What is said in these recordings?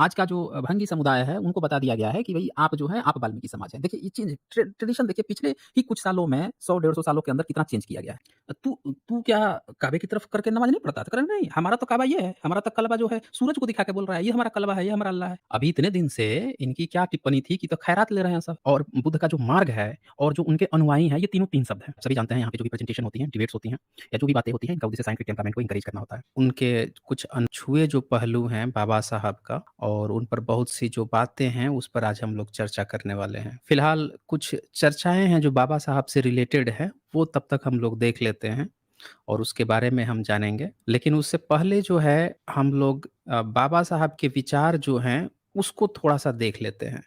आज का जो भंगी समुदाय है, उनको बता दिया गया है कि भई आप जो है, आप वाल्मीकि समाज हैं। देखिए ये चीज़ ट्रेडिशन देखिए पिछले ही कुछ सालों में 100 150 सालों के अंदर कितना चेंज किया गया है। तू तू क्या काबे की तरफ करके नमाज़ नहीं पढ़ता? तो कह रहा नहीं, हमारा तो काबा ये है, हमारा तो कलबा जो है सूरज को दिखा के बोल रहा है, ये हमारा कलबा है, ये हमारा अल्लाह है। अभी इतने दिन से इनकी क्या टिप्पणी थी कि तो खैरात ले रहे हैं सब और बुद्ध का जो मार्ग है और जो उनके अनुयायी हैं, ये तीनों 3 शब्द हैं। सभी जानते हैं यहाँ पे जो भी प्रेजेंटेशन होती हैं, डिबेट्स होती हैं या जो भी बातें होती हैं, इनका उद्देश्य साइंटिफिक टेम्परामेंट को एनकरेज करना होता है। उनके कुछ अनछुए जो पहलू हैं बाबा साहब का और उन पर बहुत सी जो बातें हैं, उस पर आज हम लोग चर्चा करने वाले हैं। फिलहाल कुछ चर्चाएँ हैं जो बाबा साहब से रिलेटेड है, वो तब तक हम लोग देख लेते हैं और उसके बारे में हम जानेंगे। लेकिन उससे पहले जो है हम लोग बाबा साहब के विचार जो हैं, उसको थोड़ा-सा देख लेते हैं।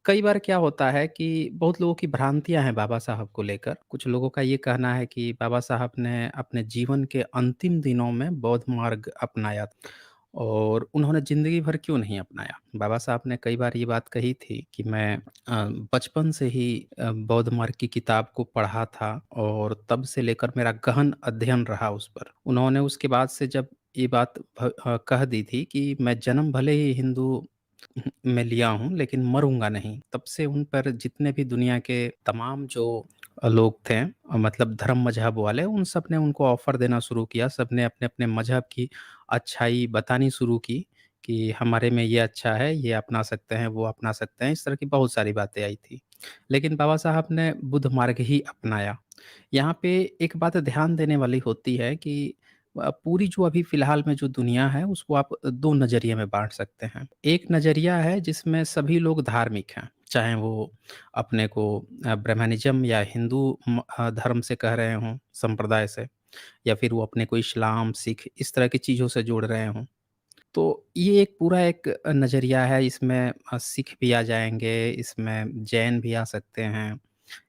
कई बार क्या होता है कि बहुत लोगों की भ्रांतियाँ हैं बाबा साहब को लेकर। कुछ लोगों का ये कहना है कि बाबा साहब ने अपने जीवन के अंतिम दिनों में बौद्ध मार्ग अपनाया और उन्होंने ज़िंदगी भर क्यों नहीं अपनाया। बाबा साहब ने कई बार ये बात कही थी कि मैं बचपन से ही बौद्ध मार्ग की किताब को पढ़ा था और तब से लेकर मेरा गहन अध्ययन रहा उस पर। उन्होंने उसके बाद से जब ये बात कह दी थी कि मैं जन्म भले ही हिंदू मैं लिया हूँ लेकिन मरूँगा नहीं। तब से उन पर जितने भी दुनिया के तमाम जो लोग थे मतलब धर्म मज़हब वाले उन सब ने उनको ऑफ़र देना शुरू किया। सबने अपने-अपने मज़हब की अच्छाई बतानी शुरू की कि हमारे में ये अच्छा है, ये अपना सकते हैं, वो अपना सकते हैं। इस तरह की बहुत सारी बातें आई थी। लेकिन बाबा साहब ने बुद्ध मार्ग ही अपनाया। यहाँ पे एक बात ध्यान देने वाली होती है कि पूरी जो अभी फ़िलहाल में जो दुनिया है उसको आप 2 नज़रिए में बाँट सकते हैं। एक नज़रिया है जिसमें सभी लोग धार्मिक हैं, चाहे वो अपने को ब्रह्मनिज़्म या हिंदू धर्म से कह रहे हों, संप्रदाय से या फिर वो अपने को इस्लाम, सिख इस तरह की चीज़ों से जोड़ रहे हों। तो ये एक पूरा एक नज़रिया है इसमें सिख भी आ जाएँगे, इसमें जैन भी आ सकते हैं,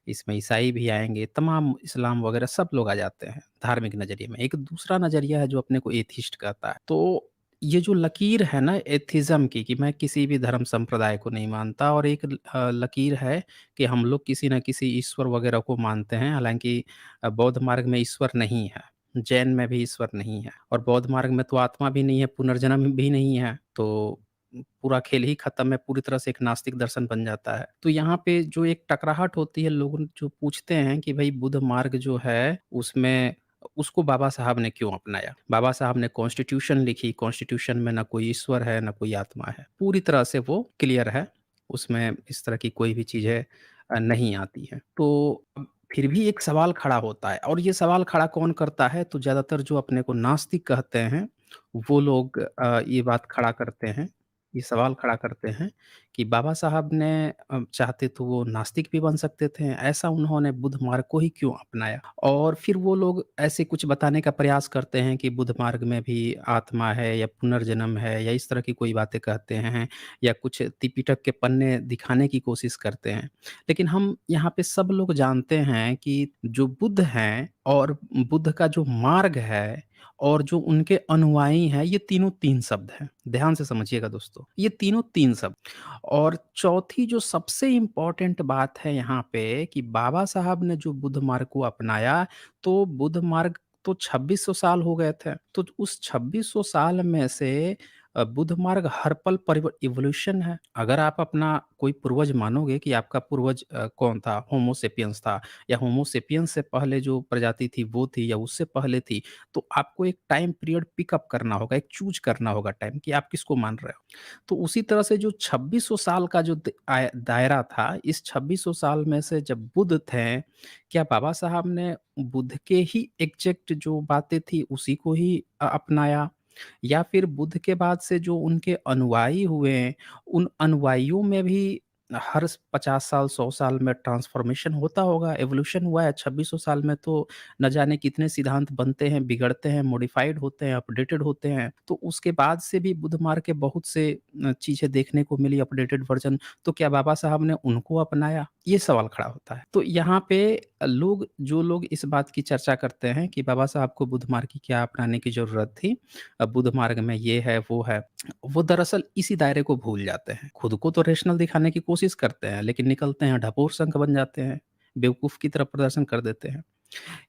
इसमें ईसाई भी आएँगे, तमाम इस्लाम वगैरह सब लोग आ जाते हैं, धार्मिक नज़रिए में। एक दूसरा नज़रिया है जो अपने को एथिस्ट कहता है। तो ये जो लकीर है ना एथिज़्म की कि मैं किसी भी धर्म संप्रदाय को नहीं मानता और एक लकीर है कि हम लोग किसी न किसी ईश्वर वगैरह को मानते हैं, हालाँकि बौद्ध मार्ग में ईश्वर नहीं है। जैन में भी ईश्वर नहीं है और बौद्ध मार्ग में तो आत्मा भी नहीं है, पुनर्जन्म भी नहीं है, तो पूरा खेल ही खत्म है, पूरी तरह से एक नास्तिक दर्शन बन जाता है। तो यहाँ पे जो एक टकराहट होती है, लोग जो पूछते हैं कि भई बुद्ध मार्ग जो है, उसमें उसको बाबा साहब ने क्यों अपनाया? बाबा साहब ने कॉन्स्टिट्यूशन लिखी, कॉन्स्टिट्यूशन में ना कोई ईश्वर है, ना कोई आत्मा है। पूरी तरह से वो क्लियर है, उसमें इस तरह की कोई भी चीज़ें नहीं आती हैं। तो फिर भी एक सवाल खड़ा होता है और ये सवाल खड़ा कौन करता है? तो ज़्यादातर जो अपने को नास्तिक कहते हैं, वो लोग ये बात खड़ा करते हैं, ये सवाल खड़ा करते हैं कि बाबा साहब ने चाहते तो वो नास्तिक भी बन सकते थे, ऐसा उन्होंने बुद्ध मार्ग को ही क्यों अपनाया? और फिर वो लोग ऐसे कुछ बताने का प्रयास करते हैं कि बुद्ध मार्ग में भी आत्मा है या पुनर्जन्म है या इस तरह की कोई बातें कहते हैं या कुछ त्रिपिटक के पन्ने दिखाने की कोशिश करते हैं। लेकिन हम यहाँ पे सब लोग जानते हैं कि जो बुद्ध हैं और बुद्ध का जो मार्ग है और जो उनके अनुयायी हैं, ये तीनों 3 शब्द हैं। ध्यान से समझिएगा दोस्तों, ये तीनों 3 शब्द और चौथी जो सबसे इम्पोर्टेंट बात है यहाँ पे कि बाबा साहब ने जो बुद्ध मार्ग को अपनाया, तो बुद्ध मार्ग तो 2600 साल हो गए थे। तो उस 2600 साल में से बुद्ध मार्ग हर पल इवोल्यूशन है। अगर आप अपना कोई पूर्वज मानोगे कि आपका पूर्वज कौन था? होमो सेपियंस था या होमो सेपियंस से पहले जो प्रजाति थी वो थी या उससे पहले थी, तो आपको एक टाइम पीरियड पिकअप करना होगा, एक चूज़ करना होगा टाइम कि आप किसको मान रहे हो। तो उसी तरह से जो 2600 साल का जो दायरा था, इस 2600 साल में से जब बुद्ध थे, क्या बाबा साहब ने बुद्ध के ही एग्ज़ैक्ट जो बातें थी उसी को ही अपनाया? या फिर बुद्ध के बाद से जो उनके अनुयायी हुए हैं, उन अनुयायियों में भी हर 50 साल, 100 साल में ट्रांसफ़ॉर्मेशन होता होगा, एवोल्यूशन हुआ है, 2600 साल में तो न जाने कितने सिद्धांत बनते हैं, बिगड़ते हैं, मॉडिफ़ाइड होते हैं, अपडेटेड होते हैं। तो उसके बाद से भी बुद्ध मार्ग के बहुत से चीज़ें देखने को मिली अपडेटेड वर्ज़न, तो क्या बाबा साहब ने उनको अपनाया? ये सवाल खड़ा होता है। तो यहाँ पे जो लोग इस बात की चर्चा करते हैं कि बाबा साहब को बुद्ध मार्ग की क्या अपनाने की ज़रूरत थी? बुद्ध मार्ग में ये है, वो है। वो दरअसल इसी दायरे को भूल जाते हैं। खुद को तो रेशनल दिखाने की कोशिश करते हैं, लेकिन निकलते हैं ढपोर संख बन जाते हैं, बेवकूफ़ की तरह प्रदर्शन कर देते हैं।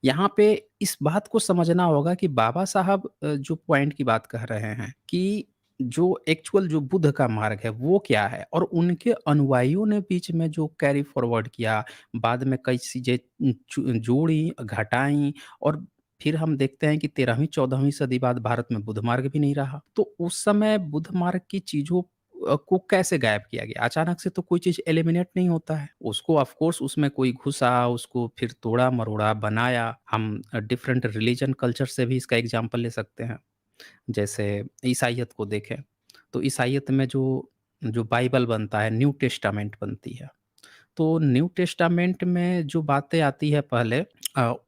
यहाँ पे इस बात को समझना होगा कि बाबा साहब जो पॉइंट की बात कह रहे हैं कि जो एक्चुअल जो बुद्ध का मार्ग है वो क्या है और उनके अनुयायियों ने बीच में जो कैरी फॉरवर्ड किया, बाद में कई चीज़ें जोड़ी, घटाई और फिर हम देखते हैं कि 13वीं 14वीं सदी बाद भारत में बुद्ध मार्ग भी नहीं रहा। तो उस समय बुद्ध मार्ग की चीज़ों को कैसे गायब किया गया? अचानक से तो कोई चीज़ एलिमिनेट नहीं होता है। उसको ऑफ कोर्स उसमें कोई घुसा, उसको फिर तोड़ा-मरोड़ा, बनाया। हम डिफरेंट रिलिजन कल्चर से भी इसका एग्ज़ाम्पल ले सकते हैं। जैसे ईसाइयत को देखें, तो ईसाइयत में जो जो बाइबल बनता है, न्यू टेस्टामेंट बनती है। तो न्यू टेस्टामेंट में जो बातें आती है पहले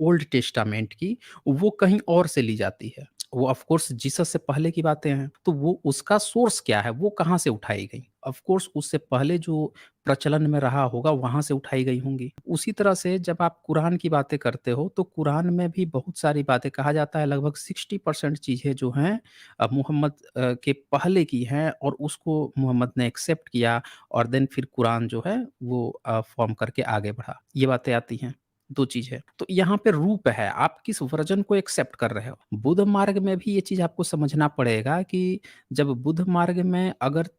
ओल्ड टेस्टामेंट की, वो कहीं और से ली जाती है। वो ऑफ कोर्स जीसस से पहले की बातें हैं, तो वो उसका सोर्स क्या है, वो कहाँ से उठाई गई? ऑफ कोर्स उससे पहले जो प्रचलन में रहा होगा, वहाँ से उठाई गई होंगी। उसी तरह से जब आप कुरान की बातें करते हो, तो कुरान में भी बहुत सारी बातें कहा जाता है लगभग 60% चीज़ें जो हैं मुहम्मद के पहले की हैं और उसको मुहम्मद ने एक्सेप्ट किया और देन फिर कुरान जो है वो फ़ॉर्म करके आगे बढ़ा। ये बातें आती हैं, 2 चीज़ है। तो यहाँ पे रूप है, आप किस वर्ज़न को एक्सेप्ट कर रहे हो। बुद्ध मार्ग में भी ये चीज़ आपको समझना पड़ेगा कि जब बुद्ध मार्ग में अगर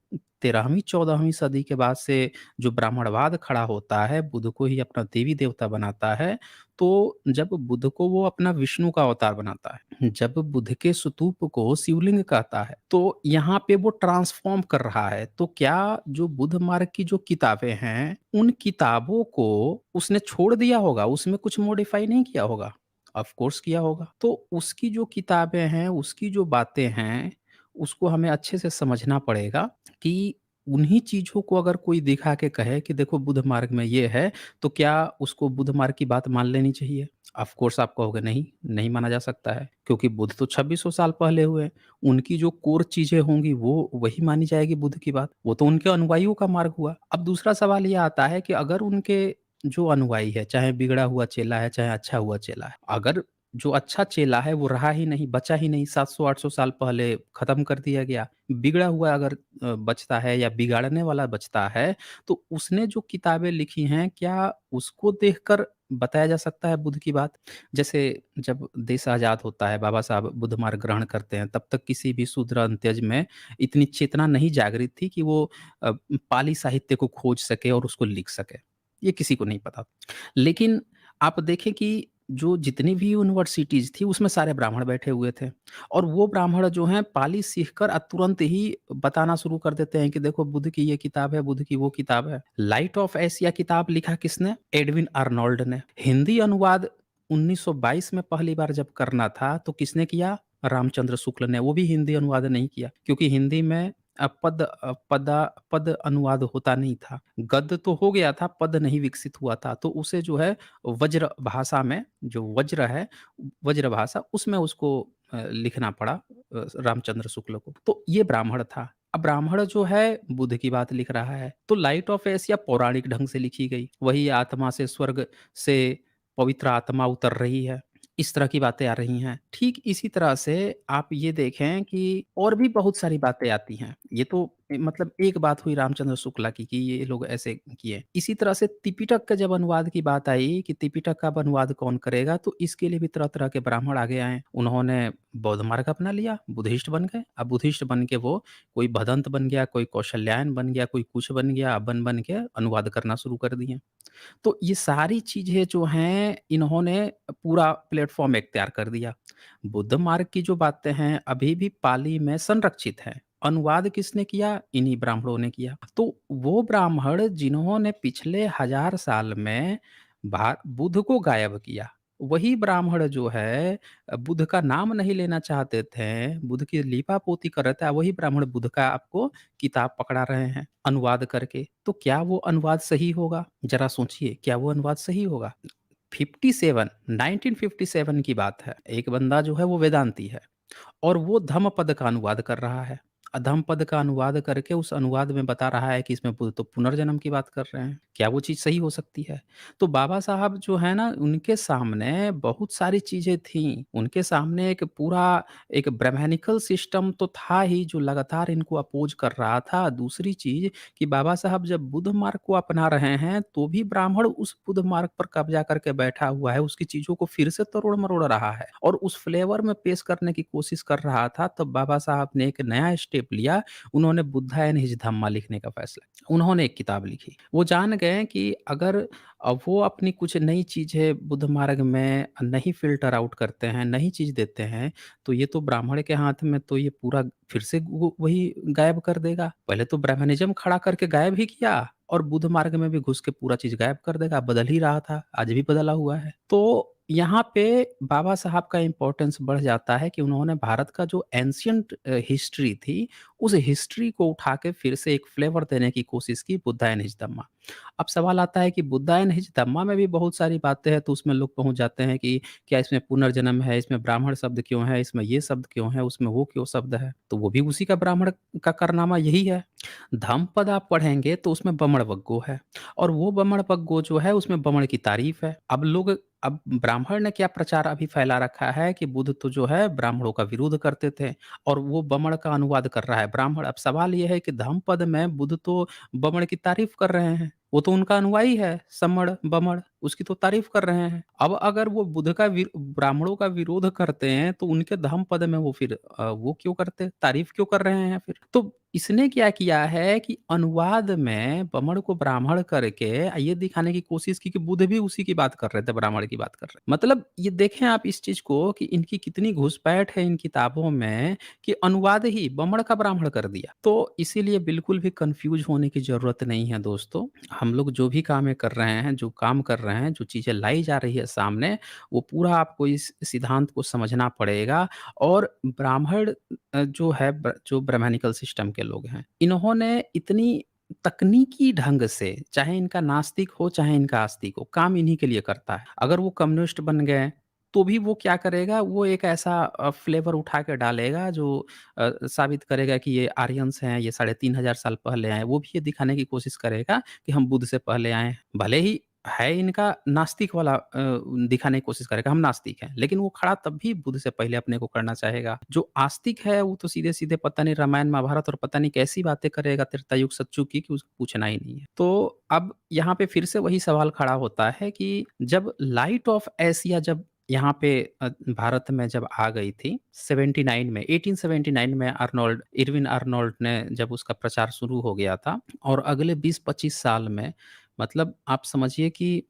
13वीं 14वीं सदी के बाद से जो ब्राह्मणवाद खड़ा होता है, बुद्ध को ही अपना देवी-देवता बनाता है, तो जब बुद्ध को वो अपना विष्णु का अवतार बनाता है, जब बुद्ध के स्तूप को शिवलिंग कहता है, तो यहाँ पे वो ट्रांसफ़ॉर्म कर रहा है। तो क्या जो बुद्ध मार्ग की जो किताबें हैं, उन किताबों को उसने छोड़ दिया होगा, उसमें कुछ मॉडिफ़ाई नहीं किया होगा? ऑफ़ कोर्स किया होगा। तो उसकी जो किताबें हैं, उसकी जो बातें हैं, उसको हमें अच्छे से समझना पड़ेगा कि उन्हीं चीज़ों को अगर कोई दिखा के कहे कि देखो बुद्ध मार्ग में ये है, तो क्या उसको बुद्ध मार्ग की बात मान लेनी चाहिए? ऑफ़ कोर्स आप कहोगे नहीं, नहीं माना जा सकता है, क्योंकि बुद्ध तो 2600 साल पहले हुए। उनकी जो कोर चीज़ें होंगी वो वही मानी जाएगी बुद्ध की बात। वो तो उनके अनुयायियों का मार्ग हुआ। अब दूसरा सवाल ये आता है कि अगर उनके जो अनुयायी है, चाहे बिगड़ा हुआ चेला है, चाहे अच्छा हुआ चेला है, अगर जो अच्छा चेला है वो रहा ही नहीं, बचा ही नहीं, 700-800 साल पहले खत्म कर दिया गया। बिगड़ा हुआ अगर बचता है या बिगाड़ने वाला बचता है, तो उसने जो किताबें लिखी हैं, क्या उसको देखकर बताया जा सकता है बुद्ध की बात? जैसे जब देश आज़ाद होता है, बाबा साहब बुद्ध मार्ग ग्रहण करते हैं, तब तक किसी भी शूद्र अंत्यज में इतनी चेतना नहीं जागृत थी कि वो पाली साहित्य को खोज सके और उसको लिख सके। ये किसी को नहीं पता। लेकिन आप देखें कि जो जितनी भी यूनिवर्सिटीज़ थी, उसमें सारे ब्राह्मण बैठे हुए थे और वो ब्राह्मण जो हैं पाली सीखकर तुरंत ही बताना शुरू कर देते हैं कि देखो बुद्ध की ये किताब है, बुद्ध की वो किताब है। लाइट ऑफ एशिया किताब लिखा किसने? एडविन आर्नोल्ड ने। हिंदी अनुवाद 1922 में पहली बार जब करना था, तो किसने किया? रामचंद्र शुक्ल ने। वो भी हिंदी अनुवाद नहीं किया क्योंकि हिंदी में पद अनुवाद होता नहीं था। गद्य तो हो गया था, पद नहीं विकसित हुआ था, तो उसे जो है वज्र भाषा में जो वज्र है, वज्र भाषा उसमें उसको लिखना पड़ा रामचंद्र शुक्ल को। तो ये ब्राह्मण था। अब ब्राह्मण जो है बुद्ध की बात लिख रहा है, तो लाइट ऑफ एशिया पौराणिक ढंग से लिखी गई। वही आत्मा से स्वर्ग से पवित्र आत्मा उतर रही है। इस तरह की बातें आ रही हैं। ठीक इसी तरह से आप ये देखें कि और भी बहुत सारी बातें आती हैं। ये तो मतलब एक बात हुई रामचंद्र शुक्ला की कि ये लोग ऐसे किए। इसी तरह से त्रिपिटक का जब अनुवाद की बात आई कि त्रिपिटक का अब अनुवाद कौन करेगा, तो इसके लिए भी तरह-तरह के ब्राह्मण आगे आए। उन्होंने बौद्ध मार्ग अपना लिया, बुद्धिस्ट बन गए। अब बुद्धिस्ट बन के वो कोई भदंत बन गया, कोई कौशल्यायन बन गया, कोई कुछ बन गया, बन-बन के अनुवाद करना शुरू कर दिए। तो ये सारी चीज़ें जो हैं, इन्होंने पूरा प्लेटफ़ॉर्म इख्तियार कर दिया। बुद्ध मार्ग की जो बातें हैं, अभी भी पाली में संरक्षित हैं। अनुवाद किसने किया? इन्हीं ब्राह्मणों ने किया। तो वो ब्राह्मण जिन्होंने पिछले 1000 साल में बुद्ध को गायब किया, वही ब्राह्मण जो है बुद्ध का नाम नहीं लेना चाहते थे, बुद्ध की लीपा-पोती कर रहे थे, वही ब्राह्मण बुद्ध का आपको किताब पकड़ा रहे हैं, अनुवाद करके। तो क्या वो अनुवाद सही होगा? ज़रा सोचिए, क्या वो अनुवाद सही होगा? 57 1957 की बात है। एक बंदा जो है वो वेदांती है और वो धम्मपद का अनुवाद कर रहा है। धम्मपद का अनुवाद करके उस अनुवाद में बता रहा है कि इसमें बुद्ध तो पुनर्जन्म की बात कर रहे हैं। क्या वो चीज़ सही हो सकती है? तो बाबा साहब जो है ना, उनके सामने बहुत सारी चीज़ें थीं। उनके सामने एक पूरा एक ब्रह्मानिकल सिस्टम तो था ही जो लगातार इनको अपोज़ कर रहा था। दूसरी चीज़ कि बाबा साहब जब बुद्ध मार्ग को अपना रहे हैं, तो भी ब्राह्मण उस बुद्ध मार्ग पर कब्ज़ा करके बैठा हुआ है, उसकी चीज़ों को फिर से तोड़-मरोड़ रहा है और उस फ्लेवर में पेश करने की कोशिश कर रहा था। तब बाबा साहब ने एक नया स्टेप स्टेप लिया, उन्होंने बुद्धा एंड हिज धम्मा लिखने का फैसला किया। उन्होंने एक किताब लिखी। वो जान गए कि अगर वो अपनी कुछ नई चीज़ें बुद्ध मार्ग में नहीं फ़िल्टर आउट करते हैं, नई चीज़ देते हैं, तो ये तो ब्राह्मण के हाथ में तो ये पूरा फिर से वो वही गायब कर देगा। पहले तो ब्राह्मणिज़्म खड़ा करके गायब ही किया और बुद्ध मार्ग में भी घुस के पूरा चीज़ गायब कर देगा, बदल ही रहा था, आज भी बदला हुआ है। तो यहाँ पे बाबा साहब का इम्पोर्टेंस बढ़ जाता है कि उन्होंने भारत का जो एंशिएंट हिस्ट्री थी, उस हिस्ट्री को उठा के फिर से एक फ्लेवर देने की कोशिश की बुद्धा एंड हिज धम्मा। अब सवाल आता है कि बुद्धा एंड हिज धम्मा में भी बहुत सारी बातें हैं, तो उसमें लोग पहुँच जाते हैं कि क्या इसमें पुनर्जन्म है, इसमें ब्राह्मण शब्द क्यों है, इसमें ये शब्द क्यों है, उसमें वो क्यों शब्द है? तो वो भी उसी का ब्राह्मण का कारनामा यही है। धम्मपद आप पढ़ेंगे तो उसमें बमण वग्गो है और वो बमण वग्गो जो है उसमें बमण की तारीफ है। अब ब्राह्मण ने क्या प्रचार अभी फैला रखा है कि बुद्ध तो जो है ब्राह्मणों का विरोध करते थे और वो बमण का अनुवाद कर रहा है ब्राह्मण। अब सवाल ये है कि धम्मपद में बुद्ध तो बमण की तारीफ कर रहे हैं। वो तो उनका अनुयायी है, समण, बमण, उसकी तो तारीफ कर रहे हैं। अब अगर वो बुद्ध का ब्राह्मणों का विरोध करते हैं, तो उनके धम्मपद में वो फिर वो क्यों करते? तारीफ क्यों कर रहे हैं फिर? तो इसने क्या किया है कि अनुवाद में बमण को ब्राह्मण करके ये दिखाने की कोशिश की कि बुद्ध भी उसी की बात कर रहे थे, ब्राह्मण की बात कर रहे हैं। मतलब ये देखें आप इस चीज़ को कि इनकी कितनी घुसपैठ है इन किताबों में कि अनुवाद ही बमण का ब्राह्मण कर दिया। तो इसीलिए बिल्कुल भी कन्फ्यूज़ होने की ज़रूरत नहीं है दोस्तों। हम लोग जो भी कामें कर रहे हैं, जो काम कर रहे हैं, जो चीज़ें लाई जा रही है सामने, वो पूरा आपको इस सिद्धांत को समझना पड़ेगा और ब्राह्मण जो है जो ब्राह्मणिकल सिस्टम के लोग हैं, इन्होंने इतनी तकनीकी ढंग से, चाहे इनका नास्तिक हो, चाहे इनका आस्तिक हो, काम इन्हीं के लिए करता है। अगर वो कम्युनिस्ट बन गए, तो भी वो क्या करेगा, वो एक ऐसा फ्लेवर उठा के डालेगा जो साबित करेगा कि ये आर्यन्स हैं, ये 3500 साल पहले आए। वो भी ये दिखाने की कोशिश करेगा कि हम बुद्ध से पहले आए हैं। भले ही है इनका नास्तिक वाला दिखाने की कोशिश करेगा, हम नास्तिक हैं, लेकिन वो खड़ा तब भी बुद्ध से पहले अपने को करना चाहेगा। जो आस्तिक है, वो तो सीधे-सीधे पता नहीं रामायण, महाभारत और पता नहीं कैसी बातें करेगा त्रेता युग, सतयुग की कि उसको पूछना ही नहीं है। तो अब यहाँ पे फिर से वही सवाल खड़ा होता है कि जब लाइट ऑफ एशिया जब यहाँ पे भारत में जब आ गई थी 79 में 1879 में इरविन आर्नोल्ड ने जब उसका प्रचार शुरू हो गया था और अगले 20-25 साल में मतलब आप समझिए कि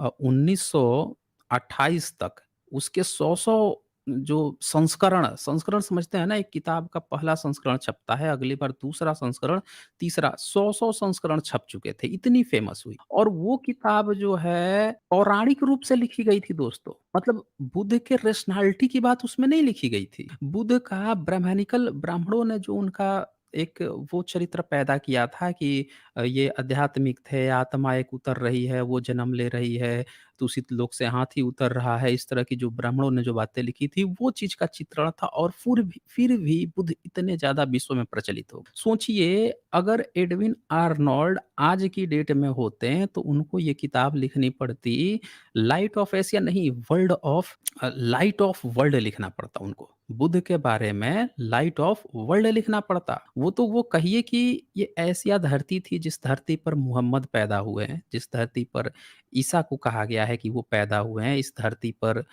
1928 तक उसके 100-100 जो संस्करण समझते हैं ना, एक किताब का पहला संस्करण छपता है, अगली बार दूसरा संस्करण, तीसरा 100-100 संस्करण छप चुके थे, इतनी फेमस हुई। और वो किताब जो है पौराणिक रूप से लिखी गई थी दोस्तों। मतलब बुद्ध के रेशनैलिटी की बात उसमें नहीं लिखी गई थी। बुद्ध का ब्राह्मणों ने जो उनका एक वो चरित्र पैदा किया था कि ये आध्यात्मिक थे, आत्मा एक उतर रही है, वो जन्म ले रही है, दूषित लोक से हाथी उतर रहा है, इस तरह की जो ब्राह्मणों ने जो बातें लिखी थी, वो चीज़ का चित्रण था और फिर भी बुद्ध इतने ज़्यादा विश्व में प्रचलित हो गए। सोचिए अगर एडविन आर्नोल्ड आज की डेट में होते, तो उनको ये किताब लिखनी पड़ती, लाइट ऑफ एशिया नहीं, लाइट ऑफ वर्ल्ड लिखना पड़ता उनको। बुद्ध के बारे में लाइट ऑफ वर्ल्ड लिखना पड़ता। वो तो वो कहिए कि ये एशिया धरती थी जिस धरती पर मुहम्मद पैदा हुए हैं, जिस धरती पर ईसा को कहा गया है कि वो पैदा हुए हैं, इस धरती पर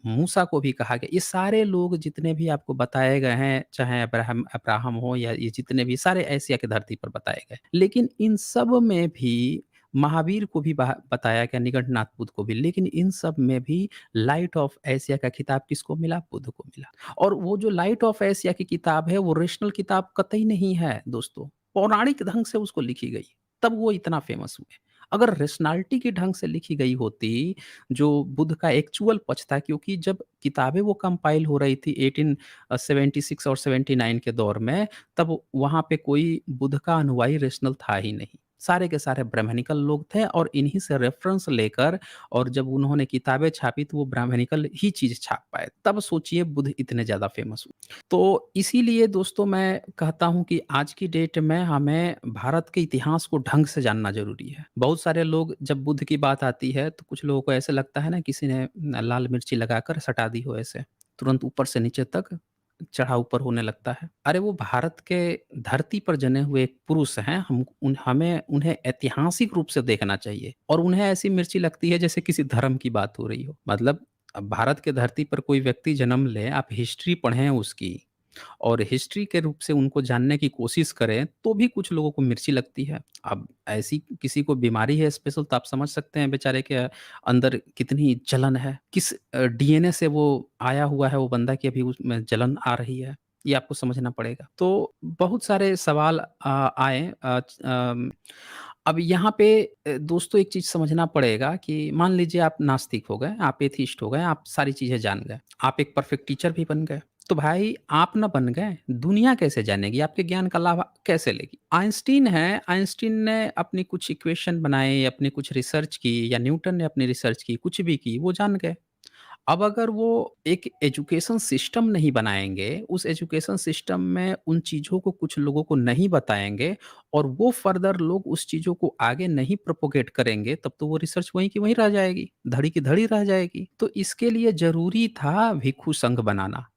मूसा को भी कहा गया। ये सारे लोग जितने भी आपको बताए गए हैं, चाहे अब्राहम अब्राहम हो या ये जितने भी सारे एशिया की धरती पर बताए गए। लेकिन इन सब में भी महावीर को भी बताया गया, निगंठनाथ बुद्ध को भी, लेकिन इन सब में भी लाइट ऑफ एशिया का खिताब किसको मिला? बुद्ध को मिला। और वो जो लाइट ऑफ एशिया की किताब है, वो रेशनल किताब कतई नहीं है दोस्तों, पौराणिक ढंग से उसको लिखी गई, तब वो इतना फेमस हुए। अगर रेशनैलिटी के ढंग से लिखी गई होती, जो बुद्ध का एक्चुअल पक्ष था, क्योंकि जब किताबें वो कंपाइल हो रही थी 1876 और 79 के दौर में, तब वहाँ पे कोई बुद्ध का अनुयायी रेशनल था ही नहीं। सारे के सारे ब्राह्मणिकल लोग थे और इन्हीं से रेफ़रेंस लेकर और जब उन्होंने किताबें छापी, तो वो ब्राह्मणिकल ही चीज़ छाप पाए। तब सोचिए बुद्ध इतने ज़्यादा फेमस हुए। तो इसीलिए दोस्तों मैं कहता हूँ कि आज की डेट में हमें भारत के इतिहास को ढंग से जानना ज़रूरी है। बहुत सारे लोग जब बुद्ध की बात आती है, तो कुछ लोगों को ऐसा लगता है ना किसी ने लाल मिर्ची लगाकर सटा दी हो ऐसे, तुरंत ऊपर से नीचे तक चढ़ा ऊपर होने लगता है। अरे वो भारत के धरती पर जने हुए एक पुरुष हैं, हमें उन्हें ऐतिहासिक रूप से देखना चाहिए और उन्हें ऐसी मिर्ची लगती है जैसे किसी धर्म की बात हो रही हो। मतलब अब भारत के धरती पर कोई व्यक्ति जन्म ले, आप हिस्ट्री पढ़ें उसकी, और हिस्ट्री के रूप से उनको जानने की कोशिश करें, तो भी कुछ लोगों को मिर्ची लगती है। अब ऐसी किसी को बीमारी है स्पेशल, तो आप समझ सकते हैं बेचारे के अंदर कितनी जलन है। किस डीएनए से वो आया हुआ है वो बंदा कि अभी उसमें जलन आ रही है, ये आपको समझना पड़ेगा। तो बहुत सारे सवाल आए अब यहाँ पे दोस्तों एक चीज़ समझना पड़ेगा कि मान लीजिए आप नास्तिक हो गए, आप एथिस्ट हो गए, आप सारी चीज़ें जान गए, आप एक परफेक्ट टीचर भी बन गए। तो भाई आप ना बन गए, दुनिया कैसे जानेगी? आपके ज्ञान का लाभ कैसे लेगी? आइंस्टीन है, आइंस्टीन ने अपनी कुछ इक्वेशन बनाए, अपनी कुछ रिसर्च की या न्यूटन ने अपनी रिसर्च की, कुछ भी की, वो जान गए। अब अगर वो एक एजुकेशन सिस्टम नहीं बनाएँगे, उस एजुकेशन सिस्टम में उन चीज़ों को कुछ लोगों को नहीं बताएँगे और वो फर्दर लोग उस चीज़ों को आगे नहीं प्रोपेगेट करेंगे, तब तो वो रिसर्च वहीं की वहीं रह जाएगी, धड़ी की धड़ी रह जाएगी। तो इसके लिए ज़रूरी था भिक्षु संघ बनाना।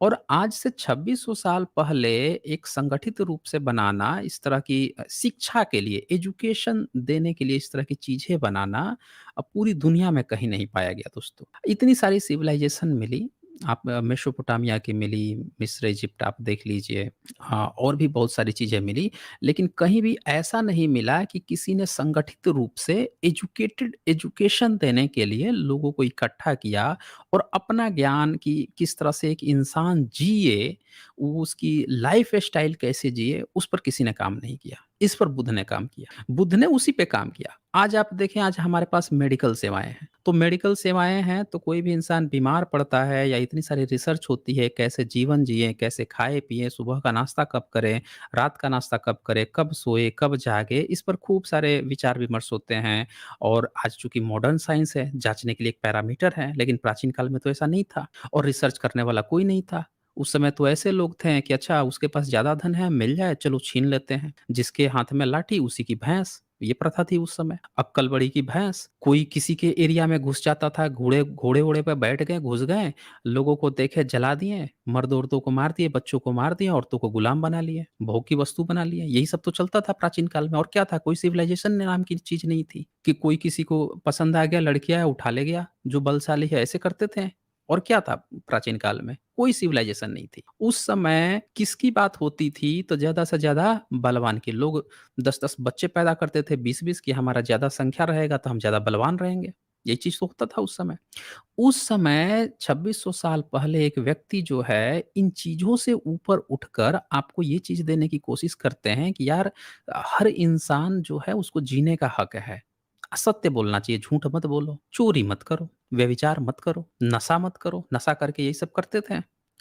और आज से 2600 साल पहले एक संगठित रूप से बनाना, इस तरह की शिक्षा के लिए, एजुकेशन देने के लिए इस तरह की चीज़ें बनाना पूरी दुनिया में कहीं नहीं पाया गया दोस्तों। इतनी सारी सिविलाइज़ेशन मिली, आप मेसोपोटामिया की मिली, मिस्र, इजिप्ट आप देख लीजिए, और भी बहुत सारी चीज़ें मिली, लेकिन कहीं भी ऐसा नहीं मिला कि किसी ने संगठित रूप से एजुकेशन देने के लिए लोगों को इकट्ठा किया और अपना ज्ञान कि किस तरह से एक इंसान जिए, वो उसकी लाइफ स्टाइल कैसे जिए, उस पर किसी ने काम नहीं किया। इस पर बुद्ध ने काम किया। बुद्ध ने उसी पे काम किया। आज आप देखें, आज हमारे पास मेडिकल सेवाएँ हैं। तो मेडिकल सेवाएँ हैं तो कोई भी इंसान बीमार पड़ता है या इतनी सारी रिसर्च होती है, कैसे जीवन जिएँ, कैसे खाएँ-पिएँ, सुबह का नाश्ता कब करें, रात का नाश्ता कब करें, कब सोएँ, कब जागें, इस पर खूब सारे विचार-विमर्श होते हैं। और आज चूँकि मॉडर्न साइंस है, जाँचने के लिए एक पैरामीटर है, लेकिन प्राचीन काल में तो ऐसा नहीं था और रिसर्च करने वाला कोई नहीं था। उस समय तो ऐसे लोग थे कि अच्छा उसके पास ज़्यादा धन है, मिल जाए चलो छीन लेते हैं। जिसके हाथ में लाठी उसी की भैंस, ये प्रथा थी उस समय। अक्कल बड़ी की भैंस, कोई किसी के एरिया में घुस जाता था, घोड़े-वोड़े पे बैठ गए, घुस गए, लोगों को देखे जला दिए, मर्द-औरतों को मार दिए, बच्चों को मार दिया, औरतों को गुलाम बना लिए, भोग की वस्तु बना लिए। यही सब तो चलता था प्राचीन काल में और क्या था? कोई सिविलाइज़ेशन नाम की चीज़ नहीं थी कि कोई किसी को पसंद आ गया, लड़की आया, उठा ले गया, जो बलशाली है ऐसे करते थे। और क्या था प्राचीन काल में? कोई सिविलाइज़ेशन नहीं थी। उस समय किसकी बात होती थी तो ज़्यादा से ज़्यादा बलवान की। लोग 10-10 बच्चे पैदा करते थे, 20-20 कि हमारा ज़्यादा संख्या रहेगा तो हम ज़्यादा बलवान रहेंगे। ये चीज़ तो होता था उस समय। उस समय 2600 साल पहले एक व्यक्ति जो है इन चीज़ों से ऊपर उठकर आपको ये चीज़ देने की कोशिश करते हैं कि यार हर इंसान जो है उसको जीने का हक है। सत्य बोलना चाहिए, झूठ मत बोलो, चोरी मत करो, व्यभिचार मत करो, नशा मत करो। नशा करके यही सब करते थे,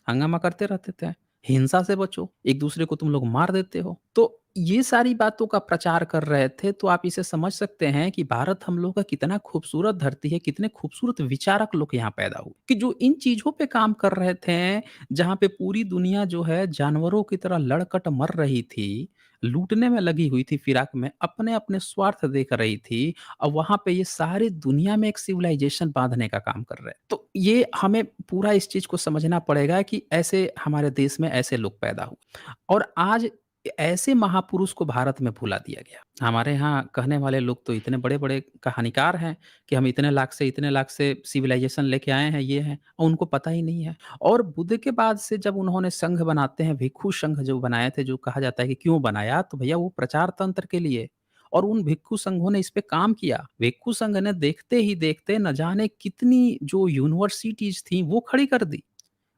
हंगामा करते रहते थे। हिंसा से बचो, एक-दूसरे को तुम लोग मार देते हो। तो ये सारी बातों का प्रचार कर रहे थे, तो आप इसे समझ सकते हैं कि भारत हम लोग का कितना खूबसूरत धरती है, कितने खूबसूरत विचारक लोग यहाँ पैदा हुए, कि जो इन चीज़ों पे काम कर रहे थे, जहाँ पे पूरी दुनिया जो है जानवरों की तरह लड़-कट मर रही थी, लूटने में लगी हुई थी फिराक में, अपने-अपने स्वार्थ देख रही थी, और वहाँ पे ये सारी दुनिया में एक सिविलाइज़ेशन बाँधने का काम कर रहे हैं। तो ये हमें पूरा इस चीज़ को समझना पड़ेगा कि ऐसे हमारे देश में ऐसे लोग पैदा हुए और आज ऐसे महापुरुष को भारत में भुला दिया गया। हमारे यहाँ कहने वाले लोग तो इतने बड़े-बड़े कहानीकार हैं कि हम इतने लाख से सिविलाइज़ेशन लेके आए हैं, ये हैं और उनको पता ही नहीं है। और बुद्ध के बाद से जब उन्होंने संघ बनाते हैं, भिक्षु संघ जो बनाए थे, जो कहा जाता है कि क्यों बनाया? तो भैया वो प्रचार तंत्र के लिए और उन भिक्षु संघों ने इस पे काम किया। भिक्षु संघ ने देखते ही देखते न जाने कितनी जो यूनिवर्सिटीज़ थी, वो खड़ी कर दी।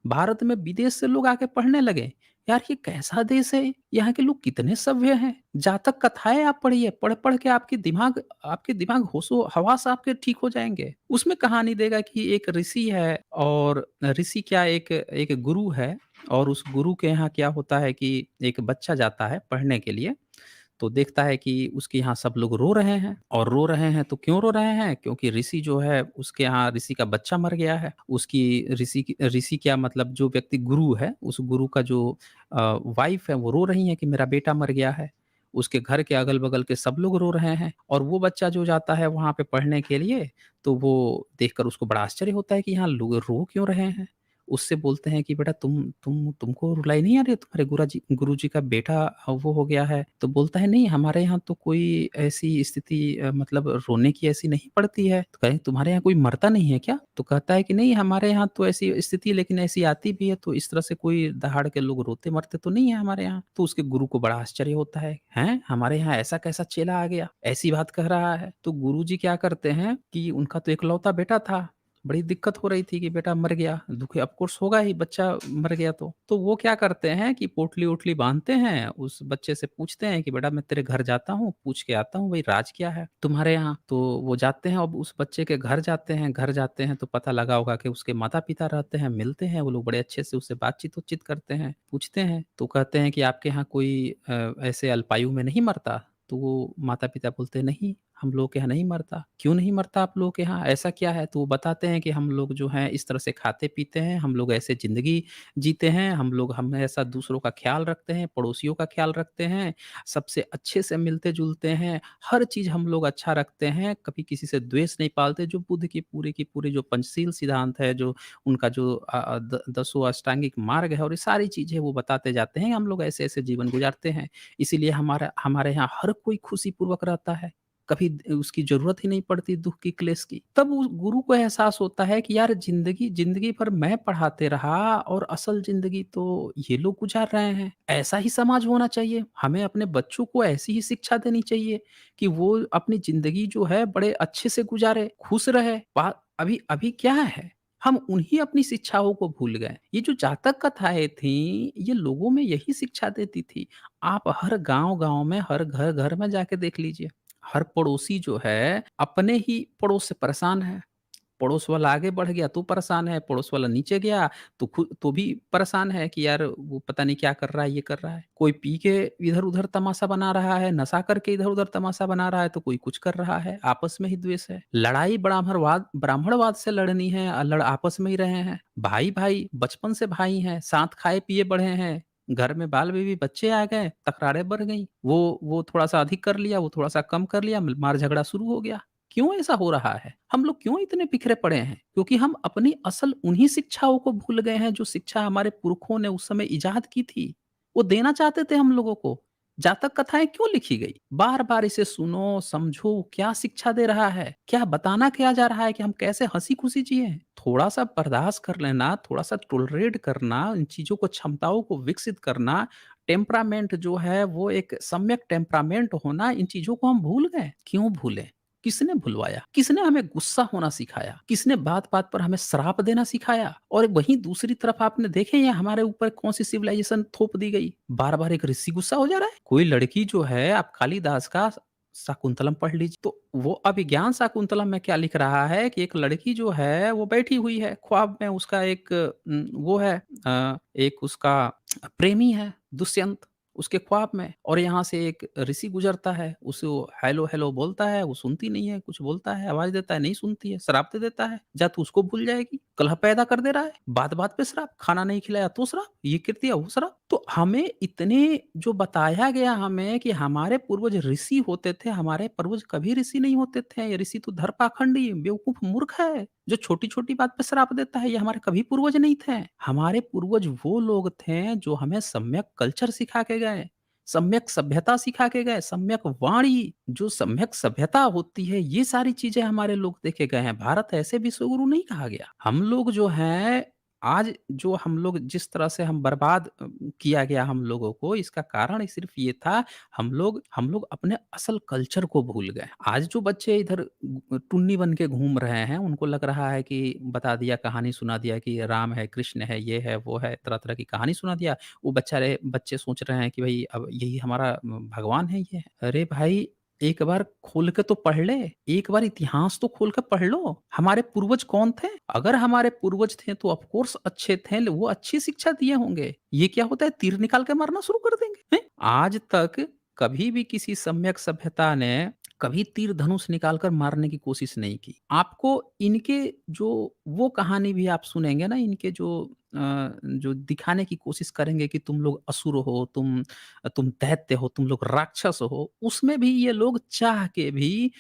भारत में विदेश से लोग आके पढ़ने लगे। यार ये कैसा देश है? यहाँ के लोग कितने सभ्य हैं। जातक कथाएँ आप पढ़िए, पढ़-पढ़ के आपके दिमाग होशो-हवास आपके ठीक हो जाएँगे। उसमें कहानी देगा कि एक ऋषि है और ऋषि क्या एक एक गुरु है और उस गुरु के यहाँ क्या होता है कि एक बच्चा जाता है पढ़ने के लिए तो देखता है कि उसके यहाँ सब लोग रो रहे हैं और रो रहे हैं तो क्यों रो रहे हैं? क्योंकि ऋषि जो है उसके यहाँ ऋषि का बच्चा मर गया है। उसकी ऋषि क्या मतलब जो व्यक्ति गुरु है, उस गुरु का जो वाइफ़ है वो रो रही हैं कि मेरा बेटा मर गया है। उसके घर के अगल-बगल के सब लोग रो रहे हैं और वो बच्चा जो जाता है वहाँ पे पढ़ने के लिए, तो वो देखकर उसको बड़ा आश्चर्य होता है कि यहाँ लोग रो क्यों रहे हैं? उससे बोलते हैं कि बेटा तुमको रुलाई नहीं आ रही है? तुम्हारे गुरुजी का बेटा वो हो गया है। तो बोलता है नहीं हमारे यहाँ तो कोई ऐसी स्थिति मतलब रोने की ऐसी नहीं पड़ती है। तो कहें तुम्हारे यहाँ कोई मरता नहीं है क्या? तो कहता है कि नहीं हमारे यहाँ तो ऐसी स्थिति लेकिन ऐसी आती भी है तो इस तरह से कोई दहाड़ के लोग रोते मरते तो नहीं है हमारे यहाँ। तो उसके गुरु को बड़ा आश्चर्य होता है, हैं? हमारे यहाँ ऐसा कैसा चेला आ गया? ऐसी बात कह रहा है। तो गुरुजी क्या करते हैं कि उनका तो इकलौता बेटा था। बड़ी दिक्कत हो रही थी कि बेटा मर गया, दुःख ऑफ कोर्स होगा ही बच्चा मर गया तो। तो वो क्या करते हैं कि पोटली-वोटली बाँधते हैं, उस बच्चे से पूछते हैं कि बेटा मैं तेरे घर जाता हूँ, पूछ के आता हूँ भई राज क्या है तुम्हारे यहाँ? तो वो जाते हैं, अब उस बच्चे के घर जाते हैं तो पता लगा होगा कि उसके माता-पिता रहते हैं, मिलते हैं, वो लोग बड़े अच्छे से उससे बातचीत-वातचीत करते हैं, पूछते हैं, तो कहते हैं कि आपके यहाँ कोई ऐसे अल्पायु में नहीं मरता? तो वो माता-पिता बोलते हैं नहीं, हम लोग के यहाँ नहीं मरता। क्यों नहीं मरता आप लोगों के यहाँ? ऐसा क्या है? तो वो बताते हैं कि हम लोग जो हैं इस तरह से खाते-पीते हैं, हम लोग ऐसे ज़िंदगी जीते हैं, हम लोग हमेशा दूसरों का ख़्याल रखते हैं, पड़ोसियों का ख़्याल रखते हैं, सबसे अच्छे से मिलते-जुलते हैं, हर चीज़ हम लोग अच्छा रखते हैं, कभी किसी से द्वेष नहीं पालते। जो बुद्ध की पूरी जो पंचशील सिद्धांत है, जो उनका जो दसों अष्टांगिक मार्ग है और ये सारी चीज़ें वो बताते जाते हैं, हम लोग ऐसे-ऐसे जीवन गुज़ारते हैं। इसीलिए हमारा हमारे यहाँ हर कोई खुशीपूर्वक रहता है। कभी उसकी ज़रूरत ही नहीं पड़ती दुःख की, क्लेश की। तब उस गुरु को एहसास होता है कि यार ज़िंदगी भर मैं पढ़ाते रहा और असल ज़िंदगी तो ये लोग गुज़ार रहे हैं। ऐसा ही समाज होना चाहिए। हमें अपने बच्चों को ऐसी ही शिक्षा देनी चाहिए कि वो अपनी ज़िंदगी जो है बड़े अच्छे से गुज़ारे, खुश रहे। बा अभी अभी क्या है, हम उन्हीं अपनी शिक्षाओं को भूल गए। ये जो जातक कथाएँ थीं, ये लोगों में यही शिक्षा देती थी। आप हर गाँव-गाँव में, हर घर-घर में जाके देख लीजिए। हर पड़ोसी जो है, अपने ही पड़ोस से परेशान है। पड़ोस वाला आगे बढ़ गया तो परेशान है, पड़ोस वाला नीचे गया तो भी परेशान है कि यार वो पता नहीं क्या कर रहा है, ये कर रहा है। कोई पी के इधर-उधर तमाशा बना रहा है, नशा करके इधर-उधर तमाशा बना रहा है, तो कोई कुछ कर रहा है, आपस में ही द्वेष है। लड़ाई ब्राह्मणवाद से लड़नी है, आपस में ही रहे हैं। भाई-भाई बचपन से भाई हैं, साथ खाए-पिए बढ़े हैं। घर में बाल-बेबी बच्चे आ गए, तकरारें बढ़ गईं। वो थोड़ा-सा अधिक कर लिया, वो थोड़ा-सा कम कर लिया, मार-झगड़ा शुरू हो गया। क्यों ऐसा हो रहा है? हम लोग क्यों इतने बिखरे पड़े हैं? क्योंकि हम अपनी असल उन्हीं शिक्षाओं को भूल गए हैं जो शिक्षा हमारे पुरखों ने उस समय इजाद की थी। वो देना चाहते थे हम लोगों को। जातक कथाएँ क्यों लिखी गई? बार-बार इसे सुनो, समझो, क्या शिक्षा दे रहा है? क्या बताना क्या जा रहा है कि हम कैसे हँसी-खुशी जिएँ? थोड़ा-सा बर्दाश्त कर लेना, थोड़ा-सा टॉलरेट करना, इन चीज़ों को क्षमताओं को विकसित करना, टेम्परामेंट जो है वो एक सम्यक टेम्परामेंट होना, इन चीज़ों को हम भूल गए। क्यों भूले? किसने भुलवाया? किसने हमें गुस्सा होना सिखाया? किसने बात-बात पर हमें श्राप देना सिखाया? और वहीं दूसरी तरफ आपने देखे ये हमारे ऊपर कौन-सी सिविलाइज़ेशन थोप दी गई? बार-बार एक ऋषि गुस्सा हो जा रहा है। कोई लड़की जो है आप कालिदास का शाकुंतलम पढ़ लीजिए, तो वो अभिज्ञान शाकुंतलम में क्या लिख रहा है कि एक लड़की जो है वो बैठी हुई है, ख्वाब में उसका एक वो है एक उसका प्रेमी है दुष्यंत, उसके ख्वाब में और यहाँ से एक ऋषि गुज़रता है, उसे वो हेलो, हेलो बोलता है, वो सुनती नहीं है, कुछ बोलता है, आवाज़ देता है, नहीं सुनती है, श्राप दे देता है, जा तू उसको भूल जाएगी। कलह पैदा कर दे रहा है, बात-बात पे श्राप, खाना नहीं खिलाया तो श्राप, ये कर दिया वो श्राप। तो हमें इतने जो बताया गया हमें कि हमारे पूर्वज ऋषि होते थे, हमारे पूर्वज कभी ऋषि नहीं होते थे, ये ऋषि तो धर-पाखंडी, बेवकूफ़ मूर्ख है, जो छोटी-छोटी बात पे श्राप देता है, ये हमारे कभी पूर्वज नहीं थे। हमारे पूर्वज वो लोग थे जो हमें सम्यक कल्चर सिखा के गए, सम्यक सभ्यता सिखा के गए, सम्यक वाणी, जो सम्यक सभ्यता होती है, ये सारी चीज़ें हमारे लोग दे के गए हैं। भारत ऐसे विश्वगुरु नहीं कहा गया। हम लोग जो हैं आज जो हम लोग जिस तरह से हम बर्बाद किया गया हम लोगों को, इसका कारण ही सिर्फ़ ये था हम लोग अपने असल कल्चर को भूल गए। आज जो बच्चे इधर टुन्नी बन के घूम रहे हैं, उनको लग रहा है कि बता दिया, कहानी सुना दिया कि राम है, कृष्ण है, ये है, वो है, तरह-तरह की कहानी सुना दिया। वो बच्चे सोच रहे हैं कि भई अब यही हमारा भगवान है ये। अरे भाई! एक बार खोल के तो पढ़ ले, एक बार इतिहास तो खोल के पढ़ लो। हमारे पूर्वज कौन थे? अगर हमारे पूर्वज थे तो ऑफ़ कोर्स अच्छे थे, वो अच्छी शिक्षा दिए होंगे। ये क्या होता है तीर निकाल के मारना शुरू कर देंगे, हैं? आज तक कभी भी किसी सम्यक सभ्यता ने कभी तीर धनुष निकाल कर मारने की कोशिश नहीं की। आपको इनके जो वो कहानी भी आप सुनेंगे ना, इनके जो दिखाने की कोशिश करेंगे कि तुम लोग असुर हो, तुम दैत्य हो, तुम लोग राक्षस हो, उसमें भी ये लोग चाह के भी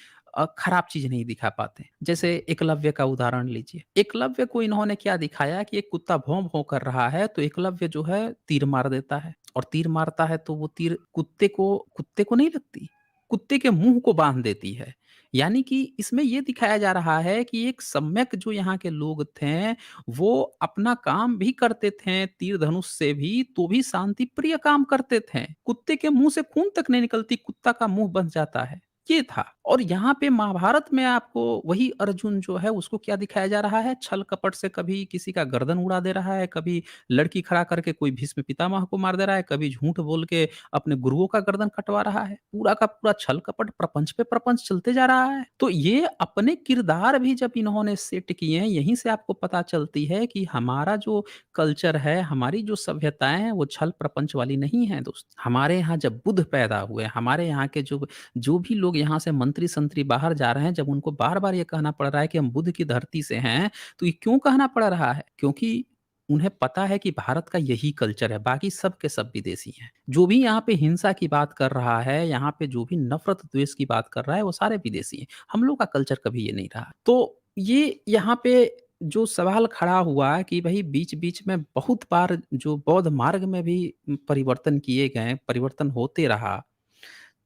खराब चीज़ नहीं दिखा पाते। जैसे एकलव्य का उदाहरण लीजिए। एकलव्य को इन्होंने क्या दिखाया कि एक कुत्ता भौं-भौं कर रहा है, तो एकलव्य जो है तीर मार देता है और तीर मारता है तो वो तीर कुत्ते को नहीं लगती, कुत्ते के मुँह को बाँध देती है। यानी कि इसमें ये दिखाया जा रहा है कि एक सम्यक जो यहाँ के लोग थे, वो अपना काम भी करते थे तीर धनुष से भी, तो भी शांति प्रिय काम करते थे। कुत्ते के मुँह से खून तक नहीं निकलती, कुत्ता का मुँह बंध जाता है। ये था और यहाँ पे महाभारत में आपको वही अर्जुन जो है उसको क्या दिखाया जा रहा है, छल कपट से कभी किसी का गर्दन उड़ा दे रहा है, कभी लड़की खड़ा करके कोई भीष्म पितामह को मार दे रहा है, कभी झूठ बोल के अपने गुरुओं का गर्दन कटवा रहा है। पूरा का पूरा छल कपट प्रपंच पे प्रपंच चलते जा रहा है। तो ये अपने किरदार भी जब इन्होंने सेट किए हैं, यहीं से आपको पता चलती है कि हमारा जो कल्चर है, हमारी जो सभ्यताएँ हैं, वो छल प्रपंच वाली नहीं है दोस्त। हमारे यहाँ जब बुद्ध पैदा हुए, हमारे यहाँ के जो जो भी लोग यहाँ से मंत्री-संतरी बाहर जा रहे हैं, जब उनको बार-बार ये कहना पड़ रहा है कि हम बुद्ध की धरती से हैं, तो ये क्यों कहना पड़ रहा है? क्योंकि उन्हें पता है कि भारत का यही कल्चर है, बाकी सब के सब विदेशी हैं। जो भी यहाँ पे हिंसा की बात कर रहा है, यहाँ पे जो भी नफ़रत-द्वेष की बात कर रहा है, वो सारे विदेशी हैं। हम लोग का कल्चर कभी ये नहीं रहा। तो ये यहाँ पे जो सवाल खड़ा हुआ कि भई बीच-बीच में बहुत बार जो बौद्ध मार्ग में भी परिवर्तन किए गए, परिवर्तन होते रहा।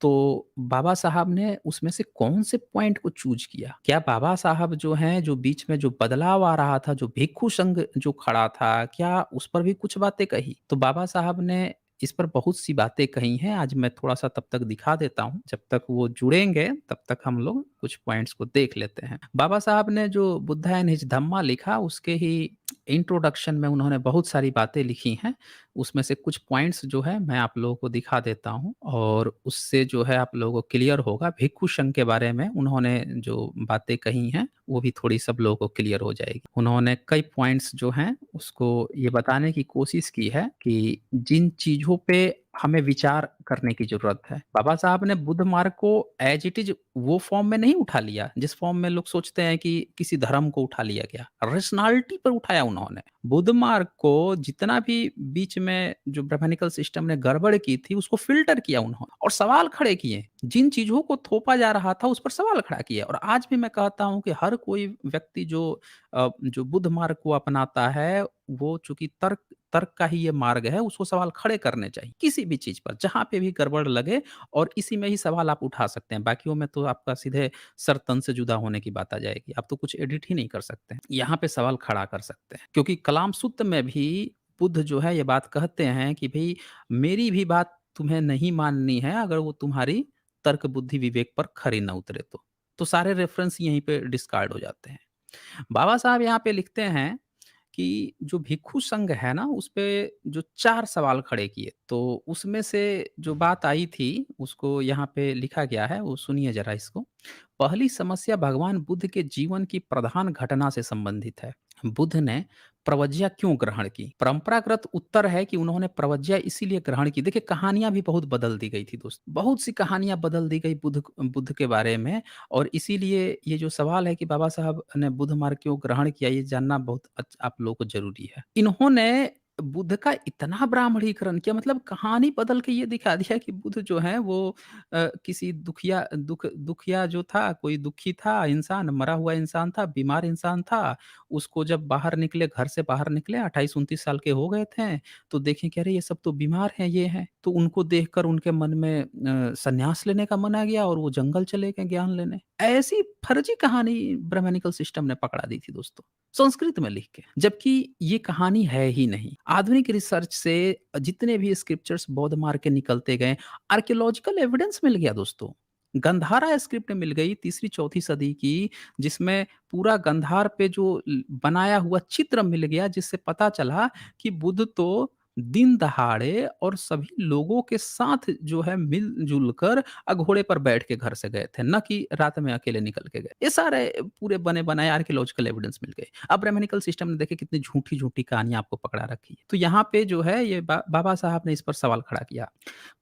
तो बाबा साहब ने उसमें से कौन से पॉइंट को चूज़ किया? क्या बाबा साहब जो हैं, जो बीच में जो बदलाव आ रहा था, जो भिक्षु संघ जो खड़ा था, क्या उस पर भी कुछ बातें कही? तो बाबा साहब ने इस पर बहुत सी बातें कही हैं, आज मैं थोड़ा-सा तब तक दिखा देता हूँ, जब तक वो जुड़ेंगे तब तक हम लोग कुछ पॉइंट्स को देख लेते हैं। बाबा साहब ने जो बुद्धा एंड हिज धम्मा लिखा, उसके ही इंट्रोडक्शन में उन्होंने बहुत सारी बातें लिखी हैं। उसमें से कुछ पॉइंट्स जो है मैं आप लोगों को दिखा देता हूँ और उससे जो है आप लोगों को क्लियर होगा। भिक्षु संघ के बारे में उन्होंने जो बातें कही हैं, वो भी थोड़ी सब लोगों को क्लियर हो जाएगी। उन्होंने कई पॉइंट्स जो हैं उसको ये बताने की कोशिश की है कि जिन चीज़ों पे हमें विचार करने की ज़रूरत है। बाबा साहब ने बुद्ध मार्ग को एज़ इट इज़ वो फ़ॉर्म में नहीं उठा लिया, जिस फ़ॉर्म में लोग सोचते हैं कि किसी धर्म को उठा लिया गया। रेशनैलिटी पर उठाया उन्होंने। बुद्ध मार्ग को जितना भी बीच में जो ब्राह्मणिकल सिस्टम ने गड़बड़ की थी, उसको फ़िल्टर किया उन्होंने और सवाल खड़े किए। जिन चीज़ों को थोपा जा रहा था, उस पर सवाल खड़ा किया और आज भी मैं कहता हूँ कि हर कोई व्यक्ति जो बुद्ध मार्ग को अपनाता है, वो चूँकि तर्क तर्क का ही ये मार्ग है, उसको सवाल खड़े करने चाहिए, किसी भी चीज़ पर, जहाँ पे भी गड़बड़ लगे और इसी में ही सवाल आप उठा सकते हैं। बाकियों में तो आपका सीधे सर तन से जुदा होने की बात आ जाएगी। आप तो कुछ एडिट ही नहीं कर सकते हैं। यहाँ पे सवाल खड़ा कर सकते हैं, क्योंकि कलाम सूत्र में भी बुद्ध जो है ये बात कहते हैं कि भई मेरी भी बात तुम्हें नहीं माननी है अगर वो तुम्हारी तर्क, बुद्धि, विवेक पर खरी ना उतरे तो। तो सारे रेफ़रेंस यहीं पे डिस्कार्ड हो जाते हैं। बाबा साहब यहाँ पे लिखते हैं कि जो भिक्षु संघ है ना, उसपे जो 4 सवाल खड़े किए, तो उसमें से जो बात आई थी, उसको यहाँ पे लिखा गया है, वो सुनिए ज़रा इसको। पहली समस्या भगवान बुद्ध के जीवन की प्रधान घटना से संबंधित है। बुद्ध ने प्रवज्ञा क्यों ग्रहण की? परंपरागत उत्तर है कि उन्होंने प्रवज्ञा इसीलिए ग्रहण की। देखिए, कहानियाँ भी बहुत बदल दी गई थी दोस्त। बहुत सी कहानियाँ बदल दी गई बुद्ध के बारे में और इसीलिए ये जो सवाल है कि बाबा साहब ने बुद्ध मार्ग क्यों ग्रहण किया, ये जानना बहुत आप लोगों को ज़रूरी है। इन्होंने बुद्ध का इतना ब्राह्मणीकरण किया, मतलब कहानी बदल के ये दिखा दिया कि बुद्ध जो है वो किसी दुखिया जो था, कोई दुखी था इंसान, मरा हुआ इंसान था, बीमार इंसान था। उसको जब बाहर निकले, घर से बाहर निकले, 28-29 साल के हो गए थे, तो देखें कि अरे ये सब तो बीमार हैं, ये हैं। तो उनको देखकर उनके मन में संन्यास लेने का मन आ गया और वो जंगल चले गए ज्ञान लेने। ऐसी फर्जी कहानी ब्राह्मणिकल सिस्टम ने पकड़ा दी थी दोस्तों, संस्कृत में लिख के। जबकि ये कहानी है ही नहीं। आधुनिक रिसर्च से जितने भी स्क्रिप्चर्स बौद्ध मार्ग के निकलते गए, आर्कियोलॉजिकल एविडेंस मिल गया दोस्तों। गंधारा स्क्रिप्ट मिल गई 3री-4थी सदी की, जिसमें पूरा गंधार पे जो बनाया हुआ चित्र मिल गया, जिससे पता चला कि बुद्ध तो दिन दहाड़े और सभी लोगों के साथ जो है मिल-जुल कर घोड़े पर बैठ के घर से गए थे, ना कि रात में अकेले निकल के गए। ये सारे पूरे बने-बनाए आर्कियोलॉजिकल एविडेंस मिल गए। अब ब्राह्मणिकल सिस्टम ने देखिए कितनी झूठी-झूठी कहानियाँ आपको पकड़ा रखी है। तो यहाँ पे जो है ये बाबा साहब ने इस पर सवाल खड़ा किया।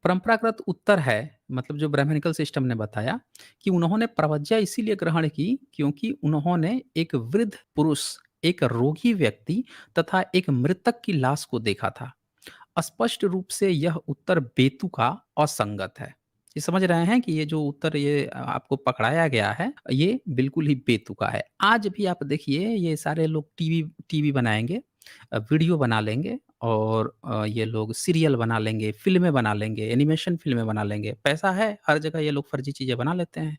परंपरागत उत्तर है, मतलब जो ब्राह्मणिकल सिस्टम ने बताया कि उन्होंने प्रवज्ञा इसीलिए ग्रहण की क्योंकि उन्होंने एक वृद्ध पुरुष, एक रोगी व्यक्ति तथा एक मृतक की लाश को देखा था। स्पष्ट रूप से यह उत्तर बेतुका असंगत है। ये समझ रहे हैं कि ये जो उत्तर ये आपको पकड़ाया गया है, ये बिल्कुल ही बेतुका है। आज भी आप देखिए ये सारे लोग टीवी टीवी बनाएँगे, वीडियो बना लेंगे और ये लोग सीरियल बना लेंगे, फ़िल्में बना लेंगे, एनिमेशन फ़िल्में बना लेंगे। पैसा है, हर जगह ये लोग फ़र्ज़ी चीज़ें बना लेते हैं।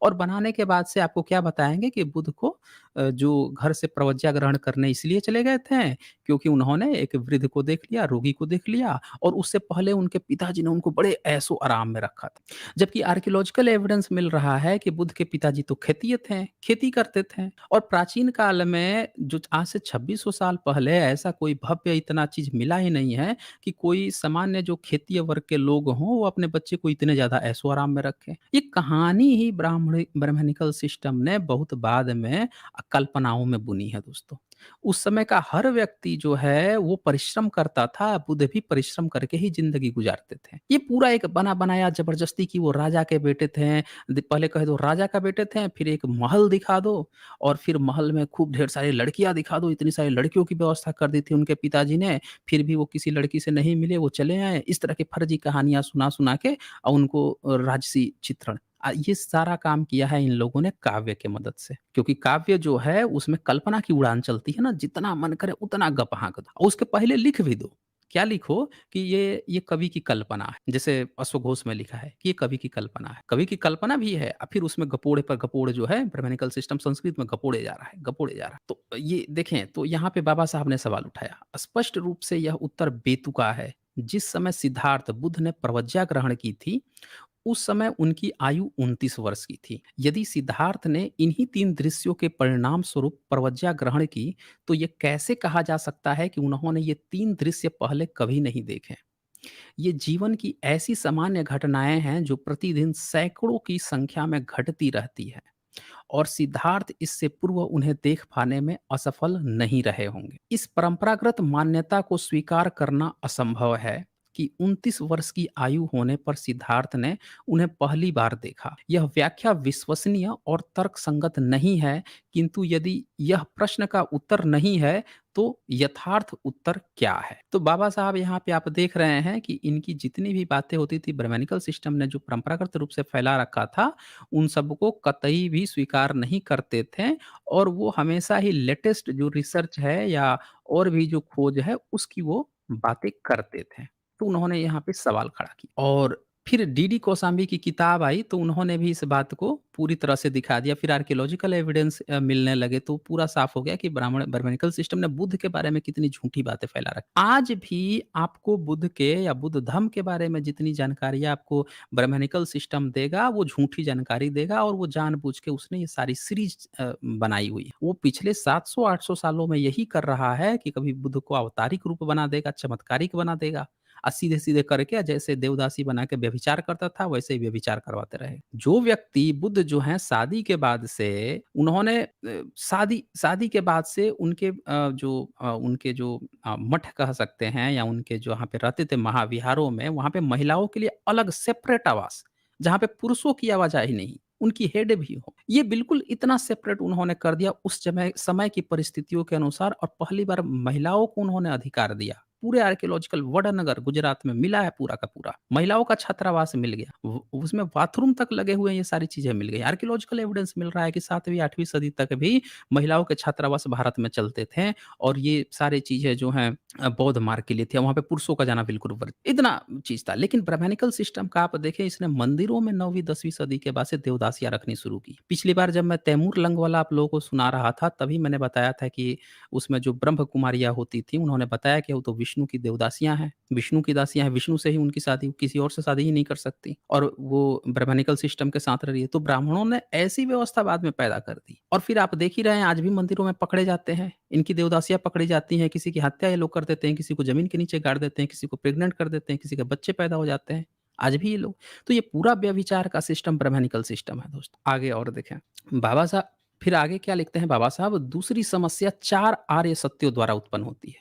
और बनाने के बाद से आपको क्या बताएँगे कि बुद्ध को जो घर से प्रवज्ञा ग्रहण करने इसलिए चले गए थे, क्योंकि उन्होंने एक वृद्ध को देख लिया, रोगी को देख लिया और उससे पहले उनके पिताजी ने उनको बड़े ऐशो-आराम में रखा था। जबकि आर्कियोलॉजिकल एविडेंस मिल रहा है कि बुद्ध के पिताजी तो खेतीय थे, खेती करते थे और प्राचीन काल में जो आज से 2600 साल पहले ऐसा कोई भव्य इतना चीज़ मिला ही नहीं है कि कोई सामान्य जो खेतीय वर्ग के लोग हों, वो अपने बच्चे को इतने ज़्यादा ऐशो-आराम में रखें। ये कहानी ही ब्राह्मणिकल सिस्टम ने बहुत बाद में कल्पनाओं में बुनी है दोस्तों। उस समय का हर व्यक्ति जो है वो परिश्रम करता था, बुद्ध भी परिश्रम करके ही ज़िंदगी गुज़ारते थे। ये पूरा एक बना-बनाया ज़बरदस्ती कि वो राजा के बेटे थे, पहले कह दो राजा का बेटे थे, फिर एक महल दिखा दो और फिर महल में खूब ढेर सारी लड़कियाँ दिखा दो, इतनी सारी लड़कियों की व्यवस्था कर दी थी उनके पिताजी ने, फिर भी वो किसी लड़की से नहीं मिले, वो चले आए। इस तरह की फर्जी कहानियाँ सुना-सुना के उनको राजसी चित्रण ये सारा काम किया है इन लोगों ने काव्य के मदद से। क्योंकि काव्य जो है उसमें कल्पना की उड़ान चलती है ना, जितना मन करे उतना गप हाँक दो और उसके पहले लिख भी दो। क्या लिखो कि ये कवि की कल्पना है। जैसे अश्वघोष में लिखा है कि ये कवि की कल्पना है। कवि की कल्पना भी है फिर उसमें गपोड़े पर गपोड़ जो है ब्राह्मणिकल सिस्टम संस्कृत में गपोड़े जा रहा है, गपोड़े जा रहा है। तो ये देखें तो यहाँ पे बाबा साहब ने सवाल उठाया। स्पष्ट रूप से यह उत्तर बेतुका है। जिस समय सिद्धार्थ बुद्ध ने प्रवज्ञा ग्रहण की थी उस समय उनकी आयु 29 वर्ष की थी। यदि सिद्धार्थ ने इन्हीं 3 दृश्यों के परिणाम स्वरूप प्रवज्ञा ग्रहण की, तो ये कैसे कहा जा सकता है कि उन्होंने ये 3 दृश्य पहले कभी नहीं देखे? ये जीवन की ऐसी सामान्य घटनाएँ हैं जो प्रतिदिन सैकड़ों की संख्या में घटती रहती है और सिद्धार्थ इससे पूर्व उन्हें देख पाने में असफल नहीं रहे होंगे। इस परंपरागत मान्यता को स्वीकार करना असंभव है कि 29 वर्ष की आयु होने पर सिद्धार्थ ने उन्हें पहली बार देखा। यह व्याख्या विश्वसनीय और तर्कसंगत नहीं है, किंतु यदि यह प्रश्न का उत्तर नहीं है, तो यथार्थ उत्तर क्या है? तो बाबा साहब यहाँ पे आप देख रहे हैं कि इनकी जितनी भी बातें होती थी ब्राह्मणिकल सिस्टम ने जो परंपरागत रूप से फैला रखा था, उन सबको कतई भी स्वीकार नहीं करते थे और वो हमेशा ही लेटेस्ट जो रिसर्च है या और भी जो खोज है उसकी वो बातें करते थे। तो उन्होंने यहाँ पे सवाल खड़ा किया और फिर डीडी कौशाम्बी की किताब आई तो उन्होंने भी इस बात को पूरी तरह से दिखा दिया। फिर आर्कियोलॉजिकल एविडेंस मिलने लगे तो पूरा साफ हो गया कि ब्राह्मणिकल सिस्टम ने बुद्ध के बारे में कितनी झूठी बातें फैला रखी। आज भी आपको बुद्ध के या बुद्ध धर्म के बारे में जितनी जानकारी आपको ब्राह्मणिकल सिस्टम देगा, वो झूठी जानकारी देगा और वो जानबूझ के उसने ये सारी सीरीज़ बनाई हुई है। वो पिछले 700-800 सालों में यही कर रहा है कि कभी बुद्ध को अवतारिक रूप बना देगा, चमत्कारिक बना देगा सीधे-सीधे करके जैसे देवदासी बना के व्यभिचार करता था, वैसे ही व्यभिचार करवाते रहे। जो व्यक्ति बुद्ध जो हैं शादी के बाद से उन्होंने शादी शादी के बाद से उनके जो मठ कह सकते हैं या उनके जो वहाँ पे रहते थे महाविहारों में, वहाँ पे महिलाओं के लिए अलग सेपरेट आवास, जहाँ पे पुरुषों की आवाजाही नहीं, उनकी हेड भी हो। ये बिल्कुल इतना सेपरेट उन्होंने कर दिया उस समय समय की परिस्थितियों के अनुसार और पहली बार महिलाओं को उन्होंने अधिकार दिया। पूरे आर्कियोलॉजिकल वडनगर गुजरात में मिला है पूरा का पूरा। महिलाओं का छात्रावास मिल गया। उसमें बाथरूम तक लगे हुए हैं, ये सारी चीज़ें मिल गई। आर्कियोलॉजिकल एविडेंस मिल रहा है कि 7वीं 8वीं सदी तक भी महिलाओं के छात्रावास भारत में चलते थे और ये सारी चीज़ें जो हैं बौद्ध मार्ग के लिए थी। वहाँ पे पुरुषों का जाना बिल्कुल वर्जित इतना चीज़ था। लेकिन ब्राह्मणिकल सिस्टम का आप देखें इसने मंदिरों में 9वीं 10वीं सदी के बाद से देवदासियाँ रखनी शुरू की। पिछली बार जब मैं तैमूर लंग वाला आप लोगों को सुना रहा था तभी मैंने बताया था कि उसमें जो ब्रह्म कुमारियाँ होती थीं, उन्होंने बताया कि वो तो विष्णु की देवदासियाँ हैं, विष्णु की दासियाँ हैं, विष्णु से ही उनकी शादी किसी और से शादी ही नहीं कर सकती और वो ब्राह्मणिकल सिस्टम के साथ रह रही है। तो ब्राह्मणों ने ऐसी व्यवस्था बाद में पैदा कर दी और फिर आप देख ही रहे हैं आज भी मंदिरों में पकड़े जाते हैं, इनकी देवदासियाँ पकड़ी जाती हैं, किसी की हत्या ये लोग कर देते हैं, किसी को ज़मीन के नीचे गाड़ देते हैं, किसी को प्रेग्नेंट कर देते हैं, किसी के बच्चे पैदा हो जाते हैं। आज भी ये लोग तो ये पूरा व्यभिचार का सिस्टम ब्राह्मणिकल सिस्टम है दोस्तों। आगे और देखें, बाबा साहब फिर आगे क्या लिखते हैं बाबा साहब, दूसरी समस्या 4 आर्य सत्यों द्वारा उत्पन्न होती है।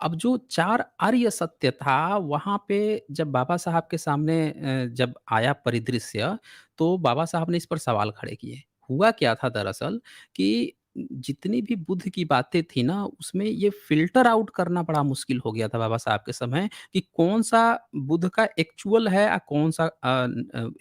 अब जो 4 आर्य सत्य था, वहाँ पे जब बाबा साहब के सामने जब आया परिदृश्य, तो बाबा साहब ने इस पर सवाल खड़े किए। हुआ क्या था दरअसल कि जितनी भी बुद्ध की बातें थी ना, उसमें ये फ़िल्टर आउट करना बड़ा मुश्किल हो गया था बाबा साहब के समय कि कौन-सा बुद्ध का एक्चुअल है कौन-सा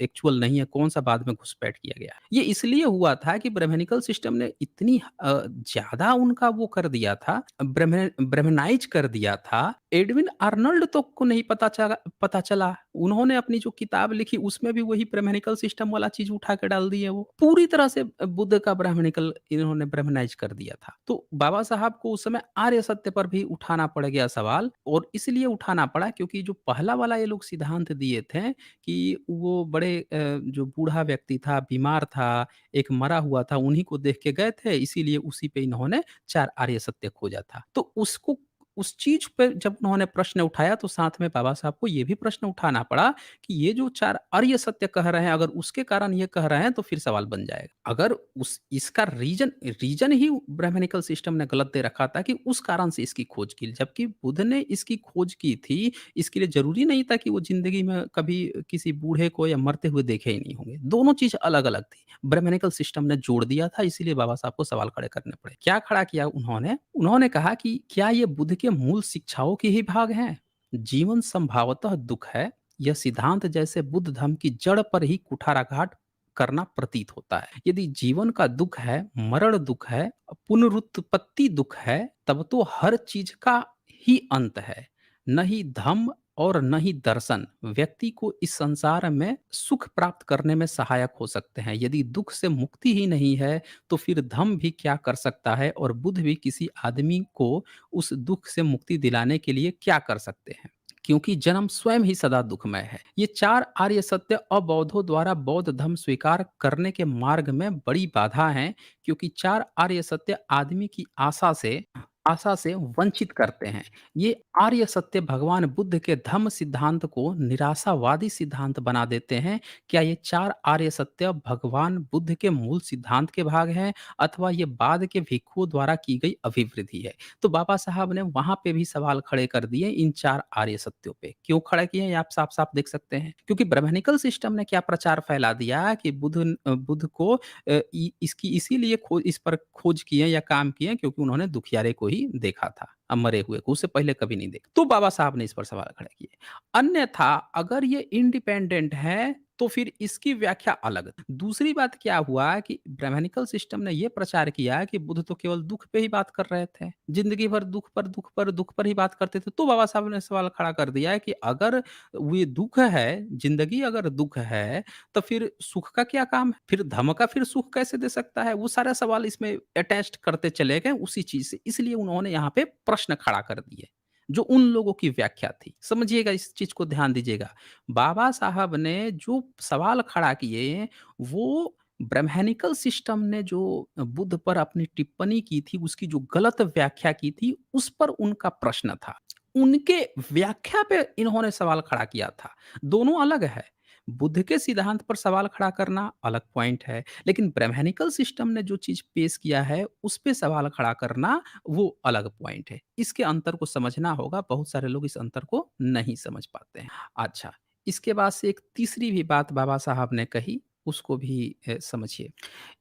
एक्चुअल नहीं है, कौन-सा बाद में घुसपैठ किया गया है। ये इसलिए हुआ था कि ब्राह्मणिकल सिस्टम ने इतनी ज़्यादा उनका वो कर दिया था, ब्राह्मणाइज़ कर दिया था, एडविन आर्नल्ड तो को नहीं पता चला। उन्होंने अपनी जो किताब लिखी उसमें भी वही ब्राह्मणिकल सिस्टम वाला चीज़ उठा के डाल दी है वो। पूरी तरह से बुद्ध का ब्राह्मणिकल इन्होंने ब्राह्मणाइज़ कर दिया था। तो बाबा साहब को उस समय आर्य सत्य पर भी उठाना पड़ गया सवाल और इसलिए उठाना पड़ा क्योंकि जो पहला वाला ये लोग सिद्धांत दिए थे कि वो बड़े जो बूढ़ा व्यक्ति था, बीमार था, एक मरा हुआ था, उन्हीं को देख के गए थे, इसीलिए उसी पे इन्होंने 4 आर्य सत्य खोजा था। तो उसको उस चीज़ पे जब उन्होंने प्रश्न उठाया तो साथ में बाबा साहब को ये भी प्रश्न उठाना पड़ा कि ये जो 4 आर्य सत्य कह रहे हैं, अगर उसके कारण ये कह रहे हैं तो फिर सवाल बन जाएगा। अगर उस इसका रीज़न ही ब्राह्मणिकल सिस्टम ने गलत दे रखा था कि उस कारण से इसकी खोज की, जबकि बुद्ध ने इसकी खोज की थी, इसके लिए ज़रूरी नहीं था कि वो ज़िंदगी में कभी किसी बूढ़े को या मरते हुए देखे ही नहीं होंगे। दोनों चीज़ अलग-अलग थी। ब्राह्मणिकल सिस्टम ने जोड़ दिया था, इसीलिए बाबा साहब को सवाल खड़े करने पड़े। क्या खड़ा किया उन्होंने? उन्होंने कहा कि क्या ये बुद्ध के मूल शिक्षाओं के ही भाग हैं? जीवन संभवतः दुःख है। यह सिद्धांत जैसे बुद्ध धर्म की जड़ पर ही कुठाराघात करना प्रतीत होता है। यदि जीवन का दुःख है, मरण दुःख है, पुनरुत्पत्ति दुःख है, तब तो हर चीज़ का ही अंत है। न ही धम्म और न ही दर्शन व्यक्ति को इस संसार में सुख प्राप्त करने में सहायक हो सकते हैं। यदि दुःख से मुक्ति ही नहीं है, तो फिर धम्म भी क्या कर सकता है और बुद्ध भी किसी आदमी को उस दुःख से मुक्ति दिलाने के लिए क्या कर सकते हैं? क्योंकि जन्म स्वयं ही सदा दुखमय है। ये 4 आर्य सत्य अबौद्धों द्वारा बौद्ध धर्म स्वीकार करने के मार्ग में बड़ी बाधा हैं, क्योंकि 4 आर्य सत्य आदमी की आशा से वंचित करते हैं। ये आर्य सत्य भगवान बुद्ध के धम्म सिद्धांत को निराशावादी सिद्धांत बना देते हैं। क्या ये 4 आर्य सत्य भगवान बुद्ध के मूल सिद्धांत के भाग हैं अथवा ये बाद के भिक्षुओं द्वारा की गई अभिवृद्धि है? तो बाबा साहब ने वहाँ पे भी सवाल खड़े कर दिए इन 4 आर्य सत्यों पे। क्यों खड़े किए हैं, ये आप साफ-साफ देख सकते हैं। क्योंकि ब्राह्मणिकल सिस्टम ने क्या प्रचार फैला दिया कि बुद्ध को इसकी इसीलिए इस पर खोज किए या काम किए क्योंकि उन्होंने दुखियारे को ही देखा था, मरे हुए को, उससे पहले कभी नहीं देखा। तो बाबा साहब ने इस पर सवाल खड़े किए। अन्यथा अगर ये इंडिपेंडेंट है तो फिर इसकी व्याख्या अलग। दूसरी बात क्या हुआ कि ब्राह्मणिकल सिस्टम ने यह प्रचार किया कि बुद्ध तो केवल दुख पे ही बात कर रहे थे, जिंदगी भर दुख पर ही बात करते थे। तो बाबा साहब ने सवाल खड़ा कर दिया है कि अगर ये दुख है, जिंदगी अगर दुख है, तो फिर सुख का क्या काम है? फिर धर्म का फिर सुख कैसे दे सकता है? वो सारा सवाल इसमें अटैच्ड करते चले गए उसी चीज़ से। इसलिए उन्होंने यहाँ पे प्रश्न खड़ा कर दिए, जो उन लोगों की व्याख्या थी। समझिएगा, इस चीज़ को ध्यान दीजिएगा। बाबा साहब ने जो सवाल खड़ा किए, वो ब्रह्मैनिकल सिस्टम ने जो बुद्ध पर अपनी टिप्पणी की थी, उसकी जो गलत व्याख्या की थी, उस पर उनका प्रश्न था। उनके व्याख्या पे इन्होंने सवाल खड़ा किया था। दोनों अलग है। बुद्ध के सिद्धांत पर सवाल खड़ा करना अलग पॉइंट है, लेकिन ब्रह्मैनिकल सिस्टम ने जो चीज़ पेश किया है, उस पे सवाल खड़ा करना वो अलग पॉइंट है। इसके अंतर को समझना होगा, बहुत सारे लोग इस अंतर को नहीं समझ पाते हैं। अच्छा, इसके बाद से एक तीसरी भी बात बाबा साहब ने कही, उसको भी समझिए।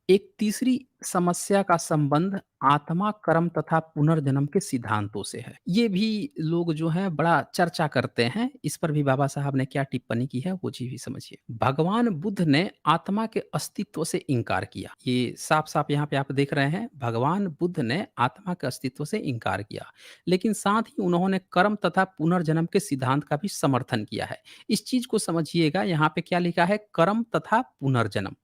एक तीसरी समस्या का संबंध आत्मा, कर्म तथा पुनर्जन्म के सिद्धांतों से है। ये भी लोग जो हैं बड़ा चर्चा करते हैं। इस पर भी बाबा साहब ने क्या टिप्पणी की है वो चीज़ भी समझिए। भगवान बुद्ध ने आत्मा के अस्तित्व से इनकार किया। ये साफ-साफ यहाँ पे आप देख रहे हैं, भगवान बुद्ध ने आत्मा के अस्तित्व से इनकार किया। लेकिन साथ ही उन्होंने कर्म तथा पुनर्जन्म के सिद्धांत का भी समर्थन किया है। इस चीज़ को समझिएगा, यहाँ पे क्या लिखा है, कर्म तथा पुनर्जन्म।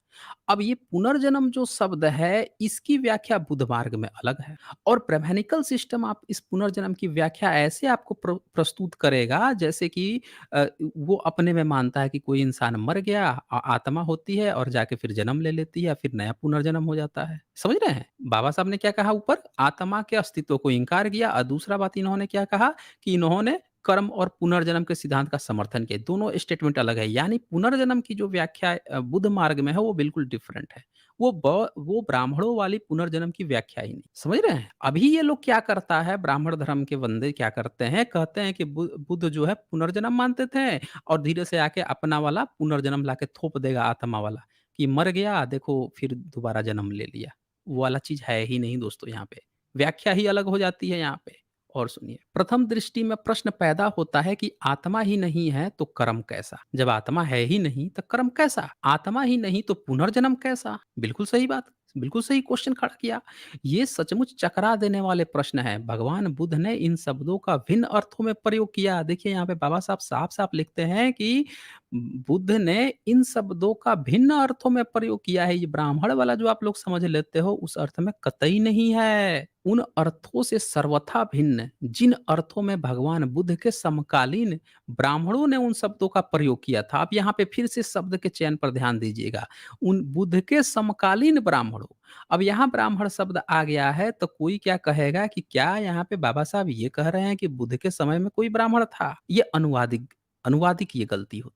अब ये पुनर्जन्म जो शब्द है, इसकी व्याख्या बुद्ध मार्ग में अलग है और ब्रह्मैनिकल सिस्टम आप इस पुनर्जन्म की व्याख्या ऐसे आपको प्रस्तुत करेगा जैसे कि वो अपने में मानता है कि कोई इंसान मर गया, आत्मा होती है और जाके फिर जन्म ले लेती है, फिर नया पुनर्जन्म हो जाता है। समझ रहे हैं? बाबा साहब ने क्या कहा ऊपर? आत्मा के अस्तित्व को इनकार किया और दूसरा बात इन्होंने क्या कहा कि इन्होंने कर्म और पुनर्जन्म के सिद्धांत का समर्थन किया। दोनों स्टेटमेंट अलग है। यानी पुनर्जन्म की जो व्याख्या बुद्ध मार्ग में है वो बिल्कुल डिफरेंट है। वो ब्राह्मणों वाली पुनर्जन्म की व्याख्या ही नहीं। समझ रहे हैं? अभी ये लोग क्या करता है, ब्राह्मण धर्म के बंदे क्या करते हैं, कहते हैं कि बुद्ध जो है पुनर्जन्म मानते थे और धीरे से आके अपना वाला पुनर्जन्म लाके थोप देगा आत्मा वाला, कि मर गया देखो फिर दोबारा जन्म ले लिया। वो वाला चीज़ है ही नहीं दोस्तों यहाँ पे। व्याख्या ही अलग हो जाती है यहाँ पे। और सुनिए, प्रथम दृष्टि में प्रश्न पैदा होता है कि आत्मा ही नहीं है तो कर्म कैसा? जब आत्मा है ही नहीं तो कर्म कैसा? आत्मा ही नहीं तो पुनर्जन्म कैसा? बिल्कुल सही बात, बिल्कुल सही क्वेश्चन खड़ा किया। ये सचमुच चकरा देने वाले प्रश्न हैं। भगवान बुद्ध ने इन शब्दों का भिन्न अर्थों में प्रयोग किया। देखिए यहाँ पे बाबा साहब साफ-साफ लिखते हैं कि बुद्ध ने इन शब्दों का भिन्न अर्थों में प्रयोग किया है। ये ब्राह्मण वाला जो आप लोग समझ लेते हो उस अर्थ में कतई नहीं है। उन अर्थों से सर्वथा भिन्न जिन अर्थों में भगवान बुद्ध के समकालीन ब्राह्मणों ने उन शब्दों का प्रयोग किया था। आप यहाँ पे फिर से शब्द के चयन पर ध्यान दीजिएगा। उन बुद्ध के समकालीन ब्राह्मणों, अब यहाँ ब्राह्मण शब्द आ गया है तो कोई क्या कहेगा कि क्या यहाँ पे बाबा साहब ये कह रहे हैं कि बुद्ध के समय में कोई ब्राह्मण था? ये अनुवादिक अनुवादिक ये गलती हो।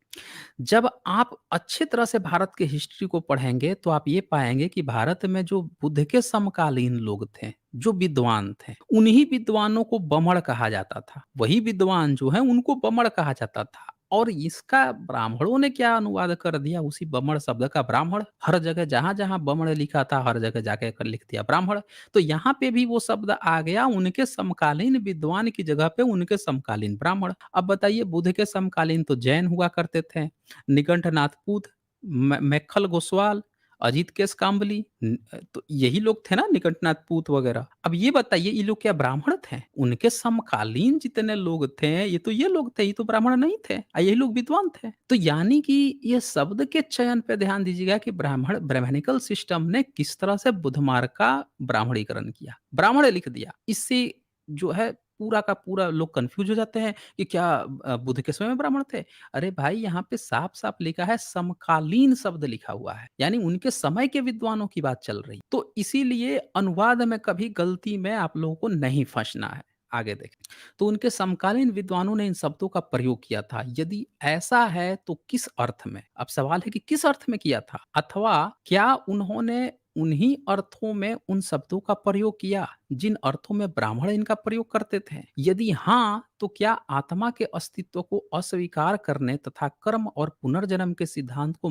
जब आप अच्छे तरह से भारत के हिस्ट्री को पढ़ेंगे तो आप ये पाएंगे कि भारत में जो बुद्ध के समकालीन लोग थे, जो विद्वान थे, उन्हीं विद्वानों को बमड़ कहा जाता था। वही विद्वान जो है उनको बमड़ कहा जाता था। और इसका ब्राह्मणों ने क्या अनुवाद कर दिया उसी बमड़ शब्द का, ब्राह्मण। हर जगह जहां जहां बमड़ लिखा था हर जगह जाके कर लिख दिया ब्राह्मण। तो यहाँ पे भी वो शब्द आ गया, उनके समकालीन विद्वान की जगह पे उनके समकालीन ब्राह्मण। अब बताइए, बुद्ध के समकालीन तो जैन हुआ करते थे, निकंठनाथ पूत, मैखल गोस्वाल, अजीत केस काम्बली, तो यही लोग थे ना, निकंठनाथ पूत वगैरह। अब ये बताइए, ये लोग क्या ब्राह्मण थे? उनके समकालीन जितने लोग थे ये लोग थे, ये तो ब्राह्मण नहीं थे, यही लोग विद्वान थे। तो यानी कि ये शब्द के चयन पे ध्यान दीजिएगा कि ब्राह्मणिकल सिस्टम ने किस तरह से बुद्ध मार्ग का ब्राह्मणीकरण किया, ब्राह्मण लिख दिया। इससे जो है पूरा का पूरा लोग कंफ्यूज हो जाते हैं कि क्या बुद्ध के समय में ब्राह्मण थे? अरे भाई, यहाँ पे साफ-साफ लिखा है, समकालीन शब्द लिखा हुआ है, यानी उनके समय के विद्वानों की बात चल रही। तो इसीलिए अनुवाद में कभी गलती में आप लोगों को नहीं फँसना है। आगे देखें, तो उनके समकालीन विद्वानों ने इन शब्दों का प्रयोग किया था। यदि ऐसा है तो किस अर्थ में? अब सवाल है कि किस अर्थ में किया था? अथवा क्या उन्होंने उन्हीं अर्थों में उन शब्दों का प्रयोग किया जिन अर्थों में ब्राह्मण इनका प्रयोग करते थे? यदि हाँ, तो क्या आत्मा के अस्तित्व को अस्वीकार करने तथा कर्म और पुनर्जन्म के सिद्धांत को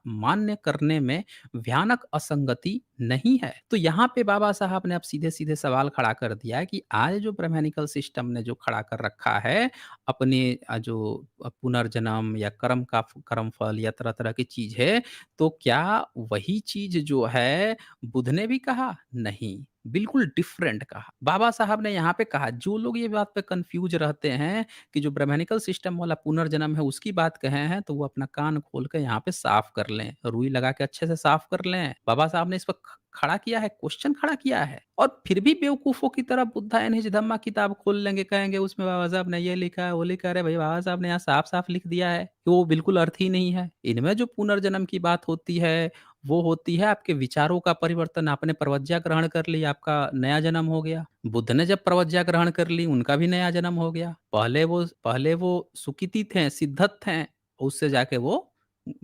मान्य करने में भयानक असंगति नहीं है? तो यहाँ पे बाबा साहब ने अब सीधे-सीधे सवाल खड़ा कर दिया है कि आज जो ब्रह्मनिकल सिस्टम ने जो खड़ा कर रखा है अपने जो पुनर्जन्म या कर्म फल या तरह-तरह की चीज़ है, तो क्या वही चीज़ जो है बुद्ध ने भी कहा? नहीं, बिल्कुल डिफरेंट कहा। बाबा साहब ने यहाँ पे कहा, जो लोग ये बात पे कन्फ्यूज़ रहते हैं कि जो ब्रह्मनिकल सिस्टम वाला पुनर्जन्म है उसकी बात कहे हैं, तो वो अपना कान खोल के यहाँ पे साफ कर लें, रुई लगा के अच्छे से साफ कर लें। बाबा साहब ने इस पर खड़ा किया है, क्वेश्चन खड़ा किया है, और फिर भी बेवकूफ़ों की तरह बुद्धा एंड हिज धम्मा किताब खोल लेंगे, कहेंगे उसमें बाबा साहब ने ये लिखा है, वो लिखा है। अरे भई, बाबा साहब ने यहाँ साफ-साफ लिख दिया है कि वो बिल्कुल अर्थ ही नहीं है। इनमें जो पुनर्जन्म की बात होती है, वो होती है आपके विचारों का परिवर्तन। आपने प्रवज्ञा ग्रहण कर ली, आपका नया जन्म हो गया। बुद्ध ने जब प्रवज्ञा ग्रहण कर ली, उनका भी नया जन्म हो गया। पहले वो सुकीति थे, सिद्धत थे, उससे जाके वो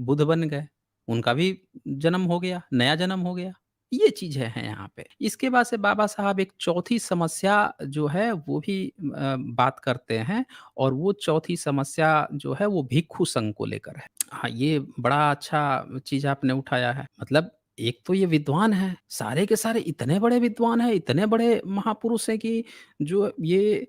बुद्ध बन गए। उनका भी जन्म हो गया, नया जन्म हो गया। ये चीज़ें हैं यहाँ पे। इसके बाद से बाबा साहब एक चौथी समस्या जो है वो भी बात करते हैं, और वो चौथी समस्या जो है वो भिक्षु संघ को लेकर है। हाँ, ये बड़ा अच्छा चीज़ आपने उठाया है। मतलब एक तो ये विद्वान हैं, सारे के सारे इतने बड़े विद्वान हैं, इतने बड़े महापुरुष हैं कि जो ये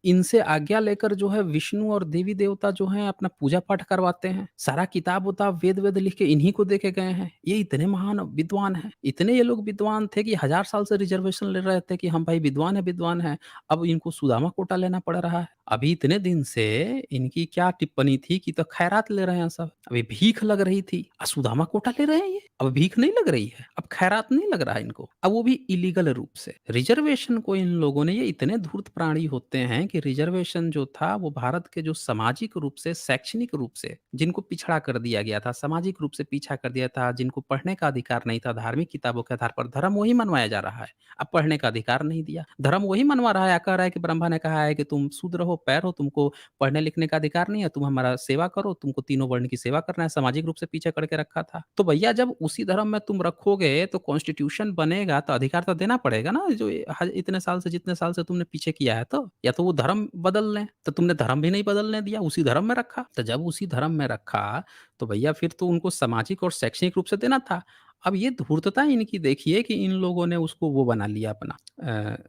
इनसे आज्ञा लेकर जो है विष्णु और देवी-देवता जो हैं अपना पूजा-पाठ करवाते हैं। सारा किताब-वुताब, वेद-वेद लिख के इन्हीं को दे के गए हैं। ये इतने महान विद्वान हैं। इतने ये लोग विद्वान थे कि हज़ार साल से रिज़र्वेशन ले रहे थे कि हम भाई विद्वान हैं, विद्वान हैं। अब इनको सुदामा कोटा लेना पड़ रहा है। अभी इतने दिन से इनकी क्या टिप्पणी थी कि तो खैरात ले रहे हैं सब। अभी भीख लग रही थी, सुदामा कोटा ले रहे हैं ये। अब भीख नहीं लग रही है, अब खैरात नहीं लग रहा है इनको। अब वो भी इलीगल रूप से। रिज़र्वेशन को इन लोगों ने, ये इतने धूर्त प्राणी होते हैं कि रिज़र्वेशन जो था वो भारत के जो सामाजिक रूप से, शैक्षणिक रूप से जिनको पिछड़ा कर दिया गया था, सामाजिक रूप से पीछा कर दिया था, जिनको पढ़ने का अधिकार नहीं था, धार्मिक किताबों के आधार पर धर्म वही मनवाया जा रहा है। अब पढ़ने का अधिकार नहीं दिया, धर्म वही मनवा रहा है, कह रहा है कि ब्रह्मा ने कहा है कि तुम शूद्र हो, पैर हो, तुमको पढ़ने लिखने का अधिकार नहीं है, तुम हमारा सेवा करो, तुमको तीनों वर्ण की सेवा करना है। सामाजिक रूप से पीछे करके रखा था। तो भैया, जब उसी धर्म में तुम रखोगे तो कॉन्स्टिट्यूशन बनेगा तो अधिकार तो देना पड़ेगा ना, जो इतने साल से, जितने साल से तुमने पीछे किया है। तो या तो वो धर्म बदल लें, तो तुमने धर्म भी नहीं बदलने दिया, उसी धर्म में रखा। तो जब उसी धर्म में रखा, तो भैया फिर तो उनको सामाजिक और शैक्षणिक रूप से देना था। अब ये धूर्तता इनकी देखिए कि इन लोगों ने उसको वो बना लिया अपना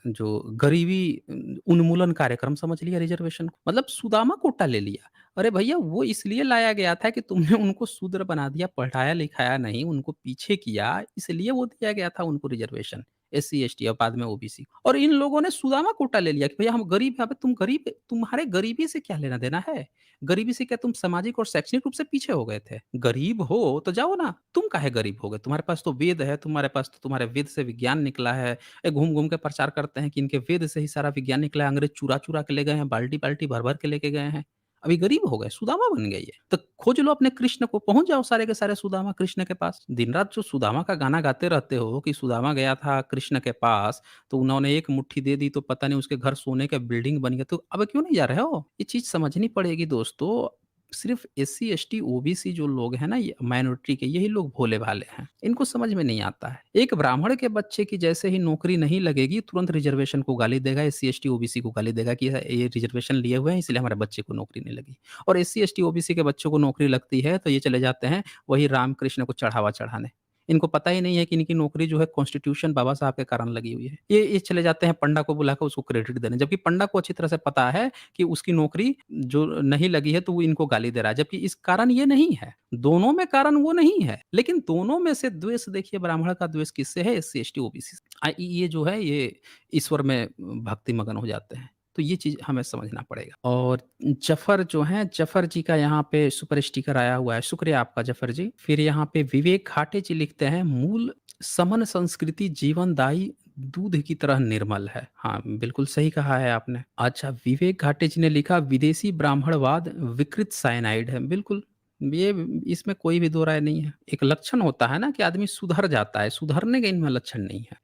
जो गरीबी उन्मूलन कार्यक्रम समझ लिया रिज़र्वेशन को। मतलब सुदामा कोटा ले लिया। अरे भैया वो इसलिए लाया गया था कि तुमने उनको शूद्र बना दिया, पढ़ाया-लिखाया नहीं, उनको पीछे किया, इसलिए वो दिया गया था उनको रिज़र्वेशन। एससी, एसटी और बाद में ओबीसी। और इन लोगों ने सुदामा कोटा ले लिया कि भैया हम गरीब हैं। अबे तुम गरीब, तुम्हारे गरीबी से क्या लेना-देना है? गरीबी से क्या तुम सामाजिक और शैक्षणिक रूप से पीछे हो गए थे? गरीब हो तो जाओ ना, तुम काहे गरीब हो गए? तुम्हारे पास तो वेद है, तुम्हारे पास तो तुम्हारे वेद से विज्ञान निकला है। घूम-घूम के प्रचार करते हैं कि इनके वेद से ही सारा विज्ञान निकला है, अंग्रेज चुरा-चुरा के ले गए हैं, बाल्टी-बाल्टी भर-भर के लेके गए हैं। अभी गरीब हो गए, सुदामा बन गए ये। तो खोज लो अपने कृष्ण को, पहुँच जाओ सारे के सारे सुदामा कृष्ण के पास। दिन-रात जो सुदामा का गाना गाते रहते हो कि सुदामा गया था कृष्ण के पास, तो उन्होंने एक मुट्ठी दे दी तो पता नहीं उसके घर सोने का बिल्डिंग बन गया। तो अब क्यों नहीं जा रहे हो? ये चीज़ समझनी पड़ेगी दोस्तों। सिर्फ़ एससी, एसटी, ओबीसी जो लोग हैं ना, ये माइनॉरिटी के, यही लोग भोले-भाले हैं। इनको समझ में नहीं आता है। एक ब्राह्मण के बच्चे की जैसे ही नौकरी नहीं लगेगी, तुरंत रिज़र्वेशन को गाली देगा, एससी, एसटी, ओबीसी को गाली देगा कि ये रिज़र्वेशन लिए हुए हैं इसलिए हमारे बच्चे को नौकरी नहीं लगी। और एससी, एसटी, ओबीसी के बच्चों को नौकरी लगती है तो ये चले जाते हैं वही रामकृष्ण को चढ़ावा चढ़ाने। इनको पता ही नहीं है कि इनकी नौकरी जो है कॉन्स्टिट्यूशन बाबा साहब के कारण लगी हुई है। ये चले जाते हैं पंडा को बुलाकर उसको क्रेडिट देने, जबकि पंडा को अच्छी तरह से पता है कि उसकी नौकरी जो नहीं लगी है तो वो इनको गाली दे रहा है, जबकि इस कारण ये नहीं है। दोनों में कारण वो नहीं है, लेकिन दोनों में से द्वेष देखिए, ब्राह्मण का द्वेष किससे है? एससी, एसटी, ओबीसी से। ये जो है ये ईश्वर में भक्ति मगन हो जाते हैं। तो ये चीज़ हमें समझना पड़ेगा। और जफ़र जो हैं, जफ़र जी का यहाँ पे सुपर स्टिकर आया हुआ है, शुक्रिया आपका जफ़र जी। फिर यहाँ पे विवेक खाटे जी लिखते हैं, मूल समन संस्कृति जीवनदायी दूध की तरह निर्मल है। हाँ, बिल्कुल सही कहा है आपने। अच्छा, विवेक घाटे जी ने लिखा, विदेशी ब्राह्मणवाद विकृत साइनाइड है। बिल्कुल, ये इसमें कोई भी दो राय नहीं है। एक लक्षण होता है ना कि आदमी सुधर जाता है, सुधरने के इनमें लक्षण नहीं है।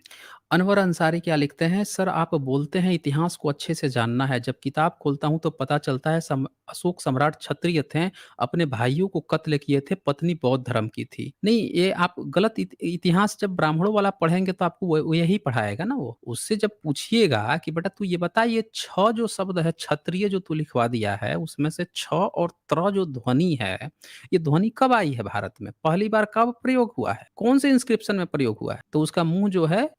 अनवर अंसारी क्या लिखते हैं, सर आप बोलते हैं इतिहास को अच्छे से जानना है, जब किताब खोलता हूँ तो पता चलता है अशोक सम्राट क्षत्रिय थे, अपने भाइयों को कत्ल किए थे, पत्नी बौद्ध धर्म की थी। नहीं, ये आप गलत इतिहास जब ब्राह्मणों वाला पढ़ेंगे तो आपको वो यही पढ़ाएगा ना वो। उससे जब पूछिएगा कि बेटा तू ये बता, ये छ जो शब्द है क्षत्रिय जो तू लिखवा दिया है, उसमें से छ और त्र जो ध्वनि है, ये ध्वनि कब आई है भारत में? पहली बार कब प्रयोग हुआ है? कौन से इंस्क्रिप्शन में प्रयोग हुआ है? तो उसका मुँह जो है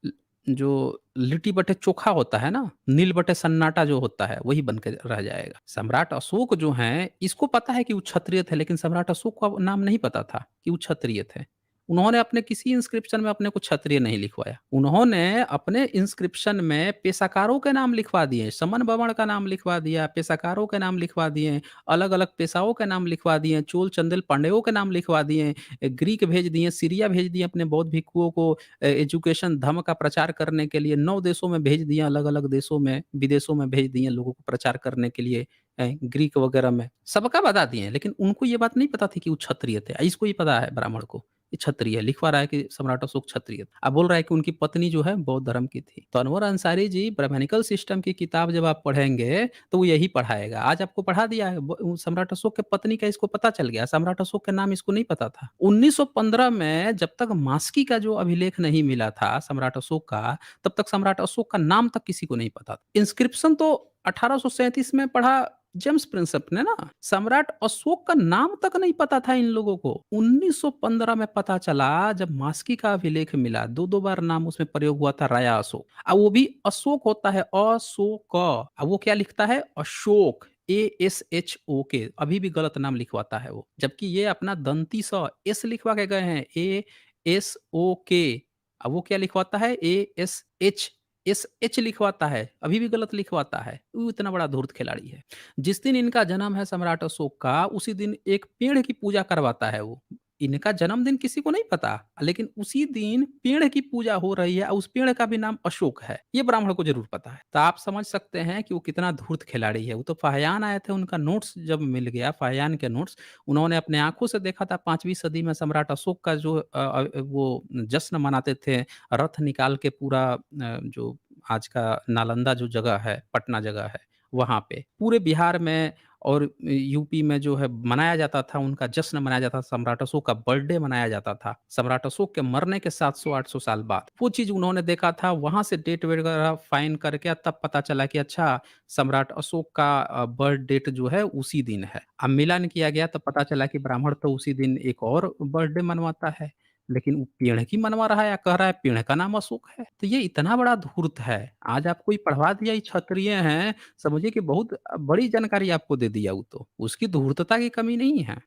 जो लिट्टी बटे चोखा होता है ना, नील बटे सन्नाटा जो होता है, वही बन के रह जाएगा। सम्राट अशोक जो हैं, इसको पता है कि वो क्षत्रिय थे, लेकिन सम्राट अशोक का नाम नहीं पता था कि वो क्षत्रिय थे। उन्होंने अपने किसी इंस्क्रिप्शन में अपने को क्षत्रिय नहीं लिखवाया। उन्होंने अपने इंस्क्रिप्शन में पेशाकारों के नाम लिखवा दिए, समन बवण का नाम लिखवा दिया, पेशाकारों के नाम लिखवा दिए, अलग-अलग पेशाओं के नाम लिखवा दिए, चोल चंदेल पांड्यों के नाम लिखवा दिए, ग्रीक भेज दिए, सीरिया भेज दिए अपने बौद्ध भिक्षुओं को एजुकेशन धर्म का प्रचार करने के लिए 9 देशों में भेज दिया, अलग-अलग देशों में, विदेशों में भेज दिए लोगों को प्रचार करने के लिए, ग्रीक वगैरह में। सबका बता दिए, लेकिन उनको ये बात नहीं पता थी कि वो क्षत्रिय थे। इसको ही पता है ब्राह्मण को, ये क्षत्रिय है, लिखवा रहा है कि सम्राट अशोक क्षत्रिय थे। अब बोल रहा है कि उनकी पत्नी जो है बौद्ध धर्म की थी। तो अनवर अंसारी जी, ब्राह्मणिकल सिस्टम की किताब जब आप पढ़ेंगे, तो वो यही पढ़ाएगा। आज आपको पढ़ा दिया है, सम्राट अशोक के पत्नी का इसको पता चल गया, सम्राट अशोक के नाम इसको नहीं पता था। 1915 में जब तक मास्की का जो अभिलेख नहीं मिला था सम्राट अशोक का, तब तक सम्राट अशोक का नाम तक किसी को नहीं पता था। इंस्क्रिप्शन तो 1837 में पढ़ा जेम्स प्रिंसेप ने ना, सम्राट अशोक का नाम तक नहीं पता था इन लोगों को। 1915 में पता चला जब मास्की का अभिलेख मिला, 2-2 बार नाम उसमें प्रयोग हुआ था, राया अशोक। अब वो भी अशोक होता है, अशोक। अब वो क्या लिखता है? अशोक। ASHOK, अभी भी गलत नाम लिखवाता है वो। जबकि ये अपना दंती स एस लिखवा के गए हैं, ASOK। अब वो क्या लिखवाता है? ASH, SH लिखवाता है, अभी भी गलत लिखवाता है। वो इतना बड़ा धूर्त खिलाड़ी है। जिस दिन इनका जन्म है सम्राट अशोक का, उसी दिन एक पेड़ की पूजा करवाता है वो। इनका जन्मदिन किसी को नहीं पता, लेकिन उसी दिन पेड़ की पूजा हो रही है और उस पेड़ का भी नाम अशोक है। ये ब्राह्मण को ज़रूर पता है। तो आप समझ सकते हैं कि वो कितना धूर्त खिलाड़ी है। वो तो फाहियान आए थे, उनका नोट्स जब मिल गया, फाहियान के नोट्स, उन्होंने अपने आँखों से देखा था 5वीं सदी में सम्राट अशोक का जो वो जश्न मनाते थे, रथ निकाल के पूरा जो आज का नालंदा जो जगह है, पटना जगह है, वहाँ पे। पूरे बिहार में और यूपी में जो है मनाया जाता था, उनका जश्न मनाया जाता था, सम्राट अशोक का बर्थडे मनाया जाता था, सम्राट अशोक के मरने के 700-800 साल बाद। वो चीज़ उन्होंने देखा था, वहाँ से डेट वगैरह फाइंड करके तब पता चला कि अच्छा सम्राट अशोक का बर्थ डेट जो है उसी दिन है। अब मिलान किया गया तब पता चला कि ब्राह्मण तो उसी दिन एक और बर्थडे मनवाता है, लेकिन वो पेड़ की मनवा रहा है या कह रहा है पेड़ का नाम अशोक है। तो ये इतना बड़ा धूर्त है। आज आपको ये पढ़वा दिया, ये क्षत्रिय हैं, समझिए कि बहुत बड़ी जानकारी आपको दे दिया वो तो। उसकी धूर्तता की कमी नहीं है।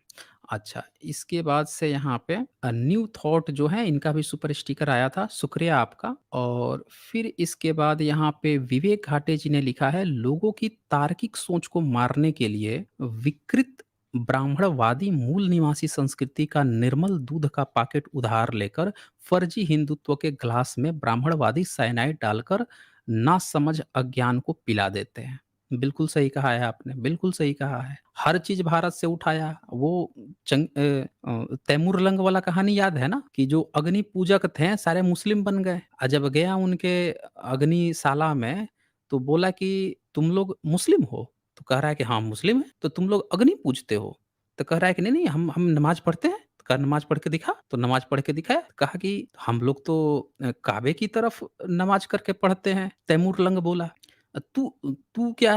अच्छा, इसके बाद से यहाँ पे न्यू थॉट जो है इनका भी सुपर स्टिकर आया था, शुक्रिया आपका। और फिर इसके बाद यहाँ पे विवेक घाटे जी ने लिखा है, लोगों की तार्किक सोच को मारने के लिए विकृत ब्राह्मणवादी मूल निवासी संस्कृति का निर्मल दूध का पैकेट उधार लेकर फर्जी हिंदुत्व के ग्लास में ब्राह्मणवादी साइनाइड डालकर नासमझ अज्ञान को पिला देते हैं। बिल्कुल सही कहा है आपने, बिल्कुल सही कहा है। हर चीज़ भारत से उठाया, वो तैमूर लंग वाला कहानी याद है ना? कि जो अग्नि पूजक थे, सारे मुस्लिम बन गए। जब गया उनके अग्निशाला में, तो बोला कि तुम लोग मुस्लिम हो? तो कह रहा है कि हाँ, मुस्लिम हैं। तो तुम लोग अग्नि पूजते हो? तो कह रहा है कि नहीं, नहीं हम नमाज़ पढ़ते हैं। तो कहा नमाज़ पढ़ के दिखा? तो नमाज़ पढ़ के दिखाया। तो कहा कि हम लोग तो काबे की तरफ नमाज़ करके पढ़ते हैं। तैमूर लंग बोला। तू तू क्या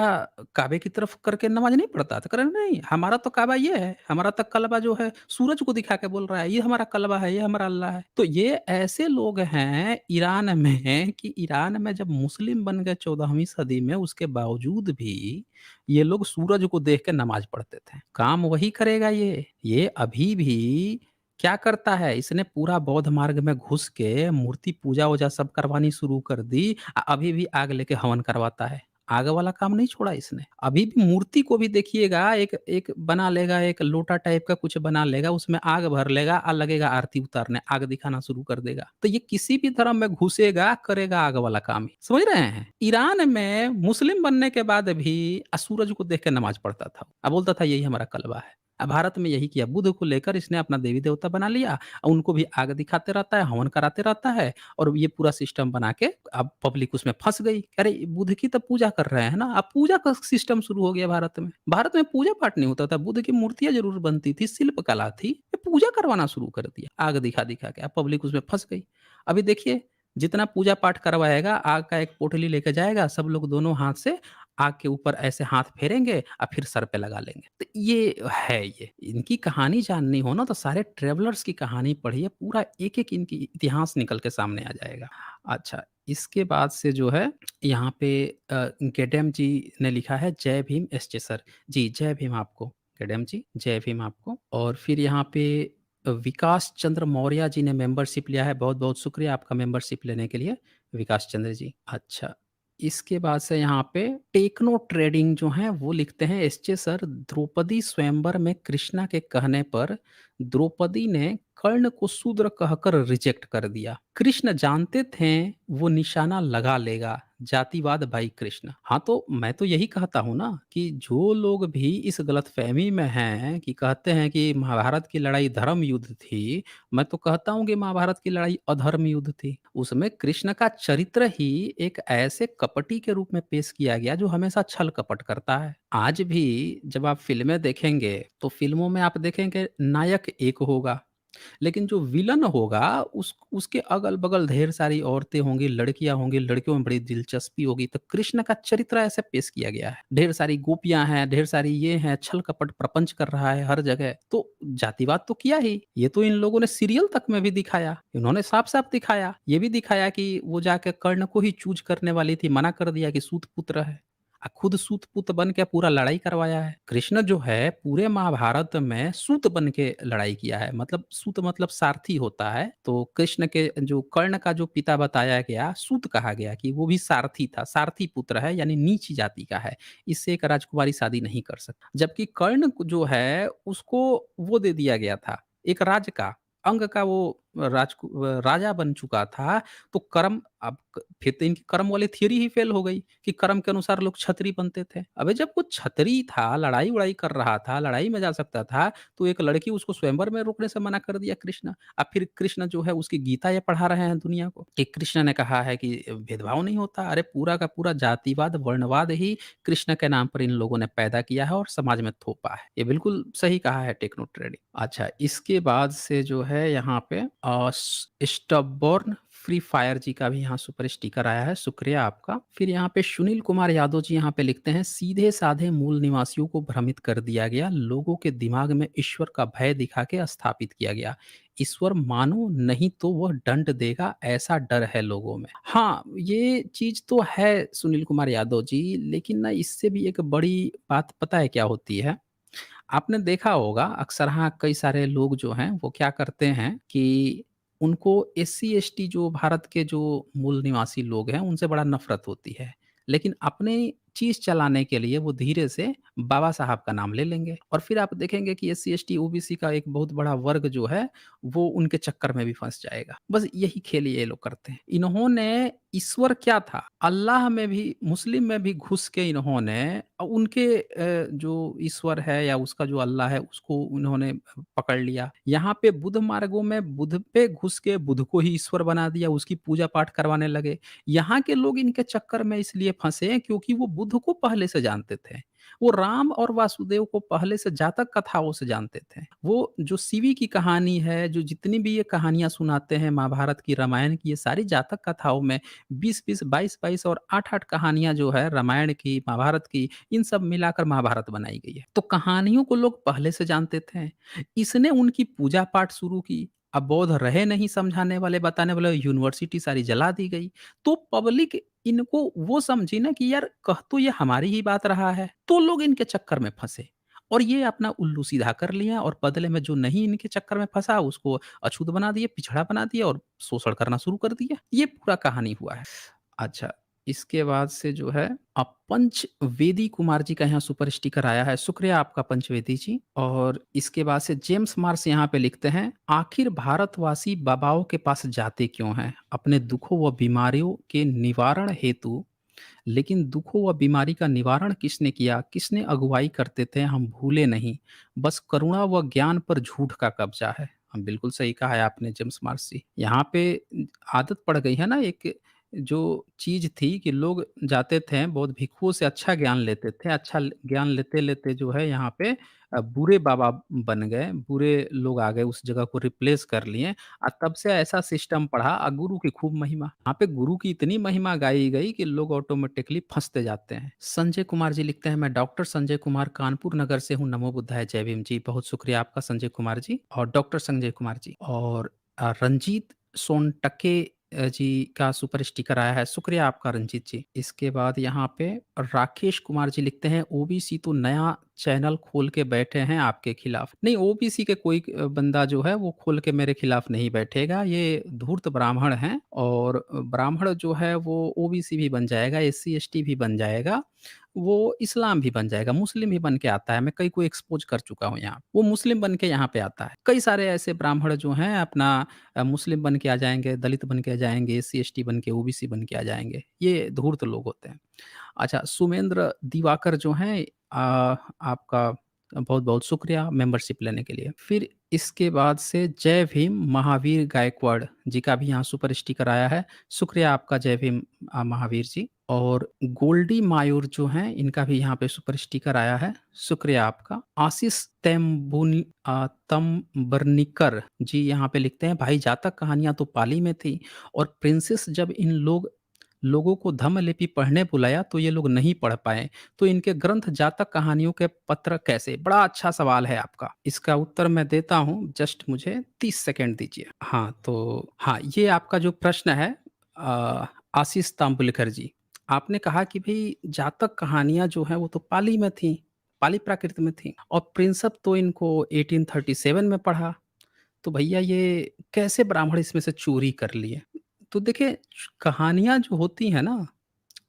काबे की तरफ करके नमाज़ नहीं पढ़ता? तो कह रहा नहीं, हमारा तो काबा ये है, हमारा तो कल्बा जो है सूरज को दिखा के बोल रहा है, ये हमारा कल्बा है, ये हमारा अल्लाह है। तो ये ऐसे लोग हैं ईरान में कि ईरान में जब मुस्लिम बन गए 14वीं सदी में, उसके बावजूद भी ये लोग सूरज को देख के नमाज़ पढ़ते थे। काम वही करेगा ये। ये अभी भी क्या करता है, इसने पूरा बौद्ध मार्ग में घुस के मूर्ति पूजा-वूजा सब करवानी शुरू कर दी। अभी भी आग लेके हवन करवाता है। आग वाला काम नहीं छोड़ा इसने। अभी भी मूर्ति को भी देखिएगा, एक एक बना लेगा, एक लोटा टाइप का कुछ बना लेगा, उसमें आग भर लेगा और लगेगा आरती उतारने, आग दिखाना शुरू कर देगा। तो ये किसी भी धर्म में घुसेगा, करेगा आग वाला काम ही। समझ रहे हैं? ईरान में मुस्लिम बनने के बाद भी सूरज को देख के नमाज़ पढ़ता था। बोलता था यही हमारा कलबा है। भारत में यही किया, बुध को लेकर इसने अपना देवी-देवता बना लिया, उनको भी आग दिखाते रहता है, हवन कराते रहता है और ये पूरा सिस्टम बना के अब पब्लिक उसमें फँस गई। अरे! बुध की तो पूजा कर रहे हैं ना, अब पूजा का सिस्टम शुरू हो गया भारत में। भारत में पूजा-पाठ नहीं होता था, बुध की मूर्तियाँ ज़रूर बनती थी, शिल्प कला थी, ये पूजा करवाना शुरू कर दिया, आग दिखा-दिखा के। अब पब्लिक उसमें फँस गई। अभी देखिए, जितना पूजा-पाठ करवाएगा, आग का एक पोटली लेके जाएगा, सब लोग दोनों हाथ से आग के ऊपर ऐसे हाथ फेरेंगे और फिर सर पे लगा लेंगे। तो ये है ये। इनकी कहानी जाननी हो ना तो सारे ट्रैवलर्स की कहानी पढ़िए, पूरा एक-एक इनकी इतिहास निकल के सामने आ जाएगा। अच्छा, इसके बाद से जो है यहाँ पे गेडेम जी ने लिखा है जय भीम एसजे सर। जी, जय भीम आपको गेडेम जी, जय भीम आपको। और फिर यहाँ पे विकास चंद्र मौर्य जी ने मेंबरशिप लिया है, बहुत-बहुत शुक्रिया आपका मेंबरशिप लेने के लिए, विकास चंद्र जी। अच्छा, इसके बाद से यहाँ पे टेक्नो ट्रेडिंग जो है वो लिखते हैं एसजे सर, द्रौपदी स्वयंवर में कृष्णा के कहने पर द्रौपदी ने कर्ण को शूद्र कहकर रिजेक्ट कर दिया। कृष्ण जानते थे वो निशाना लगा लेगा, जातिवाद भाई कृष्ण। हाँ, तो मैं तो यही कहता हूँ ना कि जो लोग भी इस गलतफहमी में हैं कि कहते हैं कि महाभारत की लड़ाई धर्म युद्ध थी, मैं तो कहता हूँ कि महाभारत की लड़ाई अधर्म युद्ध थी। उसमें कृष्ण का चरित्र ही एक ऐसे कपटी के रूप में पेश किया गया जो हमेशा छल कपट करता है। आज भी जब आप फ़िल्में देखेंगे, तो फ़िल्मों में आप देखेंगे नायक एक होगा, लेकिन जो विलन होगा उसके अगल-बगल ढेर सारी औरतें होंगी, लड़कियाँ होंगी, लड़कियों में बड़ी दिलचस्पी होगी। तो कृष्ण का चरित्र ऐसे पेश किया गया है। ढेर सारी गोपियाँ हैं, ढेर सारी ये हैं, छल-कपट प्रपंच कर रहा है हर जगह। तो जातिवाद तो किया ही, ये तो इन लोगों ने सीरियल तक में भी दिखाया। इन्होंने साफ-साफ दिखाया। ये भी दिखाया कि वो जाके कर्ण को ही चूज़ करने वाली थी, मना कर दिया कि सूत पुत्र है। खुद सूत पुत बन के पूरा लड़ाई करवाया है। कृष्ण जो है पूरे महाभारत में सूत बन के लड़ाई किया है। मतलब सूत मतलब सारथी होता है। तो कृष्ण के जो कर्ण का जो पिता बताया गया, सूत कहा गया कि वो भी सारथी था। सारथी पुत्र है यानी नीच जाति का है। इससे एक राजकुमारी शादी नहीं कर सकती। जबकि कर्ण को जो है उसको वो दे दिया गया था, एक राज्य का, अंग का वो राजा बन चुका था, तो कर्म अब क फिर तो इनकी कर्म वाली थियरी ही फेल हो गई कि कर्म के अनुसार लोग क्षत्रिय बनते थे। अबे जब वो क्षत्रिय था, लड़ाई-वड़ाई कर रहा था, लड़ाई में जा सकता था, तो एक लड़की उसको स्वयंवर में रोकने से मना कर दिया कृष्ण। अब फिर कृष्ण जो है उसकी गीता ये पढ़ा रहे हैं दुनिया को कि कृष्ण ने कहा है कि भेदभाव नहीं होता। अरे पूरा का पूरा जातिवाद, वर्णवाद ही कृष्ण के नाम पर इन लोगों ने पैदा किया है और समाज में थोपा है। ये बिल्कुल सही कहा है टेक्नो ट्रेडिंग। अच्छा, इसके बाद से जो है यहाँ पे स्टबबॉर्न फ्री फायर जी का भी यहाँ सुपर स्टिकर आया है, शुक्रिया आपका। फिर यहाँ पे सुनील कुमार यादव जी यहाँ पे लिखते हैं, सीधे साधे मूल निवासियों को भ्रमित कर दिया गया, लोगों के दिमाग में ईश्वर का भय दिखा के स्थापित किया गया। ईश्वर मानो नहीं तो वह दंड देगा, ऐसा डर है लोगों में। हाँ, ये चीज तो है सुनील कुमार यादव जी, लेकिन ना इससे भी एक बड़ी बात पता है क्या होती है? आपने देखा होगा अक्सर, हाँ, कई सारे लोग जो हैं वो क्या करते हैं कि उनको एससी एसटी जो भारत के जो मूल निवासी लोग हैं उनसे बड़ा नफरत होती है। लेकिन अपनी चीज़ चलाने के लिए वो धीरे से बाबा साहब का नाम ले लेंगे और फिर आप देखेंगे कि एससी एसटी ओबीसी का एक बहुत बड़ा वर्ग जो है वो उनके चक्कर में भी फँस जाएगा। बस यही खेल ये लोग करते हैं। इन्होंने ईश्वर क्या था? अल्लाह में भी, मुस्लिम में भी घुस के इन्होंने उनके जो ईश्वर है या उसका जो अल्लाह है उसको उन्होंने पकड़ लिया। यहाँ पे बुद्ध मार्गों में बुद्ध पे घुस के बुद्ध को ही ईश्वर बना दिया, उसकी पूजा पाठ करवाने लगे। यहाँ के लोग इनके चक्कर में इसलिए फँसे क्योंकि वो बुद्ध को पहले से जानते थे। वो राम और वासुदेव को पहले से जातक कथाओं से जानते थे। वो जो शिवी की कहानी है, जो जितनी भी ये कहानियाँ सुनाते हैं महाभारत की, रामायण की, ये सारी जातक कथाओं में 20-20, 22-22 और 8-8 कहानियाँ जो है रामायण की, महाभारत की, इन सब मिलाकर महाभारत बनाई गई है। तो कहानियों को लोग पहले से जानते थे। इसने उनकी पूजा पाठ शुरू की। अब बौद्ध रहे नहीं समझाने वाले, बताने वाले, यूनिवर्सिटी सारी जला दी गई। तो पब्लिक इनको वो समझी ना कि यार कह तो ये हमारी ही बात रहा है। तो लोग इनके चक्कर में फँसे और ये अपना उल्लू सीधा कर लिया और बदले में जो नहीं इनके चक्कर में फँसा उसको अछूत बना दिए, पिछड़ा बना दिया और शोषण करना शुरू कर दिया। ये पूरा कहानी हुआ है। अच्छा, इसके बाद से जो है पंचवेदी कुमार जी का यहाँ सुपर स्टिकर आया है, शुक्रिया आपका पंचवेदी जी। और इसके बाद से जेम्स मार्स यहाँ पे लिखते हैं, आखिर भारतवासी बाबाओं के पास जाते क्यों हैं? अपने दुखों व बीमारियों के निवारण हेतु, लेकिन दुखों व बीमारी का निवारण किसने किया? किसने अगुवाई करते थे? हम भूले नहीं। बस करुणा व ज्ञान पर झूठ का कब्जा है। हाँ, बिल्कुल सही कहा है आपने जेम्स मार्स जी। यहाँ पे आदत पड़ गई है ना, एक जो चीज़ थी कि लोग जाते थे बहुत भिक्षुओं से अच्छा ज्ञान लेते थे। अच्छा ल ज्ञान लेते-लेते जो है यहाँ पे बुरे बाबा बन गए, बुरे लोग आ गए उस जगह को रिप्लेस कर लिए। तब से ऐसा सिस्टम पड़ा, गुरु की खूब महिमा। यहाँ पे गुरु की इतनी महिमा गाई गई कि लोग ऑटोमेटिकली फँसते जाते हैं। संजय कुमार जी लिखते हैं, मैं डॉक्टर संजय कुमार कानपुर नगर से हूँ, नमो बुद्धाय, जय भीम जी। बहुत शुक्रिया आपका संजय कुमार जी और डॉक्टर संजय कुमार जी। और रंजीत सोनटके जी का सुपर स्टिकर आया है, शुक्रिया आपका रंजीत जी। इसके बाद यहाँ पे राकेश कुमार जी लिखते हैं, ओबीसी तो नया चैनल खोल के बैठे हैं आपके खिलाफ। नहीं, ओबीसी के कोई बंदा जो है वो खोल के मेरे खिलाफ नहीं बैठेगा। ये धूर्त ब्राह्मण हैं और ब्राह्मण जो है वो ओबीसी भी बन जाएगा, एससी एसटी भी बन जाएगा, वो इस्लाम भी बन जाएगा, मुस्लिम भी बन के आता है। मैं कई को एक्सपोज़ कर चुका हूँ यहाँ। वो मुस्लिम बन के यहाँ पे आता है। कई सारे ऐसे ब्राह्मण जो हैं अपना मुस्लिम बन के आ जाएँगे, दलित बन के आ जाएँगे, एससी एसटी बन के, ओबीसी बन के आ जाएँगे। ये धूर्त लोग होते हैं। अच्छा, सुमेंद्र दिवाकर जो हैं, आपका बहुत-बहुत शुक्रिया मेंबरशिप लेने के लिए। फिर इसके बाद से जय भीम महावीर गायकवाड़ जी का भी यहाँ सुपर स्टिकर आया है। शुक्रिया आपका जय भीम महावीर जी। और गोल्डी मायूर जो हैं इनका भी यहाँ पे सुपर स्टिकर आया है। शुक्रिया आपका। आशीष तम्बरनिकर जी यहाँ पे लिखते हैं, भाई जातक कहानियाँ तो पाली में थी और प्रिंसेस जब इन लोगों को धम्मलिपि पढ़ने बुलाया तो ये लोग नहीं पढ़ पाए, तो इनके ग्रंथ जातक कहानियों के पत्र कैसे? बड़ा अच्छा सवाल है आपका। इसका उत्तर मैं देता हूँ, जस्ट मुझे 30 सेकंड दीजिए। हाँ, तो हाँ, ये आपका जो प्रश्न है अ, आशीष तांबुलकर जी, आपने कहा कि भई जातक कहानियाँ जो हैं वो तो पाली में थी, पाली प्राकृत में थी और प्रिंसप तो इनको 1837 में पढ़ा। तो भैया ये कैसे ब्राह्मण इसमें से चोरी कर लिए? तो देखिए, कहानियाँ जो होती हैं ना,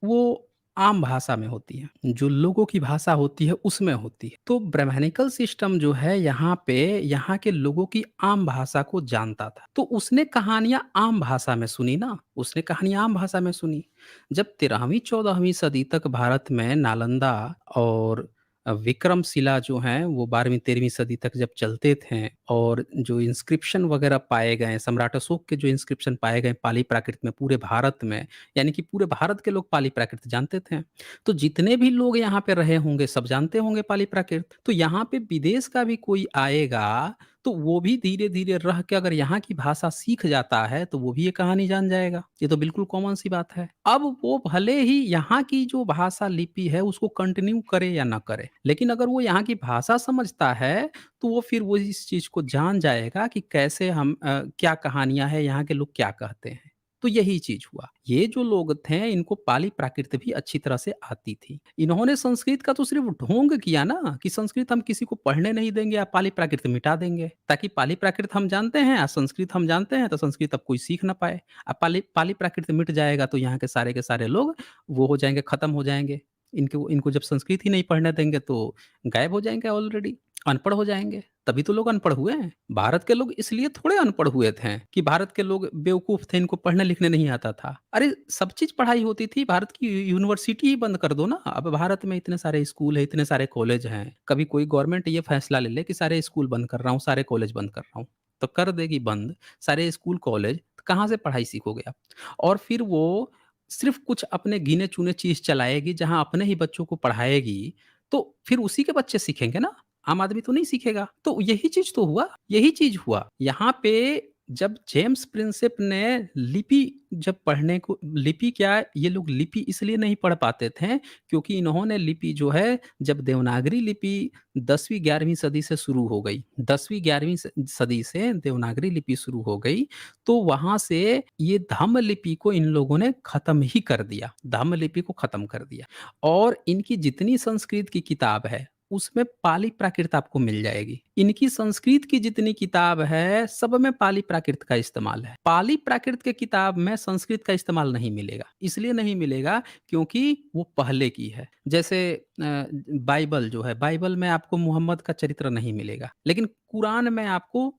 वो आम भाषा में होती है, जो लोगों की भाषा होती है उसमें होती है। तो ब्राह्मणिकल सिस्टम जो है यहाँ पे यहाँ के लोगों की आम भाषा को जानता था। तो उसने कहानियाँ आम भाषा में सुनी ना, उसने कहानियाँ आम भाषा में सुनी। जब 13वीं 14वीं सदी तक भारत में नालंदा और विक्रमशिला जो हैं वो 12वीं 13वीं सदी तक जब चलते थे और जो इंस्क्रिप्शन वगैरह पाए गए, सम्राट अशोक के जो इंस्क्रिप्शन पाए गए पाली प्राकृत में पूरे भारत में, यानी कि पूरे भारत के लोग पाली प्राकृत जानते थे। तो जितने भी लोग यहाँ पे रहे होंगे सब जानते होंगे पाली प्राकृत। तो यहाँ पे विदेश का भी कोई आएगा तो वो भी धीरे-धीरे रह के अगर यहाँ की भाषा सीख जाता है तो वो भी ये कहानी जान जाएगा। ये तो बिल्कुल कॉमन सी बात है। अब वो भले ही यहाँ की जो भाषा लिपि है उसको कंटिन्यू करे या ना करे, लेकिन अगर वो यहाँ की भाषा समझता है तो वो फिर वो इस चीज़ को जान जाएगा कि कैसे क्या कहानियाँ हैं, यहाँ के लोग क्या कहते हैं। तो यही चीज़ हुआ। ये जो लोग थे इनको पाली प्राकृत भी अच्छी तरह से आती थी। इन्होंने संस्कृत का तो सिर्फ़ ढोंग किया ना कि संस्कृत हम किसी को पढ़ने नहीं देंगे या पाली प्राकृत मिटा देंगे, ताकि पाली प्राकृत हम जानते हैं और संस्कृत हम जानते हैं तो संस्कृत अब कोई सीख ना पाए। अब पाली पाली प्राकृत मिट जाएगा तो यहाँ के सारे लोग वो हो जाएँगे, खत्म हो जाएँगे। इनको इनको जब संस्कृत ही नहीं पढ़ने देंगे तो गायब हो जाएँगे ऑलरेडी, अनपढ़ हो जाएँगे। तभी तो लोग अनपढ़ हुए हैं। भारत के लोग इसलिए थोड़े अनपढ़ हुए थे कि भारत के लोग बेवकूफ़ थे, इनको पढ़ने-लिखने नहीं आता था। अरे! सब चीज़ पढ़ाई होती थी, भारत की यूनिवर्सिटी ही बंद कर दो ना। अब भारत में इतने सारे स्कूल हैं, इतने सारे कॉलेज हैं। कभी कोई गवर्नमेंट ये फैसला ले ले कि सारे स्कूल बंद कर रहा हूँ, सारे कॉलेज बंद कर रहा हूँ, तो कर देगी बंद सारे स्कूल, कॉलेज, तो कहाँ से पढ़ाई सीखोगे आप? और फिर वो सिर्फ़ कुछ अपने गिने-चुने चीज़ चलाएगी, जहाँ अपने ही बच्चों को पढ़ाएगी, तो फिर उसी के बच्चे सीखेंगे ना। आम आदमी तो नहीं सीखेगा। तो यही चीज़ तो हुआ, यही चीज़ हुआ। यहाँ पे जब जेम्स प्रिंसेप ने लिपि जब पढ़ने को लिपि क्या ये लोग लिपि इसलिए नहीं पढ़ पाते थे क्योंकि इन्होंने लिपि जो है जब देवनागरी लिपि 10वीं 11वीं सदी से शुरू हो गई। 10वीं 11वीं सदी से देवनागरी लिपि शुरू हो गई, तो वहाँ से ये धम्म लिपि को इन लोगों ने खत्म ही कर दिया। धम्म लिपि को खत्म कर दिया और इनकी जितनी संस्कृत की किताब है उसमें पाली प्राकृत आपको मिल जाएगी। इनकी संस्कृत की जितनी किताब है, सब में पाली प्राकृत का इस्तेमाल है। पाली प्राकृत के किताब में संस्कृत का इस्तेमाल नहीं मिलेगा। इसलिए नहीं मिलेगा क्योंकि वो पहले की है। जैसे बाइबल जो है, बाइबल में आपको मुहम्मद का चरित्र नहीं मिलेगा। लेकिन कुरान में आपको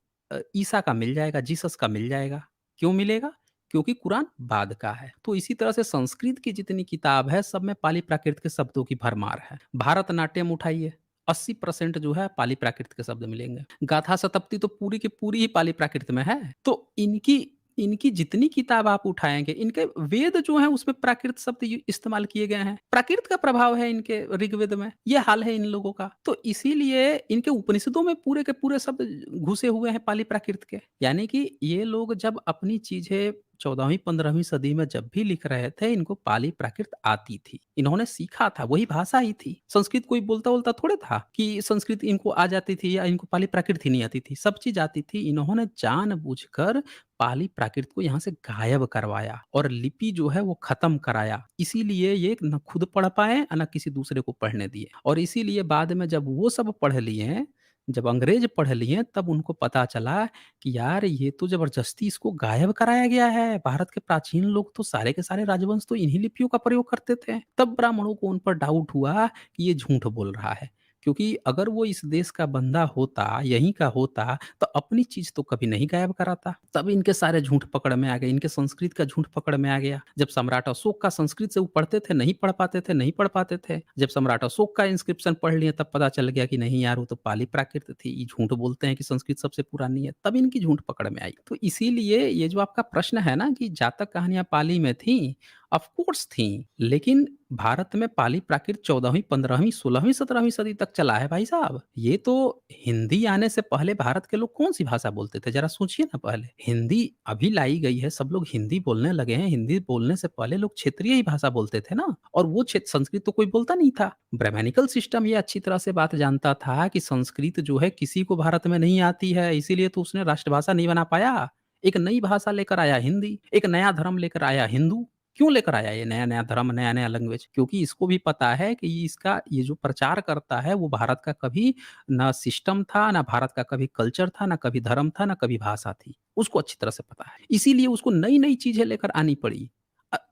ईसा का मिल जाएगा, जीसस का मिल जाएगा। क्यों मिलेगा? क्योंकि कुरान बाद का है। तो इसी तरह से संस्कृत की जितनी किताब है, सब में पाली प्राकृत के शब्दों की भरमार है। भारतनाट्यम उठाइए, 80% जो है पाली प्राकृत के शब्द मिलेंगे। गाथा शतपथी तो पूरी की पूरी ही पाली प्राकृत में है। तो इनकी इनकी जितनी किताब आप उठाएँगे, इनके वेद जो हैं उसमें प्राकृत शब्द इस्तेमाल किए गए हैं। प्राकृत का प्रभाव है इनके ऋग्वेद में, ये हाल है इन लोगों का। तो इसीलिए इनके उपनिषदों में पूरे के पूरे शब्द घुसे हुए हैं पाली प्राकृत के। यानी कि ये लोग जब अपनी चीज़ें 14वीं 15वीं सदी में जब भी लिख रहे थे, इनको पाली प्राकृत आती थी। इन्होंने सीखा था, वही भाषा ही थी। संस्कृत कोई बोलता-वोलता थोड़े था कि संस्कृत इनको आ जाती थी या इनको पाली प्राकृत ही नहीं आती थी। सब चीज़ आती थी। इन्होंने जानबूझकर पाली प्राकृत को यहाँ से गायब करवाया और लिपि जो है वो खत्म कराया। इसीलिए ये न खुद पढ़ पाए और न किसी दूसरे को पढ़ने दिए। और इसीलिए बाद में जब वो सब पढ़ लिए, जब अंग्रेज पढ़ लिए तब उनको पता चला कि यार ये तो ज़बरदस्ती इसको गायब कराया गया है। भारत के प्राचीन लोग तो सारे के सारे राजवंश तो इन्हीं लिपियों का प्रयोग करते थे। तब ब्राह्मणों को उन पर डाउट हुआ कि ये झूठ बोल रहा है। क्योंकि अगर वो इस देश का बंदा होता, यहीं का होता, तो अपनी चीज़ तो कभी नहीं गायब कराता। तब इनके सारे झूठ पकड़ में आ गए, इनके संस्कृत का झूठ पकड़ में आ गया। जब सम्राट अशोक का संस्कृत से वो पढ़ते थे, नहीं पढ़ पाते थे, नहीं पढ़ पाते थे। जब सम्राट अशोक का इंस्क्रिप्शन पढ़ लिए तब पता चल गया कि नहीं यार वो तो पाली प्राकृत थी, ये झूठ बोलते हैं कि संस्कृत सबसे पुरानी है, तब इनकी झूठ पकड़ में आई। तो इसीलिए ये जो आपका प्रश्न है ना कि जातक कहानियाँ पाली में थीं, ऑफ कोर्स थीं, लेकिन भारत में पाली प्राकृत 14वीं, 15वीं, 16वीं, 17वीं सदी तक चला है भाई साहब। ये तो हिंदी आने से पहले भारत के लोग कौन-सी भाषा बोलते थे? ज़रा सोचिए ना पहले। हिंदी अभी लाई गई है, सब लोग हिंदी बोलने लगे हैं। हिंदी बोलने से पहले लोग क्षेत्रीय ही भाषा बोलते थे ना और वो संस्कृत तो कोई बोलता नहीं था। ब्राह्मणिकल सिस्टम ये अच्छी तरह से बात जानता था कि संस्कृत जो है किसी को भारत में नहीं आती है, इसीलिए तो उसने राष्ट्रभाषा नहीं बना पाया। एक नई भाषा लेकर आया हिंदी, एक नया धर्म लेकर आया हिंदू। क्यों लेकर आया ये नया-नया धर्म, नया-नया लैंग्वेज? क्योंकि इसको भी पता है कि इसका ये जो प्रचार करता है वो भारत का कभी ना सिस्टम था, ना भारत का कभी कल्चर था, ना कभी धर्म था, ना कभी भाषा थी। उसको अच्छी तरह से पता है। इसीलिए उसको नई-नई चीज़ें लेकर आनी पड़ी।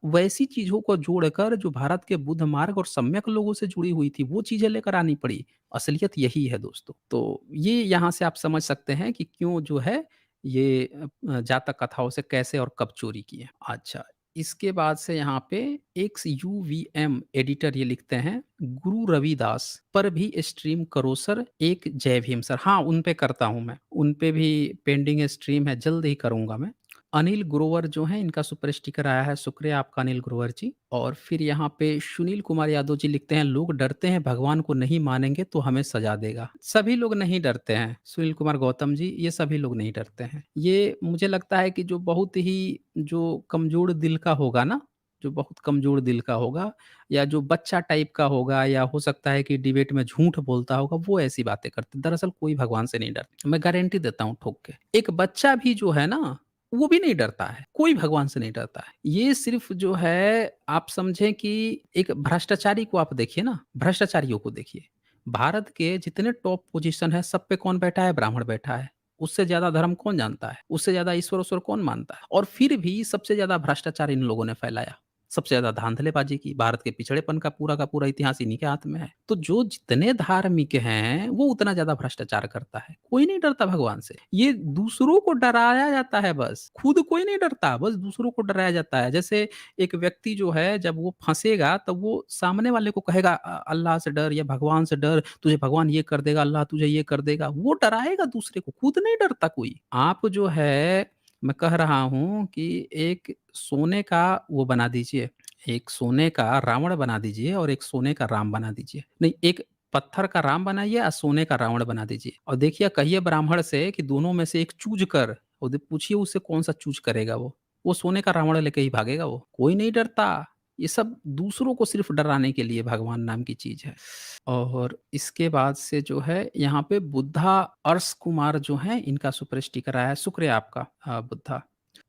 वैसी चीज़ों को जोड़कर जो भारत के बुद्ध मार्ग और सम्यक लोगों से जुड़ी हुई थी, वो चीज़ें लेकर आनी पड़ी। असलियत यही है दोस्तों। तो ये यहाँ से आप समझ सकते हैं कि क्यों जो है ये जातक कथाओं से कैसे और कब चोरी की है। अच्छा, इसके बाद से यहाँ पे XUVM एडिटर ये लिखते हैं, गुरु रविदास पर भी स्ट्रीम करो सर, एक जय भीम सर। हाँ, उन पे करता हूँ मैं। उन पे भी पेंडिंग स्ट्रीम है, जल्द ही करूँगा मैं। अनिल ग्रोवर जो हैं, इनका सुपर स्टिकर आया है, शुक्रिया आपका अनिल ग्रोवर जी। और फिर यहाँ पे सुनील कुमार यादव जी लिखते हैं, लोग डरते हैं भगवान को नहीं मानेंगे तो हमें सजा देगा। सभी लोग नहीं डरते हैं, सुनील कुमार गौतम जी, ये सभी लोग नहीं डरते हैं। ये मुझे लगता है कि जो बहुत ही जो कमज़ोर दिल का होगा ना, जो बहुत कमज़ोर दिल का होगा या जो बच्चा टाइप का होगा या हो सकता है कि डिबेट में झूठ बोलता होगा, वो ऐसी बातें करते। दरअसल कोई भगवान से नहीं डरता। मैं गारंटी देता हूँ ठोक के। एक बच्चा भी जो है ना, वो भी नहीं डरता है, कोई भगवान से नहीं डरता है। ये सिर्फ़ जो है आप समझें कि एक भ्रष्टाचारी को आप देखिए ना, भ्रष्टाचारियों को देखिए। भारत के जितने टॉप पोज़ीशन है, सब पे कौन बैठा है? ब्राह्मण बैठा है। उससे ज़्यादा धर्म कौन जानता है? उससे ज़्यादा ईश्वर-उश्वर कौन मानता है? और फिर भी सबसे ज़्यादा भ्रष्टाचार इन लोगों ने फैलाया। सबसे ज़्यादा धांधलेबाज़ी की, भारत के पिछड़ेपन का पूरा इतिहास इन्हीं के हाथ में है। तो जो जितने धार्मिक हैं, वो उतना ज़्यादा भ्रष्टाचार करता है। कोई नहीं डरता भगवान से। ये दूसरों को डराया जाता है बस, खुद कोई नहीं डरता, बस दूसरों को डराया जाता है। जैसे एक व्यक्ति जो है जब वो फँसेगा तब वो सामने वाले को कहेगा अल्लाह से डर या भगवान से डर, तुझे भगवान ये कर देगा, अल्लाह तुझे ये कर देगा। वो डराएगा दूसरे को, खुद नहीं डरता कोई। आप जो है मैं कह रहा हूँ कि एक सोने का वो बना दीजिए, एक सोने का रावण बना दीजिए और एक सोने का राम बना दीजिए। नहीं, एक पत्थर का राम बनाइए और सोने का रावण बना दीजिए और देखिए कहिए ब्राह्मण से कि दोनों में से एक चूज़ कर और पूछिए उससे कौन-सा चूज़ करेगा वो। वो सोने का रावण लेके ही भागेगा वो। कोई नहीं डरता। ये सब दूसरों को सिर्फ़ डराने के लिए भगवान नाम की चीज़ है। और इसके बाद से जो है यहाँ पे बुद्धा अर्श कुमार जो हैं इनका सुपर स्टिकर आया है। शुक्रिया आपका बुद्धा।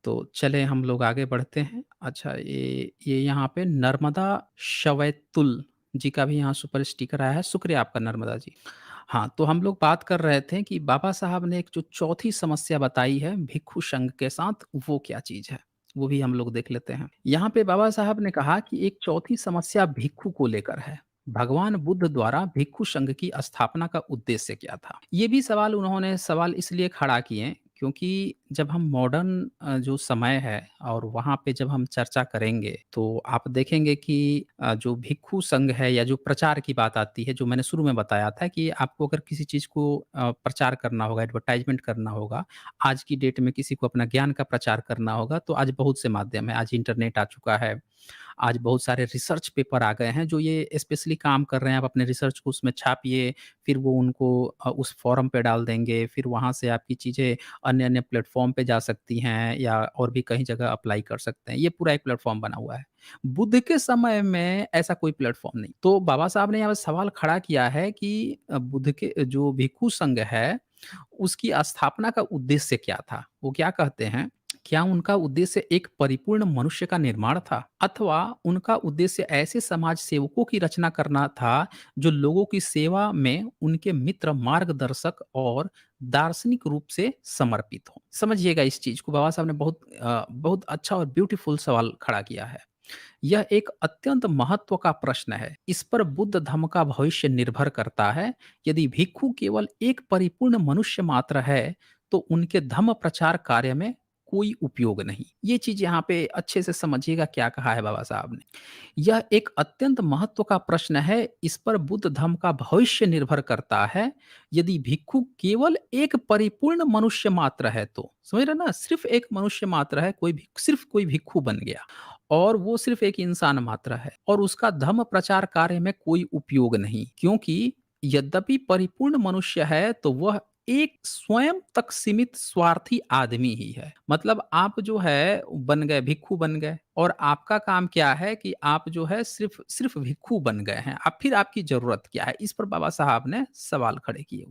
तो चलें हम लोग आगे बढ़ते हैं। अच्छा ये यहाँ पे नर्मदा शवैतुल जी का भी यहाँ सुपर स्टिकर आया है। शुक्रिया आपका नर्मदा जी। हाँ, तो हम लोग बात कर रहे थे कि बाबा साहब ने एक जो चौथी समस्या बताई है भिक्षु संघ के साथ, वो क्या चीज़ है? वो भी हम लोग देख लेते हैं। यहाँ पे बाबा साहब ने कहा कि एक चौथी समस्या भिक्षु को लेकर है। भगवान बुद्ध द्वारा भिक्षु संघ की स्थापना का उद्देश्य क्या था? ये भी उन्होंने सवाल इसलिए खड़ा किए क्योंकि जब हम मॉडर्न जो समय है और वहाँ पे जब हम चर्चा करेंगे, तो आप देखेंगे कि जो भिक्षु संघ है या जो प्रचार की बात आती है, जो मैंने शुरू में बताया था कि आपको अगर किसी चीज़ को प्रचार करना होगा, एडवर्टाइज़मेंट करना होगा, आज की डेट में किसी को अपना ज्ञान का प्रचार करना होगा, तो आज बहुत से माध्यम हैं। आज इंटरनेट आ चुका है। आज बहुत सारे रिसर्च पेपर आ गए हैं जो ये स्पेशली काम कर रहे हैं। आप अपने रिसर्च को उसमें छापिए, फिर वो उनको उस फ़ोरम पे डाल देंगे, फिर वहाँ से आपकी चीज़ें अन्य-अन्य प्लेटफ़ॉर्म पे जा सकती हैं या और भी कहीं जगह अप्लाई कर सकते हैं। ये पूरा एक प्लेटफ़ॉर्म बना हुआ है। बुद्ध के समय में ऐसा कोई प्लेटफ़ॉर्म नहीं। तो बाबा साहब ने यहाँ पे सवाल खड़ा किया है कि बुद्ध के जो भिक्षु संघ है, उसकी स्थापना का उद्देश्य क्या था? वो क्या कहते हैं, क्या उनका उद्देश्य एक परिपूर्ण मनुष्य का निर्माण था अथवा उनका उद्देश्य ऐसे समाज सेवकों की रचना करना था जो लोगों की सेवा में उनके मित्र, मार्गदर्शक और दार्शनिक रूप से समर्पित हों? समझिएगा इस चीज को, बाबा साहब ने बहुत अच्छा और ब्यूटीफुल सवाल खड़ा किया है। यह एक अत्यंत महत्व का प्रश्न है। इस पर बुद्ध धर्म का भविष्य निर्भर करता है। यदि भिक्षु केवल एक परिपूर्ण मनुष्य मात्र है, तो उनके धम्म प्रचार कार्य में कोई उपयोग नहीं। ये चीज़ यहाँ पे अच्छे से समझिएगा क्या कहा है बाबा साहब ने। यह एक अत्यंत महत्व का प्रश्न है, इस पर बुद्ध धर्म का भविष्य निर्भर करता है। यदि भिक्षु केवल एक परिपूर्ण मनुष्य मात्र है तो, समझ रहे हैं ना? सिर्फ़ एक मनुष्य मात्र है, सिर्फ़ कोई भिक्षु बन गया और वो सिर्फ़ एक इंसान मात्र है और उसका धर्म प्रचार कार्य में कोई उपयोग नहीं। क्योंकि यद्यपि परिपूर्ण मनुष्य है, तो वह एक स्वयं तक सीमित स्वार्थी आदमी ही है। मतलब आप जो है बन गए, भिक्षु बन गए और आपका काम क्या है कि आप जो है सिर्फ़ भिक्षु बन गए हैं। अब फिर आपकी ज़रूरत क्या है? इस पर बाबा साहब ने सवाल खड़े किए।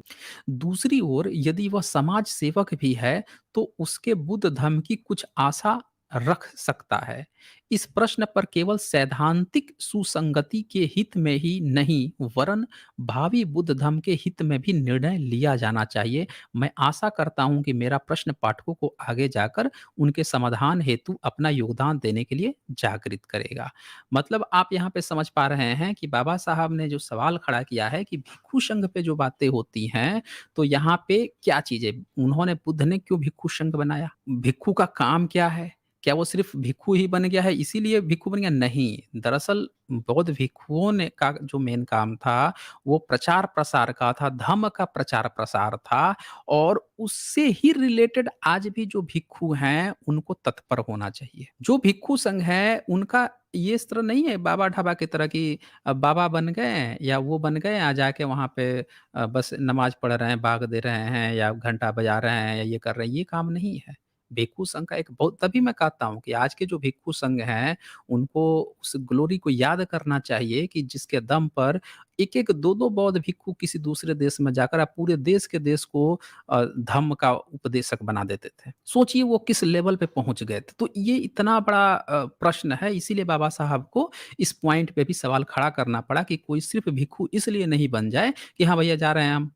दूसरी ओर यदि वह समाज सेवक भी है, तो उसके बुद्ध धर्म की कुछ आशा रख सकता है? इस प्रश्न पर केवल सैद्धांतिक सुसंगति के हित में ही नहीं, वरन भावी बुद्ध धर्म के हित में भी निर्णय लिया जाना चाहिए। मैं आशा करता हूँ कि मेरा प्रश्न पाठकों को आगे जाकर उनके समाधान हेतु अपना योगदान देने के लिए जागृत करेगा। मतलब आप यहाँ पे समझ पा रहे हैं कि बाबा साहब ने जो सवाल खड़ा किया है कि भिक्षु संघ पे जो बातें होती हैं, तो यहाँ पे क्या चीज़ें उन्होंने बुद्ध ने क्यों भिक्षु संघ बनाया? भिक्षु का काम क्या है? क्या वो सिर्फ़ भिक्षु ही बन गया है इसीलिए भिक्षु बन गया? नहीं, दरअसल बौद्ध भिक्षुओं ने का जो मेन काम था, वो प्रचार-प्रसार का था, धम्म का प्रचार-प्रसार था और उससे ही रिलेटेड आज भी जो भिक्षु हैं, उनको तत्पर होना चाहिए। जो भिक्षु संघ है, उनका ये इस तरह नहीं है बाबा-ढाबा की तरह कि बाबा बन गए या वो बन गए, जाके वहाँ पे बस नमाज़ पढ़ रहे हैं, भाग दे रहे हैं या घंटा बजा रहे हैं या ये कर रहे हैं, ये काम नहीं है। भिक्षु संघ का एक बहुत तभी मैं कहता हूँ कि आज के जो भिक्षु संघ हैं, उनको उस ग्लोरी को याद करना चाहिए कि जिसके दम पर एक-एक, दो-दो बौद्ध भिक्षु किसी दूसरे देश में जाकर आप पूरे देश के देश को धम्म का उपदेशक बना देते थे। सोचिए वो किस लेवल पे पहुँच गए थे। तो ये इतना बड़ा प्रश्न है इसीलिए बाबा साहब को इस पॉइंट पे भी सवाल खड़ा करना पड़ा कि कोई सिर्फ़ भिक्षु इसलिए नहीं बन जाए कि हाँ भैया जा रहे हैं हम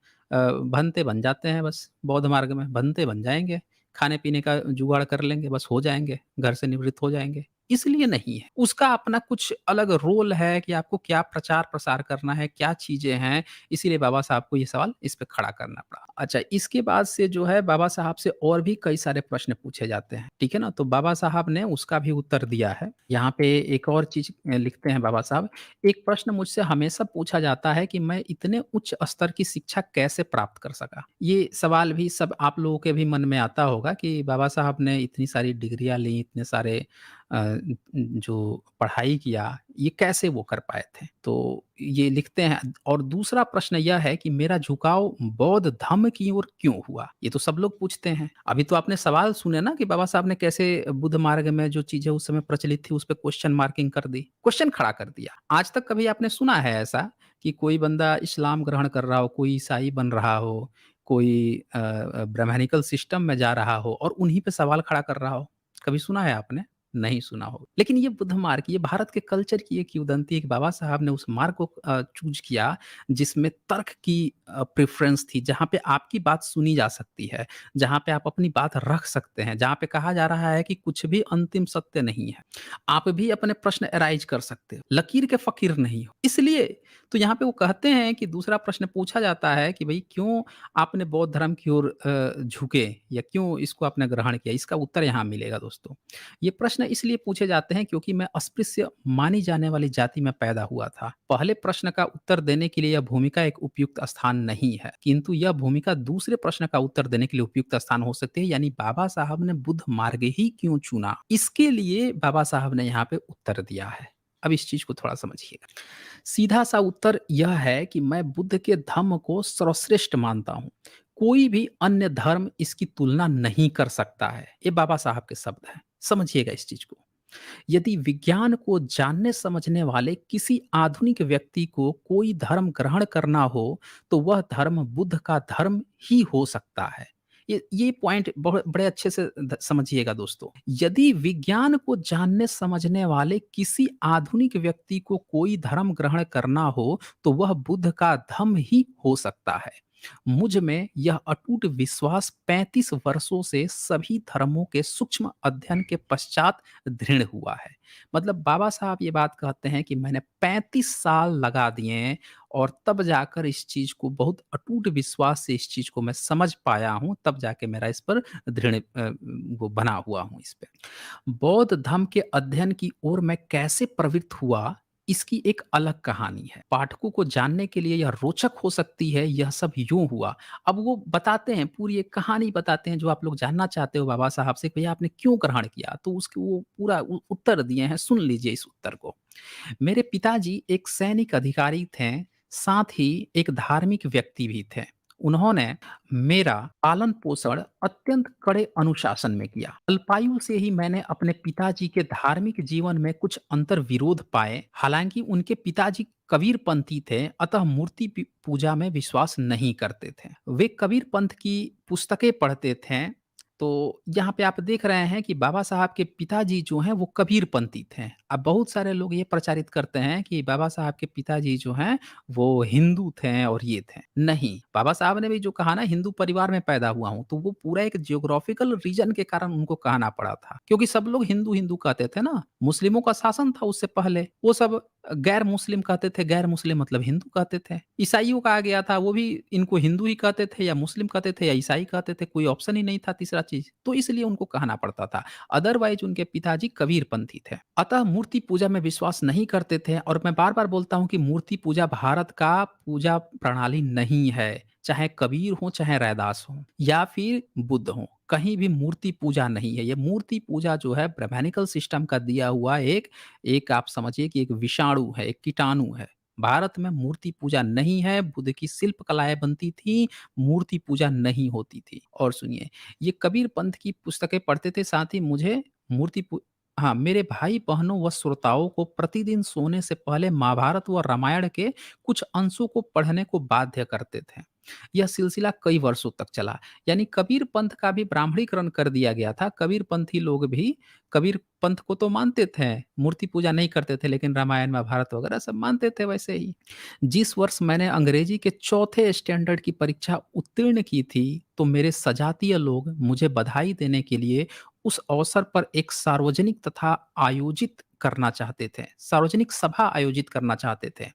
भंते बन जाते हैं बस बौद्ध मार्ग में, भंते बन जाएँगे। खाने-पीने का जुगाड़ कर लेंगे, बस हो जाएँगे, घर से निवृत्त हो जाएँगे। इसलिए नहीं है। उसका अपना कुछ अलग रोल है कि आपको क्या प्रचार-प्रसार करना है, क्या चीज़ें हैं, इसीलिए बाबा साहब को ये सवाल इस पे खड़ा करना पड़ा। अच्छा, इसके बाद से जो है बाबा साहब से और भी कई सारे प्रश्न पूछे जाते हैं, ठीक है ना? तो बाबा साहब ने उसका भी उत्तर दिया है। यहाँ पे एक और चीज़ लिखते हैं बाबा साहब, "एक प्रश्न मुझसे हमेशा पूछा जाता है कि मैं इतने उच्च स्तर की शिक्षा कैसे प्राप्त कर सका?" ये सवाल भी सब आप लोगों के भी मन में आता होगा कि बाबा साहब ने इतनी सारी डिग्रियाँ ली, इतने सारे जो पढ़ाई किया, ये कैसे वो कर पाए थे? तो ये लिखते हैं और दूसरा प्रश्न यह है कि मेरा झुकाव बौद्ध धम्म की ओर क्यों हुआ? ये तो सब लोग पूछते हैं। अभी तो आपने सवाल सुने ना कि बाबा साहब ने कैसे बुद्ध मार्ग में जो चीज़ें उस समय प्रचलित थी, उस पे क्वेश्चन मार्किंग कर दी, क्वेश्चन खड़ा कर दिया। आज तक कभी आपने सुना है ऐसा कि कोई बंदा इस्लाम ग्रहण कर रहा हो, कोई ईसाई बन रहा हो, कोई ब्राह्मणिकल सिस्टम में जा रहा हो और उन्हीं पे सवाल खड़ा कर रहा हो? कभी सुना है आपने? नहीं सुना होगा। लेकिन ये बुद्ध मार्ग, ये भारत के कल्चर की एक किंवदंती है कि बाबा साहब ने उस मार्ग को चूज़ किया जिसमें तर्क की प्रेफ़रेंस थी, जहाँ पे आपकी बात सुनी जा सकती है, जहाँ पे आप अपनी बात रख सकते हैं, जहाँ पे कहा जा रहा है कि कुछ भी अंतिम सत्य नहीं है। आप भी अपने प्रश्न एराइज़ कर सकते हो, लकीर के फ़कीर नहीं हो। इसलिए तो यहाँ पे वो कहते हैं कि दूसरा प्रश्न पूछा जाता है कि भई क्यों आपने बौद्ध धर्म की ओर झुके या क्यों इसको आपने ग्रहण किया? इसका उत्तर यहाँ मिलेगा दोस्तों। ये प्रश्न इसलिए पूछे जाते हैं क्योंकि मैं अस्पृश्य मानी जाने वाली जाति में पैदा हुआ था। पहले प्रश्न का उत्तर देने के लिए यह भूमिका एक उपयुक्त स्थान नहीं है, किंतु यह भूमिका दूसरे प्रश्न का उत्तर देने के लिए उपयुक्त स्थान हो सकती है, यानी बाबा साहब ने बुद्ध मार्ग ही क्यों चुना? इसके लिए बाबा साहब ने यहाँ पे उत्तर दिया है। अब इस चीज़ को थोड़ा समझिएगा। सीधा-सा उत्तर यह है कि मैं बुद्ध के धम्म को सर्वश्रेष्ठ मानता हूँ। कोई भी अन्य धर्म इसकी तुलना नहीं कर सकता है। ये बाबा साहब के शब्द हैं। समझिएगा इस चीज़ को। यदि विज्ञान को जानने समझने वाले किसी आधुनिक व्यक्ति को कोई धर्म ग्रहण करना हो, तो वह धर्म बुद्ध का धर्म ही हो सकता है। ये पॉइंट बड़े अच्छे से समझिएगा दोस्तों। यदि विज्ञान को जानने समझने वाले किसी आधुनिक व्यक्ति को कोई धर्म ग्रहण करना हो, तो वह बुद्ध का धर्म ही हो सकता है। मुझ में यह अटूट विश्वास 35 वर्षों से सभी धर्मों के सूक्ष्म अध्ययन के पश्चात दृढ़ हुआ है। मतलब बाबा साहब ये बात कहते हैं कि मैंने 35 साल लगा दिए हैं और तब जाकर इस चीज़ को बहुत अटूट विश्वास से इस चीज़ को मैं समझ पाया हूँ, तब जाके मेरा इस पर दृढ़ वो बना हुआ हूँ इस पे। बौद्ध धर्म के अध्ययन की ओर मैं कैसे प्रवृत्त हुआ, इसकी एक अलग कहानी है। पाठकों को जानने के लिए यह रोचक हो सकती है, यह सब यूँ हुआ। अब वो बताते हैं, पूरी एक कहानी बताते हैं जो आप लोग जानना चाहते हो बाबा साहब से, भैया आपने क्यों ग्रहण किया? तो उसके वो पूरा उत्तर दिए हैं, सुन लीजिए इस उत्तर को। मेरे पिताजी एक सैनिक अधिकारी थे, साथ ही एक धार्मिक व्यक्ति भी थे। उन्होंने मेरा पालन-पोषण अत्यंत कड़े अनुशासन में किया। अल्पायु से ही मैंने अपने पिताजी के धार्मिक जीवन में कुछ अंतर्विरोध पाए। हालाँकि उनके पिताजी कबीरपंथी थे, अतः मूर्ति पूजा में विश्वास नहीं करते थे। वे कबीर पंथ की पुस्तकें पढ़ते थे, तो यहाँ पे आप देख रहे हैं कि बाबा साहब के पिताजी जो हैं वो कबीरपंथी थे। अब बहुत सारे लोग ये प्रचारित करते हैं कि बाबा साहब के पिताजी जो हैं वो हिंदू थे और ये थे। नहीं, बाबा साहब ने भी जो कहा ना हिंदू परिवार में पैदा हुआ हूँ, तो वो पूरा एक ज्योग्राफिकल रीजन के कारण उनको कहना पड़ा था। क्योंकि सब लोग हिंदू-हिंदू कहते थे ना, मुस्लिमों का शासन था उससे पहले। वो सब गैर मुस्लिम कहते थे, गैर मुस्लिम मतलब हिंदू कहते थे। ईसाइयों का आ गया था, वो भी इनको हिंदू ही कहते थे या मुस्लिम कहते थे या ईसाई कहते थे, कोई ऑप्शन ही नहीं था तीसरा चीज़। तो इसलिए उनको कहना पड़ता था। अदरवाइज़ उनके पिताजी कबीरपंथी थे। अतः मूर्ति पूजा में विश्वास नहीं करते थे और मैं बार-बार बोलता हूँ कि मूर्ति पूजा भारत का पूजा प्रणाली नहीं है। चाहे कबीर हो, चाहे रैदास हो या फिर बुद्ध हो, कहीं भी मूर्ति पूजा नहीं है। ये मूर्ति पूजा जो है ब्राह्मणिकल सिस्टम का दिया हुआ एक एक आप समझिए कि एक विषाणु है, एक कीटाणु है। भारत में मूर्ति पूजा नहीं है, बुद्ध की शिल्प कलाएँ बनती थी, मूर्ति पूजा नहीं होती थी। और सुनिए, ये कबीर पंथ की पुस्तकें पढ़ते थे, साथ ही मुझे मूर्ति पू हाँ, मेरे भाई-बहनों व श्रोताओं को प्रतिदिन सोने से पहले महाभारत व रामायण के कुछ अंशों को पढ़ने को बाध्य करते थे। यह सिलसिला कई वर्षों तक चला। यानी कबीर पंथ का भी ब्राह्मणीकरण कर दिया गया था। कबीर पंथी लोग भी कबीर पंथ को तो मानते थे, मूर्ति पूजा नहीं करते थे, लेकिन रामायण, महाभारत वगैरह सब मानते थे वैसे ही। जिस वर्ष मैंने अंग्रेजी के चौथे स्टैंडर्ड की परीक्षा उत्तीर्ण की थी, तो मेरे सजातीय लोग मुझे बधाई देने के लिए उस अवसर पर एक सार्वजनिक तथा आयोजित करना चाहते थे। सार्वजनिक सभा आयोजित करना चाहते थे।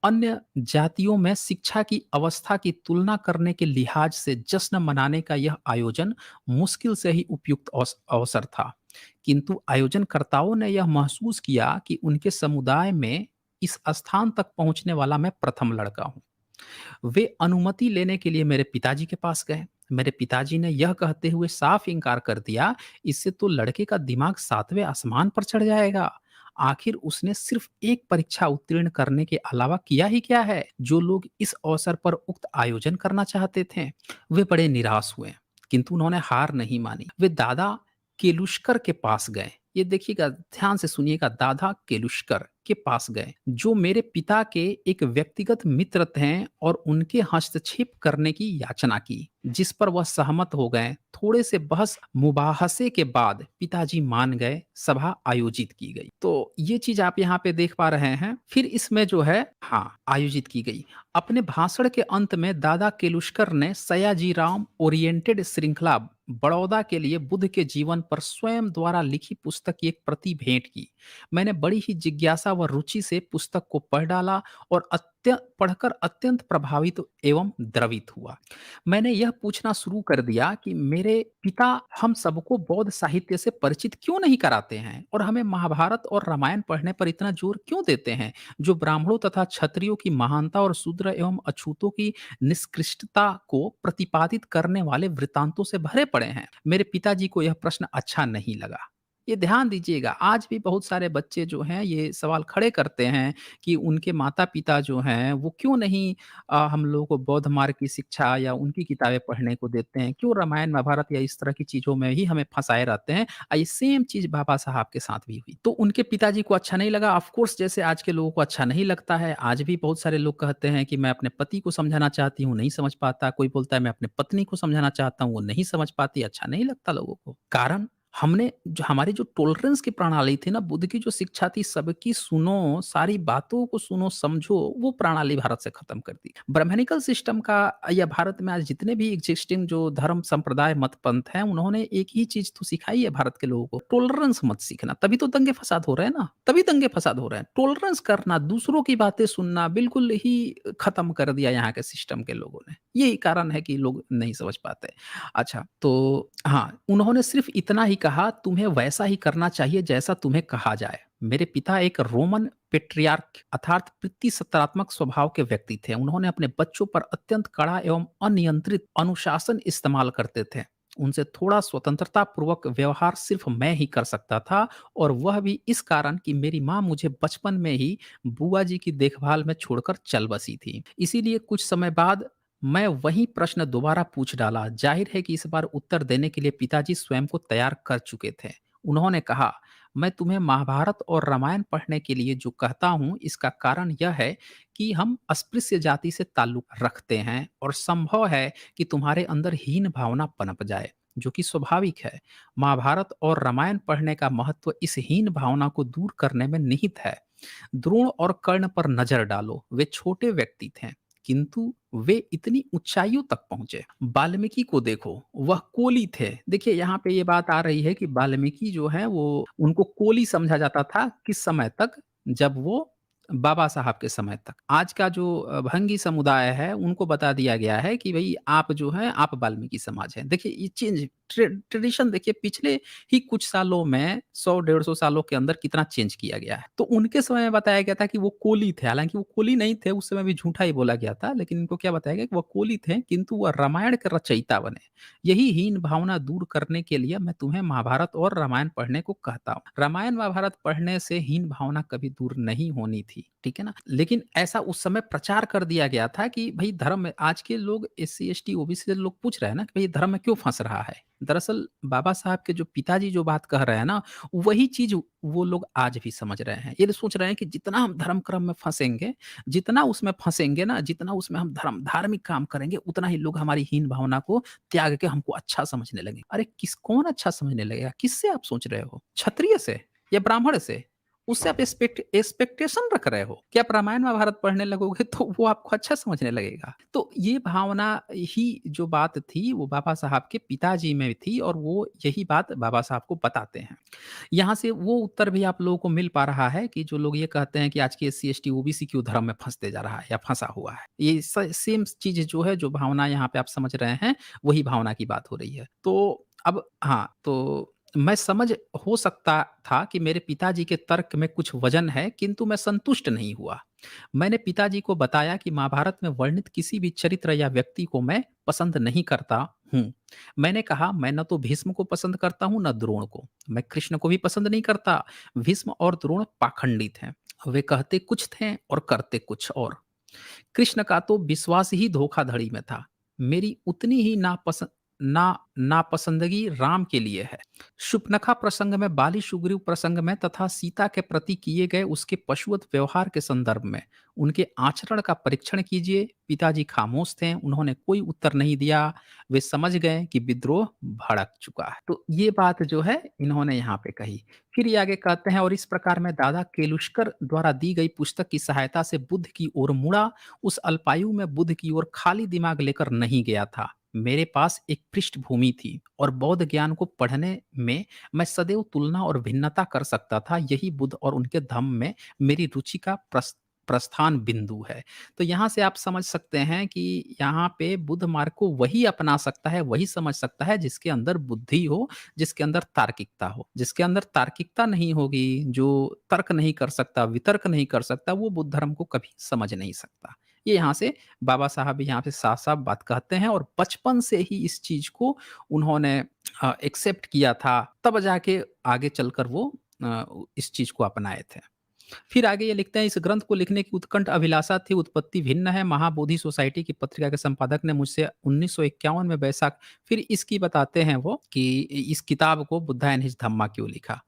अन्य जातियों में शिक्षा की अवस्था की तुलना करने के लिहाज से जश्न मनाने का यह आयोजन मुश्किल से ही उपयुक्त अवसर था। किंतु आयोजनकर्ताओं ने यह महसूस किया कि उनके समुदाय में इस स्थान तक पहुंचने वाला मैं प्रथम लड़का हूं। वे अनुमति लेने के लिए मेरे पिताजी के पास गए। मेरे पिताजी ने यह कहते हुए साफ इनकार कर दिया, इससे तो लड़के का दिमाग सातवें आसमान पर चढ़ जाएगा। आखिर उसने सिर्फ एक परीक्षा उत्तीर्ण करने के अलावा किया ही क्या है, जो लोग इस अवसर पर उक्त आयोजन करना चाहते थे। वे बड़े निराश हुए, किंतु उन्होंने हार नहीं मानी। वे दादा केलुष्कर के पास गए। ये देखिएगा, ध्यान से सुनिएगा, दादा केलुष्कर के पास गए, जो मेरे पिता के एक व्यक्तिगत मित्र थे, और उनके हस्तक्षेप करने की याचना की, जिस पर वह सहमत हो गए। थोड़े से बहस मुबाहसे के बाद पिताजी मान गए, सभा आयोजित की गई। तो ये चीज आप यहाँ पे देख पा रहे हैं। फिर इसमें जो है, हाँ, आयोजित की गई। अपने भाषण के अंत में दादा केलुष्कर ने सयाजीराम ओरिएंटेड श्रृंखला बड़ौदा के लिए बुद्ध के जीवन पर स्वयं द्वारा लिखी पुस्तक की एक प्रति भेंट की। मैंने बड़ी ही जिज्ञासा व रुचि से पुस्तक को पढ़ डाला और पढ़कर अत्यंत प्रभावित एवं द्रवित हुआ। मैंने यह पूछना शुरू कर दिया कि मेरे पिता हम सबको बौद्ध साहित्य से परिचित क्यों नहीं कराते हैं और हमें महाभारत और रामायण पढ़ने पर इतना जोर क्यों देते हैं, जो ब्राह्मणों तथा क्षत्रियों की महानता और शूद्र एवं अछूतों की निष्कृष्टता को प्रतिपादित करने वाले वृत्तांतों से भरे पड़े हैं। मेरे पिताजी को यह प्रश्न अच्छा नहीं लगा। ये ध्यान दीजिएगा, आज भी बहुत सारे बच्चे जो हैं ये सवाल खड़े करते हैं कि उनके माता-पिता जो हैं वो क्यों नहीं हम लोगों को बौद्ध मार्ग की शिक्षा या उनकी किताबें पढ़ने को देते हैं, क्यों रामायण, महाभारत या इस तरह की चीज़ों में ही हमें फँसाए रहते हैं। ये सेम चीज़ बाबा साहब के साथ भी हुई। तो उनके पिताजी को अच्छा नहीं लगा, ऑफ कोर्स जैसे आज के लोगों को अच्छा नहीं लगता है। आज भी बहुत सारे लोग कहते हैं कि मैं अपने पति को समझाना चाहती हूँ, नहीं समझ पाता। कोई बोलता है मैं अपने पत्नी को समझाना चाहता हूँ, वो नहीं समझ पाती, अच्छा नहीं लगता लोगों को। कारण हमने जो हमारी जो टॉलरेंस की प्रणाली थी ना, बुद्ध की जो शिक्षा थी, सबकी सुनो, सारी बातों को सुनो, समझो, वो प्रणाली भारत से खत्म कर दी। ब्राह्मणिकल सिस्टम का या भारत में आज जितने भी एग्जिस्टिंग जो धर्म, संप्रदाय, मत, पंथ हैं, उन्होंने एक ही चीज़ तो सिखाई है भारत के लोगों को, टॉलरेंस मत सीखना। तभी तो दंगे-फसाद हो रहे हैं ना, तभी दंगे-फसाद हो रहे हैं। टॉलरेंस करना, दूसरों की बातें सुनना बिल्कुल ही खत्म कर दिया यहाँ के सिस्टम के लोगों ने। यही कारण है कि लोग नहीं समझ पाते। अच्छा, तो हाँ, उन्होंने सिर्फ़ इतना ही कहा, तुम्हें वैसा ही करना चाहिए जैसा तुम्हें कहा जाए। मेरे पिता एक रोमन पैट्रियार्क अर्थात पितृसत्तात्मक स्वभाव के व्यक्ति थे। उन्होंने अपने बच्चों पर अत्यंत कड़ा एवं अनियंत्रित अनुशासन इस्तेमाल करते थे। उनसे थोड़ा स्वतंत्रता पूर्वक व्यवहार सिर्फ़ मैं ही कर सकता था, और वह भी इस कारण कि मेरी माँ मुझे बचपन में ही बुआ जी की देखभाल में छोड़कर चल बसी थी। इसीलिए कुछ समय बाद मैं वही प्रश्न दोबारा पूछ डाला। जाहिर है कि इस बार उत्तर देने के लिए पिताजी स्वयं को तैयार कर चुके थे। उन्होंने कहा, मैं तुम्हें महाभारत और रामायण पढ़ने के लिए जो कहता हूँ, इसका कारण यह है कि हम अस्पृश्य जाति से ताल्लुक रखते हैं और संभव है कि तुम्हारे अंदर हीन भावना पनप जाए। जो कि स्वाभाविक है। महाभारत और रामायण पढ़ने का महत्व इस हीन भावना को दूर करने में निहित है। द्रोण और कर्ण पर नजर डालो, वे छोटे व्यक्ति थे, किंतु वे इतनी ऊंचाइयों तक पहुंचे। वाल्मीकि को देखो, वह कोली थे। देखिए यहाँ पे ये बात आ रही है कि वाल्मीकि जो है वो, उनको कोली समझा जाता था किस समय तक, जब वो बाबा साहब के समय तक। आज का जो भंगी समुदाय है उनको बता दिया गया है कि भई आप जो हैं आप वाल्मीकि समाज हैं। देखिए ये चेंज ट्रेडिशन देखिए पिछले ही कुछ सालों में 100 150 सालों के अंदर कितना चेंज किया गया है। तो उनके समय में बताया गया था कि वो कोली थे, हालाँकि वो कोली नहीं थे, उस समय भी झूठा ही बोला गया था, लेकिन इनको क्या बताया गया कि वो कोली थे, किंतु वह रामायण के रचयिता बने। यही हीन भावना दूर करने के लिए मैं तुम्हें महाभारत और रामायण पढ़ने को कहता हूँ। रामायण महाभारत पढ़ने से हीन भावना कभी दूर नहीं होनी थी, ठीक है ना? लेकिन ऐसा उस समय प्रचार कर दिया गया था कि भई धर्म में, आज के लोग एससी, एसटी, ओबीसी से लोग पूछ रहे हैं ना कि भई धर्म में क्यों फँस रहा है? दरअसल बाबा साहब के जो पिताजी जो बात कह रहे हैं ना, वही चीज़ वो लोग आज भी समझ रहे हैं। ये सोच रहे हैं कि जितना हम धर्म कर्म में फँसेंगे, जितना उसमें फँसेंगे ना, जितना उसमें हम धार्मिक काम करेंगे, उतना ही लोग हमारी हीन भावना को त्याग के हमको अच्छा समझने लगेंगे। अरे कौन अच्छा समझने लगेगा? किससे आप सोच रहे हो? क्षत्रिय से या ब्राह्मण से? उससे आप एक्सपेक्टेशन रख रहे हो कि आप रामायण महाभारत पढ़ने लगोगे तो वो आपको अच्छा समझने लगेगा। तो ये भावना ही जो बात थी वो बाबा साहब के पिताजी में थी, और वो यही बात बाबा साहब को बताते हैं। यहाँ से वो उत्तर भी आप लोगों को मिल पा रहा है कि जो लोग ये कहते हैं कि आज की एससी, एसटी, ओबीसी क्यों धर्म में फँसते जा रहा है या फँसा हुआ है। ये सेम चीज़ जो है, जो भावना यहाँ पे आप समझ रहे हैं, वही भावना की बात हो रही है। तो अब हाँ, तो मैं समझ हो सकता था कि मेरे पिताजी के तर्क में कुछ वजन है, किंतु मैं संतुष्ट नहीं हुआ। मैंने पिताजी को बताया कि महाभारत में वर्णित किसी भी चरित्र या व्यक्ति को मैं पसंद नहीं करता हूँ। मैंने कहा, मैं न तो भीष्म को पसंद करता हूँ न द्रोण को। मैं कृष्ण को भी पसंद नहीं करता। भीष्म और द्रोण पाखंडित हैं। वे कहते कुछ थे और करते कुछ और। कृष्ण का तो विश्वास ही धोखाधड़ी में था। मेरी उतनी ही नापसंदगी राम के लिए है। शूर्पणखा प्रसंग में, बाली सुग्रीव प्रसंग में तथा सीता के प्रति किए गए उसके पशुवत व्यवहार के संदर्भ में उनके आचरण का परीक्षण कीजिए। पिताजी खामोश थे, उन्होंने कोई उत्तर नहीं दिया। वे समझ गए कि विद्रोह भड़क चुका है। तो ये बात जो है इन्होंने यहाँ पे कही। फिर ये आगे कहते हैं, और इस प्रकार मैं दादा केलुष्कर द्वारा दी गई पुस्तक की सहायता से बुद्ध की ओर मुड़ा। उस अल्पायु में बुद्ध की ओर खाली दिमाग लेकर नहीं गया था। मेरे पास एक पृष्ठभूमि थी और बौद्ध ज्ञान को पढ़ने में मैं सदैव तुलना और भिन्नता कर सकता था। यही बुद्ध और उनके धम्म में मेरी रुचि का प्रस्थान बिंदु है। तो यहाँ से आप समझ सकते हैं कि यहाँ पे बुद्ध मार्ग को वही अपना सकता है, वही समझ सकता है जिसके अंदर बुद्धि हो, जिसके अंदर तार्किकता हो। जिसके अंदर तार्किकता नहीं होगी, जो तर्क नहीं कर सकता, वितर्क नहीं कर सकता, वो बुद्ध धर्म को कभी समझ नहीं सकता। ये यहाँ से बाबा साहब भी यहाँ पे साफ-साफ बात कहते हैं, और बचपन से ही इस चीज़ को उन्होंने एक्सेप्ट किया था, तब जाके आगे चलकर वो इस चीज़ को अपनाए थे। फिर आगे ये लिखते हैं, इस ग्रंथ को लिखने की उत्कंठ अभिलाषा थी, उत्पत्ति भिन्न है। महाबोधि सोसाइटी की पत्रिका के संपादक ने मुझसे 1951 में बैसाख, फिर इसकी बताते हैं वो कि इस किताब को बुद्धा एंड हिज धम्मा क्यों लिखा।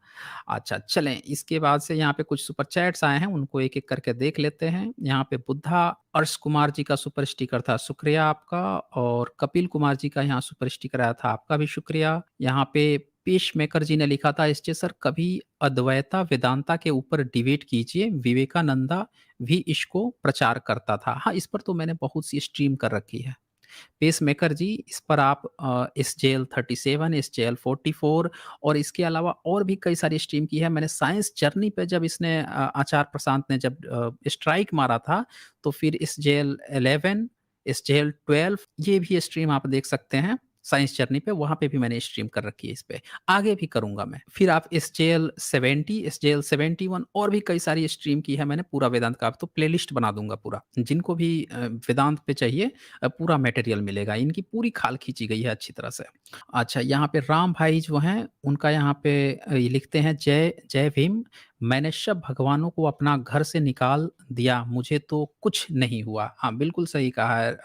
अच्छा, चलें इसके बाद से यहाँ पे कुछ सुपर चैट्स आए हैं, उनको एक-एक करके देख लेते हैं। यहाँ पे बुद्धा अर्श कुमार जी का सुपर स्टिकर था, शुक्रिया आपका। और कपिल कुमार जी का यहाँ सुपर स्टिकर आया था, आपका भी शुक्रिया। यहाँ पे पेसमेकर जी ने लिखा था, एसजे सर कभी अद्वैता वेदांता के ऊपर डिबेट कीजिए, विवेकानंदा भी इसको प्रचार करता था। हाँ, इस पर तो मैंने बहुत सी स्ट्रीम कर रखी है। पेसमेकर जी, इस पर आप एसजेएल 37, एसजेएल 44 और इसके अलावा और भी कई सारी स्ट्रीम की है। मैंने साइंस जर्नी पे जब इसने आचार्य प्रशांत ने जब स्ट्राइक मारा था, तो फिर एसजेएल 11, एसजेएल 12 ये भी स्ट्रीम आप देख सकते हैं। साइंस जर्नी पे, वहाँ पे भी मैंने स्ट्रीम कर रखी है इस पे। आगे भी करूँगा मैं। फिर आप एसजेएल 70, एसजेएल 71 और भी कई सारी स्ट्रीम की है मैंने पूरा वेदांत का। अब तो प्लेलिस्ट बना दूँगा पूरा। जिनको भी वेदांत पे चाहिए पूरा मटेरियल मिलेगा। इनकी पूरी खाल खींची गई है अच्छी तरह से। अच्छा, यहाँ पे राम भाई जो हैं, उनका यहाँ पे ये लिखते हैं, जय जय भीम। मैंने सब भगवानों को अपना घर से निकाल दिया, मुझे तो कुछ नहीं हुआ। हाँ, बिल्कुल सही कहा है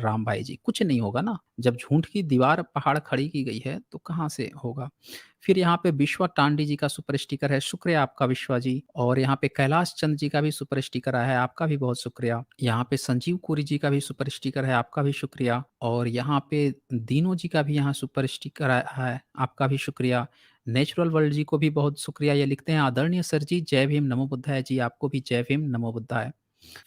राम भाई जी, कुछ नहीं होगा ना। जब झूठ की दीवार पहाड़ खड़ी की गई है, तो कहाँ से होगा? फिर यहाँ पे विश्वा टांडी जी का सुपर स्टिकर है, शुक्रिया आपका विश्वा जी। और यहाँ पे कैलाश चंद जी का भी सुपर स्टिकर आया है, आपका भी बहुत शुक्रिया। यहाँ पे संजीव कोरी जी का भी सुपर स्टिकर है, आपका भी शुक्रिया। और यहाँ पे दीनू जी का भी यहाँ सुपर स्टिकर आया है, आपका भी शुक्रिया। नेचुरल वर्ल्ड जी को भी बहुत शुक्रिया, ये लिखते हैं आदरणीय सर जी जय भीम नमो बुद्धाय जी, आपको भी जय भीम नमो बुद्धाय।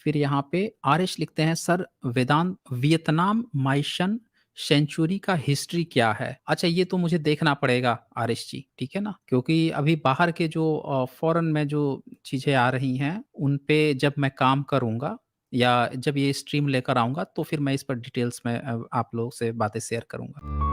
फिर यहाँ पे आरएस लिखते हैं सर वेदांत वियतनाम माइशन सेंचुरी का हिस्ट्री क्या है? अच्छा ये तो मुझे देखना पड़ेगा आरएस जी, ठीक है ना? क्योंकि अभी बाहर के जो फ़ॉरेन में जो चीज़ें आ रही हैं, उन पे जब मैं काम करूँगा या जब ये स्ट्रीम लेकर आऊँगा, तो फिर मैं इस पर डिटेल्स में आप लोगों से बातें शेयर करूँगा।